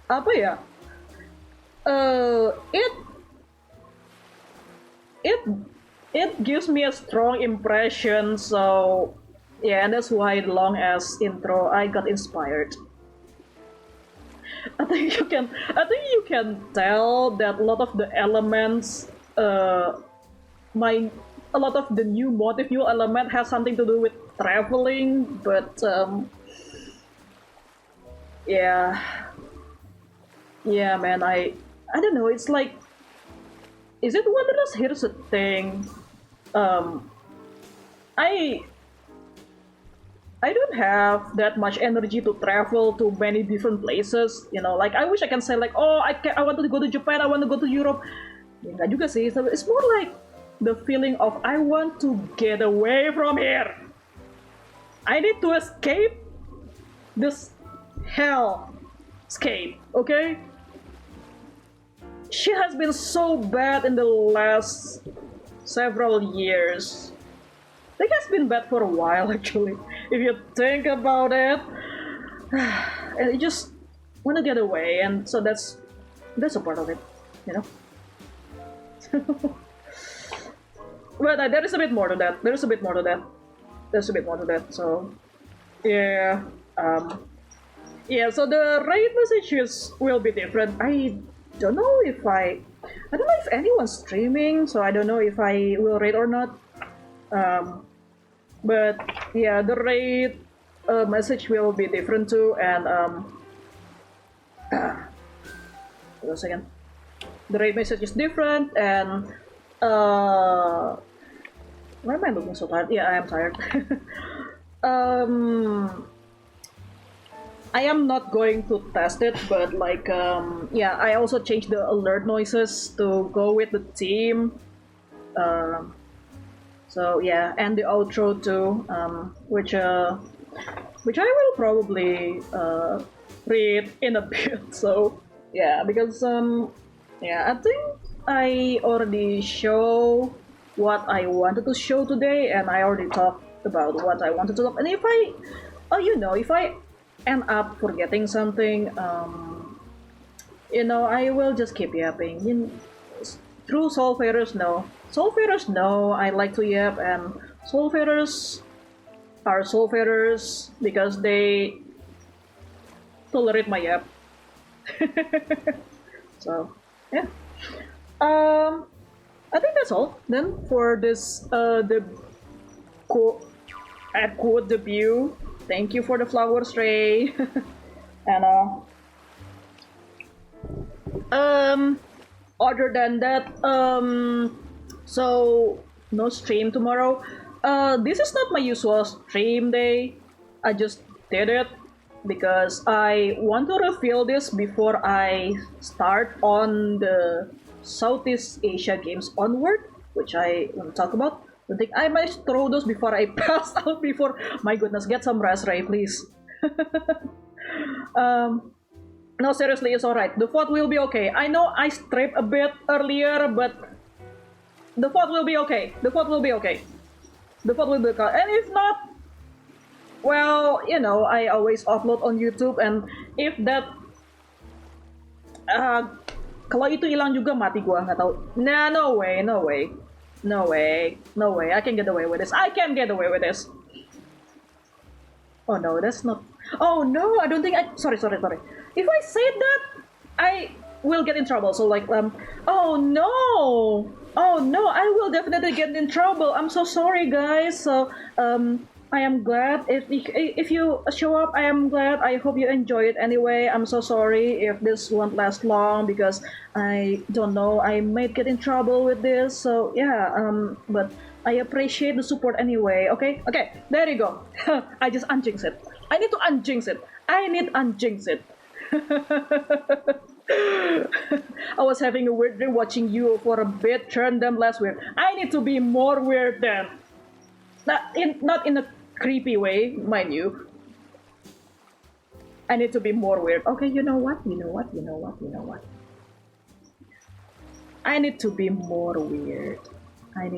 apa ya, it gives me a strong impression. So yeah, and that's why the long ass intro, I got inspired. I think you can tell that a lot of the elements, a lot of the new motif, new element has something to do with traveling, but yeah, man, I don't know. It's like, is it wondrous? Here's the thing. I don't have that much energy to travel to many different places. You know, like I wish I can say like, oh, I want to go to Japan, I want to go to Europe. Ya, nggak juga sih. It's more like the feeling of I want to get away from here. I need to escape this hell escape, okay? She has been so bad in the last several years. I think it's been bad for a while, actually. If you think about it, and you just want to get away, and so that's a part of it, you know. But there is a bit more to that. There's a bit more to that. So, yeah, yeah. So the raid messages will be different. I don't know if anyone's streaming, so I don't know if I will raid or not. But yeah, the raid message will be different too, and wait a second. The raid message is different, and why am I looking so tired? Yeah, I am tired. I am not going to test it, but like, yeah, I also changed the alert noises to go with the theme. So yeah, and the outro too, which I will probably read in a bit. So yeah, because yeah, I think I already show what I wanted to show today, and I already talked about what I wanted to talk. And if I, if I end up forgetting something, you know, I will just keep yapping. True soulfarers know. Soulfarers know I like to yap, and soulfarers are soulfarers because they tolerate my yap. So, yeah. I think that's all then for this the quote debut. Thank you for the flowers, Ray. And other than that, so no stream tomorrow. This is not my usual stream day. I just did it because I want to reveal this before I start on the Southeast Asia Games onward, which I want to talk about. I think I might throw those before I pass out. Before, my goodness, get some rest, Ray, please. No, seriously, it's alright. The VOD will be okay. I know I stripped a bit earlier, but the VOD will be okay. The VOD will be okay. The VOD will be okay. And if not, well, you know, I always upload on YouTube, and if that kalau itu hilang juga mati gua, nggak tahu. Nah, no way. I can get away with this. Oh no, that's not. Oh no, I don't think I. Sorry. If I say that, I will get in trouble. So like, oh no, I will definitely get in trouble. I'm so sorry, guys. So I am glad if you show up. I am glad. I hope you enjoy it anyway. I'm so sorry if this won't last long because I don't know. I might get in trouble with this. So yeah. But I appreciate the support anyway. Okay. There you go. I just unjinx it. I need to unjinx it. I was having a weird dream watching you for a bit. Turn them less weird. I need to be more weird then. Not in a creepy way, mind you. I need to be more weird. Okay, you know what? I need to be more weird. I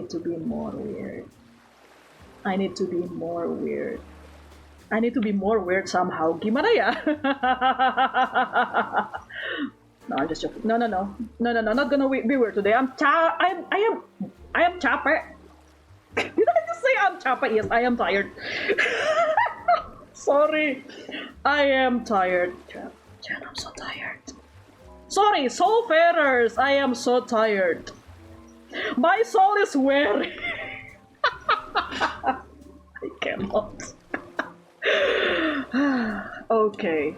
need to be more weird somehow. Gimana ya? No, I'm just joking. No. Not gonna be weird today. I am capek. Did I just say I'm capek? Yes, I am tired. Sorry. I am tired. Jan, I'm so tired. Sorry, soulfarers. I am so tired. My soul is weary. I cannot. Okay.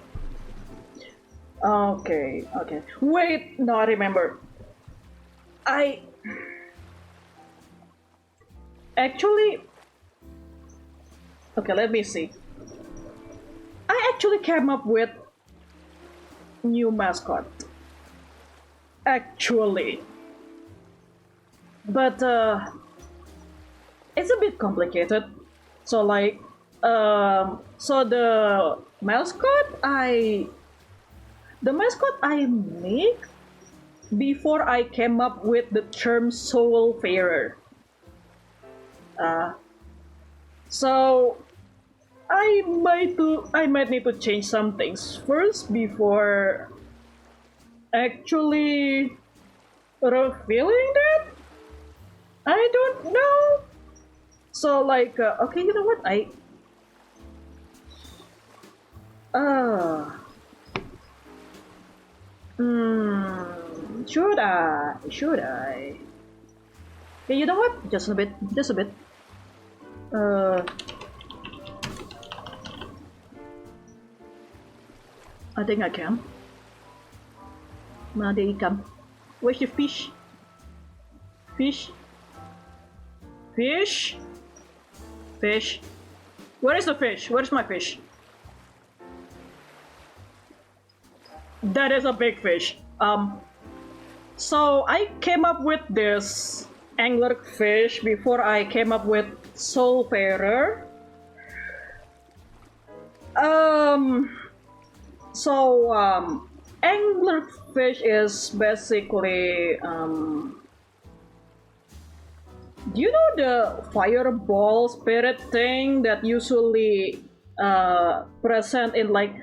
Okay. Wait, no, I remember. I actually. Okay, let me see. I actually came up with new mascot. Actually. But it's a bit complicated. So like so the mascot I make before I came up with the term soul farer. So I might need to change some things first before actually revealing that. I don't know. So like okay, you know what? Uh should I? Should I? Okay, you know what? Just a bit. Just a bit. Uh, I think I can. Mana ada ikan? Where's the fish? Fish? Fish? Fish? Where is the fish? Where's my fish? That is a big fish. So I came up with this anglerfish before I came up with soulfarer. Anglerfish is basically do you know the fireball spirit thing that usually present in like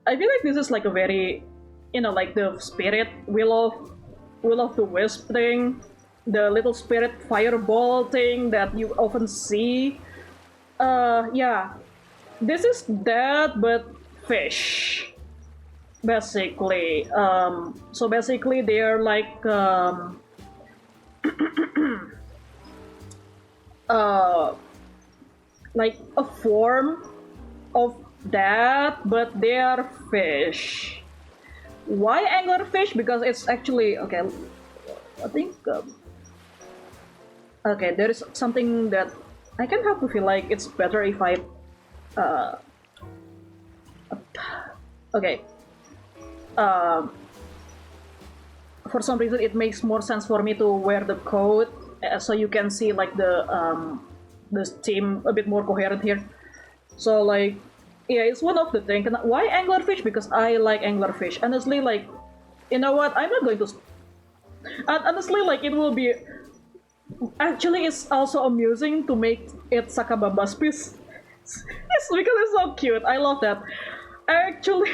I feel like this is like a very like the spirit will of the wisp thing, the little spirit fireball thing that you often see. Yeah, this is that but fish basically. So basically they're like like a form of that, but they are fish. Why anglerfish? Because it's actually okay. I think okay. There is something that I can help to feel like it's better if I okay. For some reason, it makes more sense for me to wear the coat so you can see like the theme a bit more coherent here. So like yeah, it's one of the things. Why anglerfish? Because I like anglerfish. Honestly, like you know what? I'm not going to. Honestly, like it will be. Actually, it's also amusing to make it Sakabamba's piece. It's because it's so cute. I love that. Actually,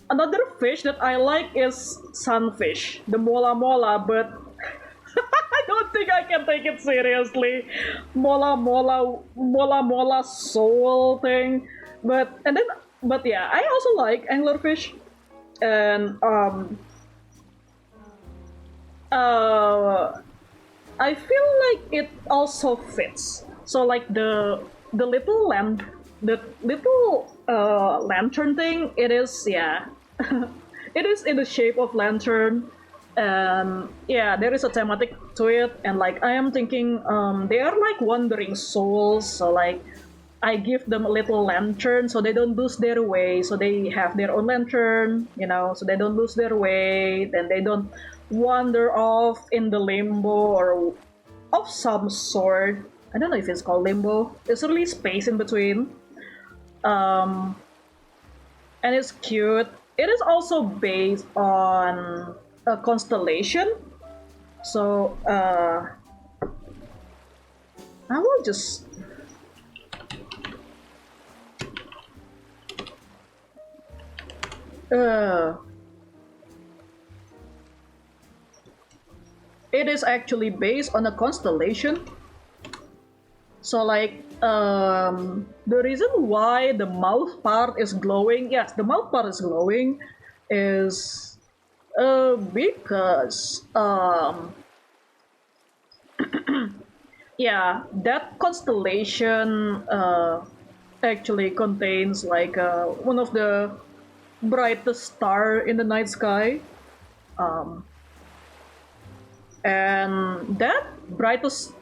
another fish that I like is sunfish, the mola mola, but I don't think I can take it seriously. Mola mola soul thing. But yeah, I also like anglerfish. And I feel like it also fits. So like the little lantern thing, it is yeah. It is in the shape of lantern. Yeah, there is a thematic to it, and like I am thinking they are like wandering souls, so like I give them a little lantern so they don't lose their way, so they have their own lantern, so they don't lose their way, then they don't wander off in the limbo or of some sort. I don't know if it's called limbo. It's really space in between. And it's cute. It is also based on a constellation. So I will just it is actually based on a constellation. So like the reason why the mouth part is glowing, yes, the mouth part is glowing, is because yeah, that constellation actually contains like one of the brightest star in the night sky. Um, and that brightest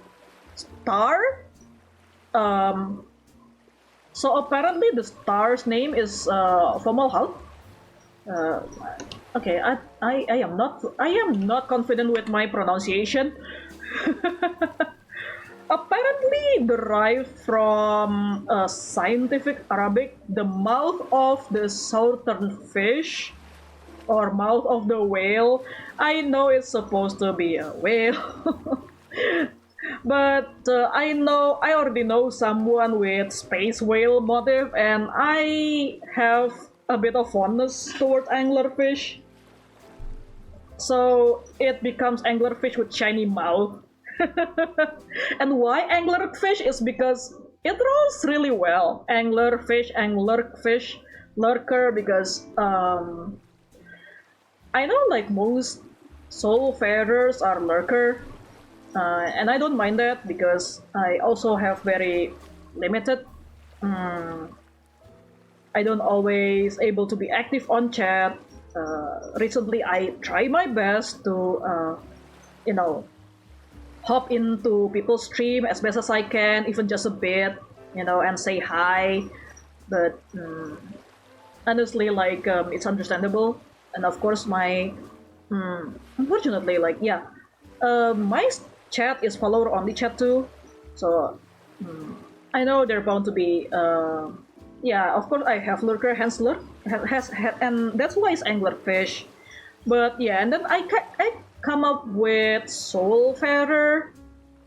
star, um, so apparently the star's name is Fomalhaut. Uh, okay, I am not confident with my pronunciation. Apparently derived from scientific Arabic, the mouth of the southern fish or mouth of the whale. I know it's supposed to be a whale. But I already know someone with space whale motive, and I have a bit of fondness towards anglerfish. So it becomes anglerfish with shiny mouth. And why anglerfish is because it rolls really well. Anglerfish, lurker, because I know like most soulfarers are lurker, and I don't mind that because I also have very limited. I don't always able to be active on chat. Recently, I try my best to, you know, hop into people's stream as best as I can, even just a bit, and say hi. But honestly, like it's understandable, and of course, unfortunately, like yeah, my chat is follower only chat too, so I know they're bound to be. Yeah, of course, I have lurker, hence and that's why it's anglerfish. But yeah, and then I come up with soulfarer,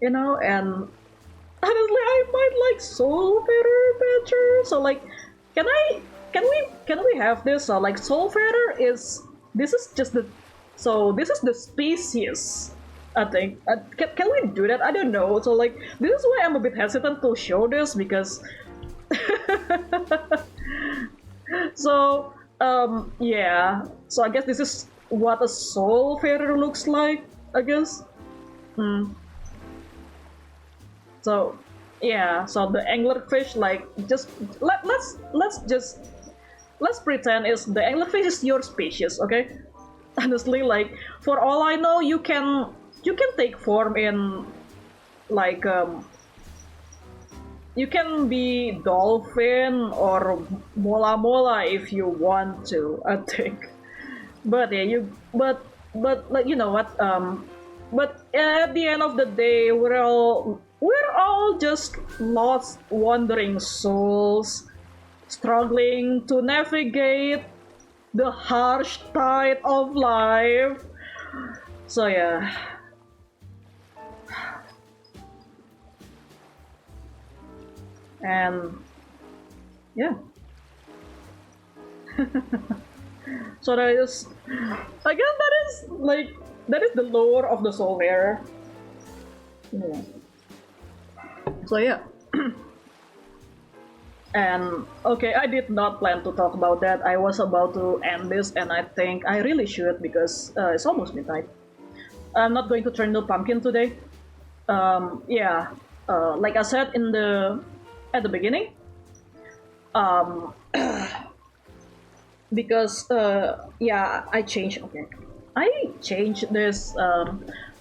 and honestly, I might like soulfarer better. So like, can I can we have this? So like, soulfarer is this is just the this is the species. I think can we do that? I don't know. So like, this is why I'm a bit hesitant to show this because so yeah. So I guess this is what a soulfarer looks like. I guess. So yeah, so the anglerfish, like, just let's pretend is the anglerfish is your species, okay? Honestly, like, for all I know, you can take form in like you can be dolphin or mola mola if you want to, I think. But yeah, but like, you know what, but at the end of the day, we're all just lost wandering souls struggling to navigate the harsh tide of life. So yeah. And yeah. So that is, I guess that is the lore of the soul bearer. Yeah. So yeah. And okay, I did not plan to talk about that. I was about to end this, and I think I really should because it's almost midnight. I'm not going to turn the pumpkin today. Yeah, like I said at the beginning, um, because yeah, I changed this.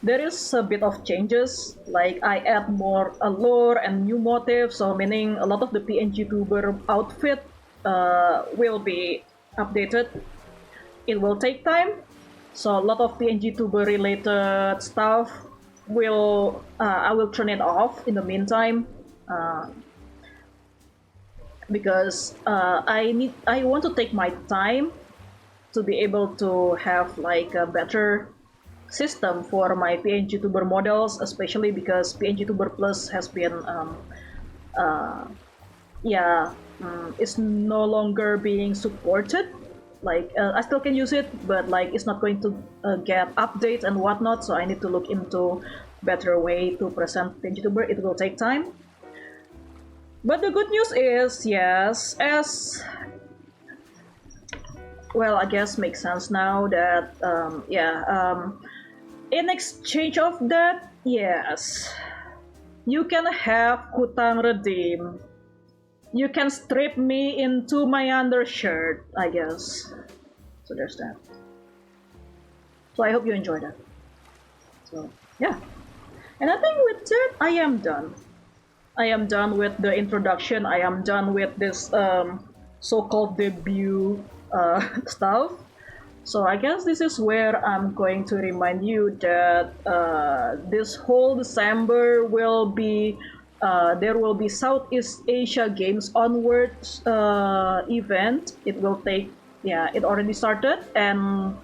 There is a bit of changes, like I add more lore and new motifs, so meaning a lot of the PNG tuber outfit will be updated. It will take time, so a lot of PNG tuber related stuff will I will turn it off in the meantime, because I want to take my time to be able to have like a better system for my PNG tuber models, especially because PNG tuber plus has been uh, yeah, it's no longer being supported. Like I still can use it, but like it's not going to get updates and whatnot. So I need to look into better way to present PNG tuber. It will take time. But the good news is, yes, as well, I guess makes sense now that yeah, in exchange of that, yes, you can have Kutang redeem. You can strip me into my undershirt, I guess. So there's that. So I hope you enjoyed that. So yeah. And I think with that, I am done. I am done with the introduction. I am done with this so-called debut stuff. So I guess this is where I'm going to remind you that this whole December will be there will be Southeast Asia Games Onwards event. It will take it already started, and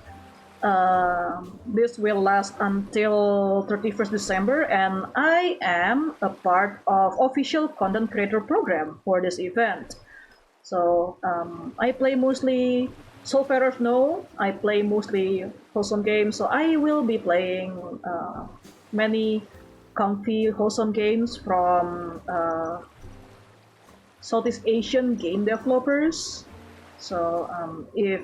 this will last until 31st December, and I am a part of official content creator program for this event. So I play mostly Soulfarers know I play mostly wholesome games, so I will be playing many comfy wholesome games from Southeast Asian game developers. So if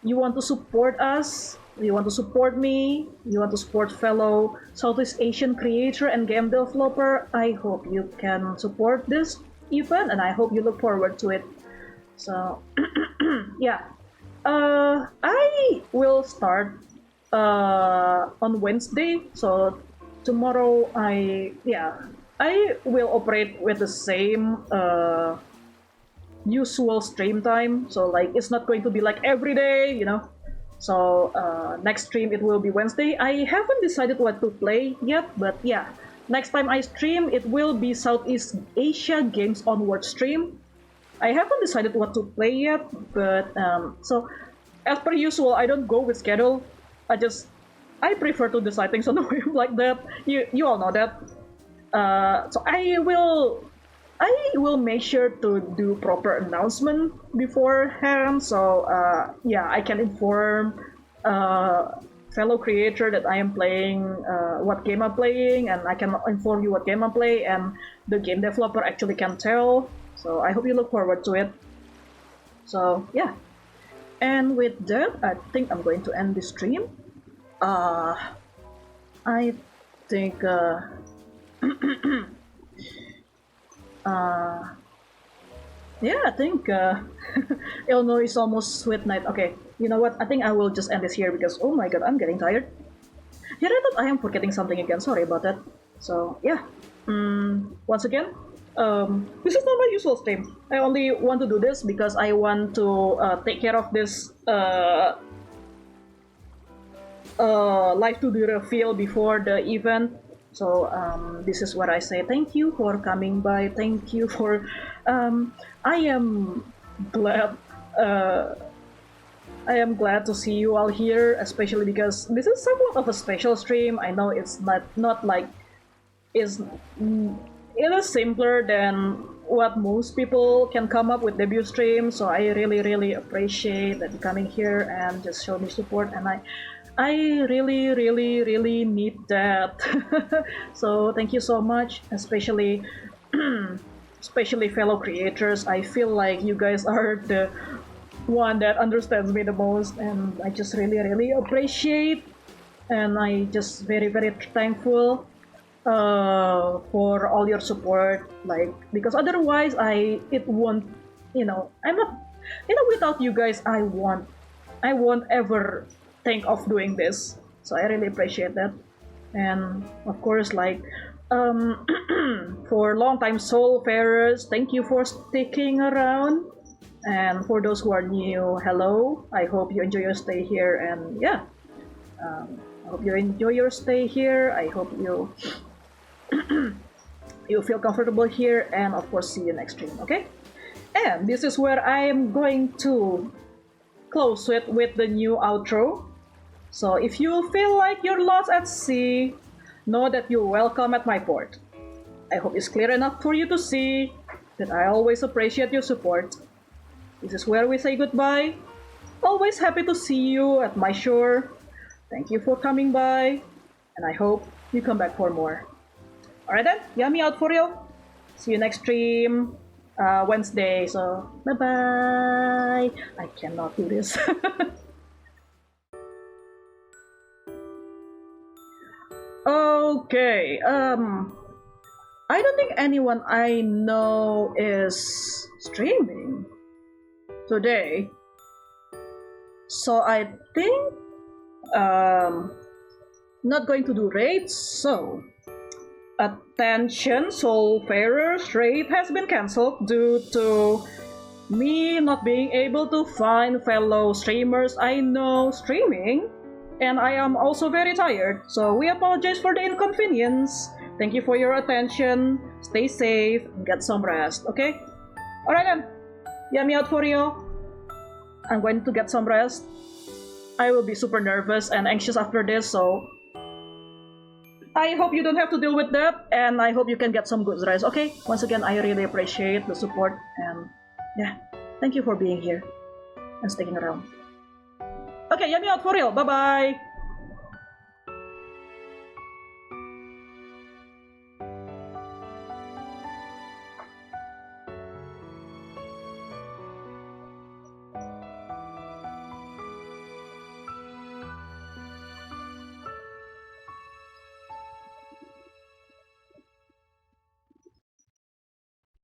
you want to support us, you want to support me, you want to support fellow Southeast Asian creator and game developer, I hope you can support this event, and I hope you look forward to it. So yeah, I will start on Wednesday. So tomorrow I will operate with the same usual stream time. So like it's not going to be like every day, you know. So next stream it will be Wednesday. I haven't decided what to play yet, but yeah, next time I stream it will be Southeast Asia Games Onward stream. I haven't decided what to play yet, but so as per usual, I don't go with schedule. I prefer to decide things on the whim like that. You all know that. So I will make sure to do proper announcement beforehand. So yeah, I can inform fellow creator that I am playing what game I'm playing, and I can inform you what game I play, and the game developer actually can tell. So I hope you look forward to it. So yeah, and with that, I think I'm going to end this stream. I think yeah, I think Illinois is almost sweet night. Okay, you know what? I think I will just end this here because oh my god, I'm getting tired. Yeah, I thought I am forgetting something again. Sorry about that. So yeah, once again, this is not my usual stream. I only want to do this because I want to take care of this Live2D Reveal before the event. So this is what I say. Thank you for coming by. Thank you for. I am glad. I am glad to see you all here, especially because this is somewhat of a special stream. I know it's not like is it is simpler than what most people can come up with debut streams. So I really appreciate that you coming here and just show me support, and I really need that. So thank you so much, especially especially fellow creators. I feel like you guys are the one that understands me the most, and I just really appreciate, and I just very thankful for all your support. Like because otherwise it won't, I'm not, without you guys I won't ever think of doing this. So I really appreciate that. And of course, like for long-time soulfarers, thank you for sticking around. And for those who are new, hello. I hope you enjoy your stay here, and yeah, I hope you enjoy your stay here. I hope you you feel comfortable here, and of course, see you next stream. Okay, and this is where I am going to close it with the new outro. So if you feel like you're lost at sea, know that you're welcome at my port. I hope it's clear enough for you to see that I always appreciate your support. This is where we say goodbye. Always happy to see you at my shore. Thank you for coming by, and I hope you come back for more. Alright then, yummy out for real. See you next stream, Wednesday. So bye bye. I cannot do this. Okay. I don't think anyone I know is streaming today. So I think not going to do raids. So attention, Soulfarer's raid has been cancelled due to me not being able to find fellow streamers I know streaming, and I am also very tired, so we apologize for the inconvenience. Thank you for your attention, stay safe, and get some rest, okay? Alright then, yummy out for you. I'm going to get some rest. I will be super nervous and anxious after this, so I hope you don't have to deal with that, and I hope you can get some good rest, okay? Once again, I really appreciate the support, and yeah, thank you for being here and sticking around. Okay, yummy out for real. Bye-bye.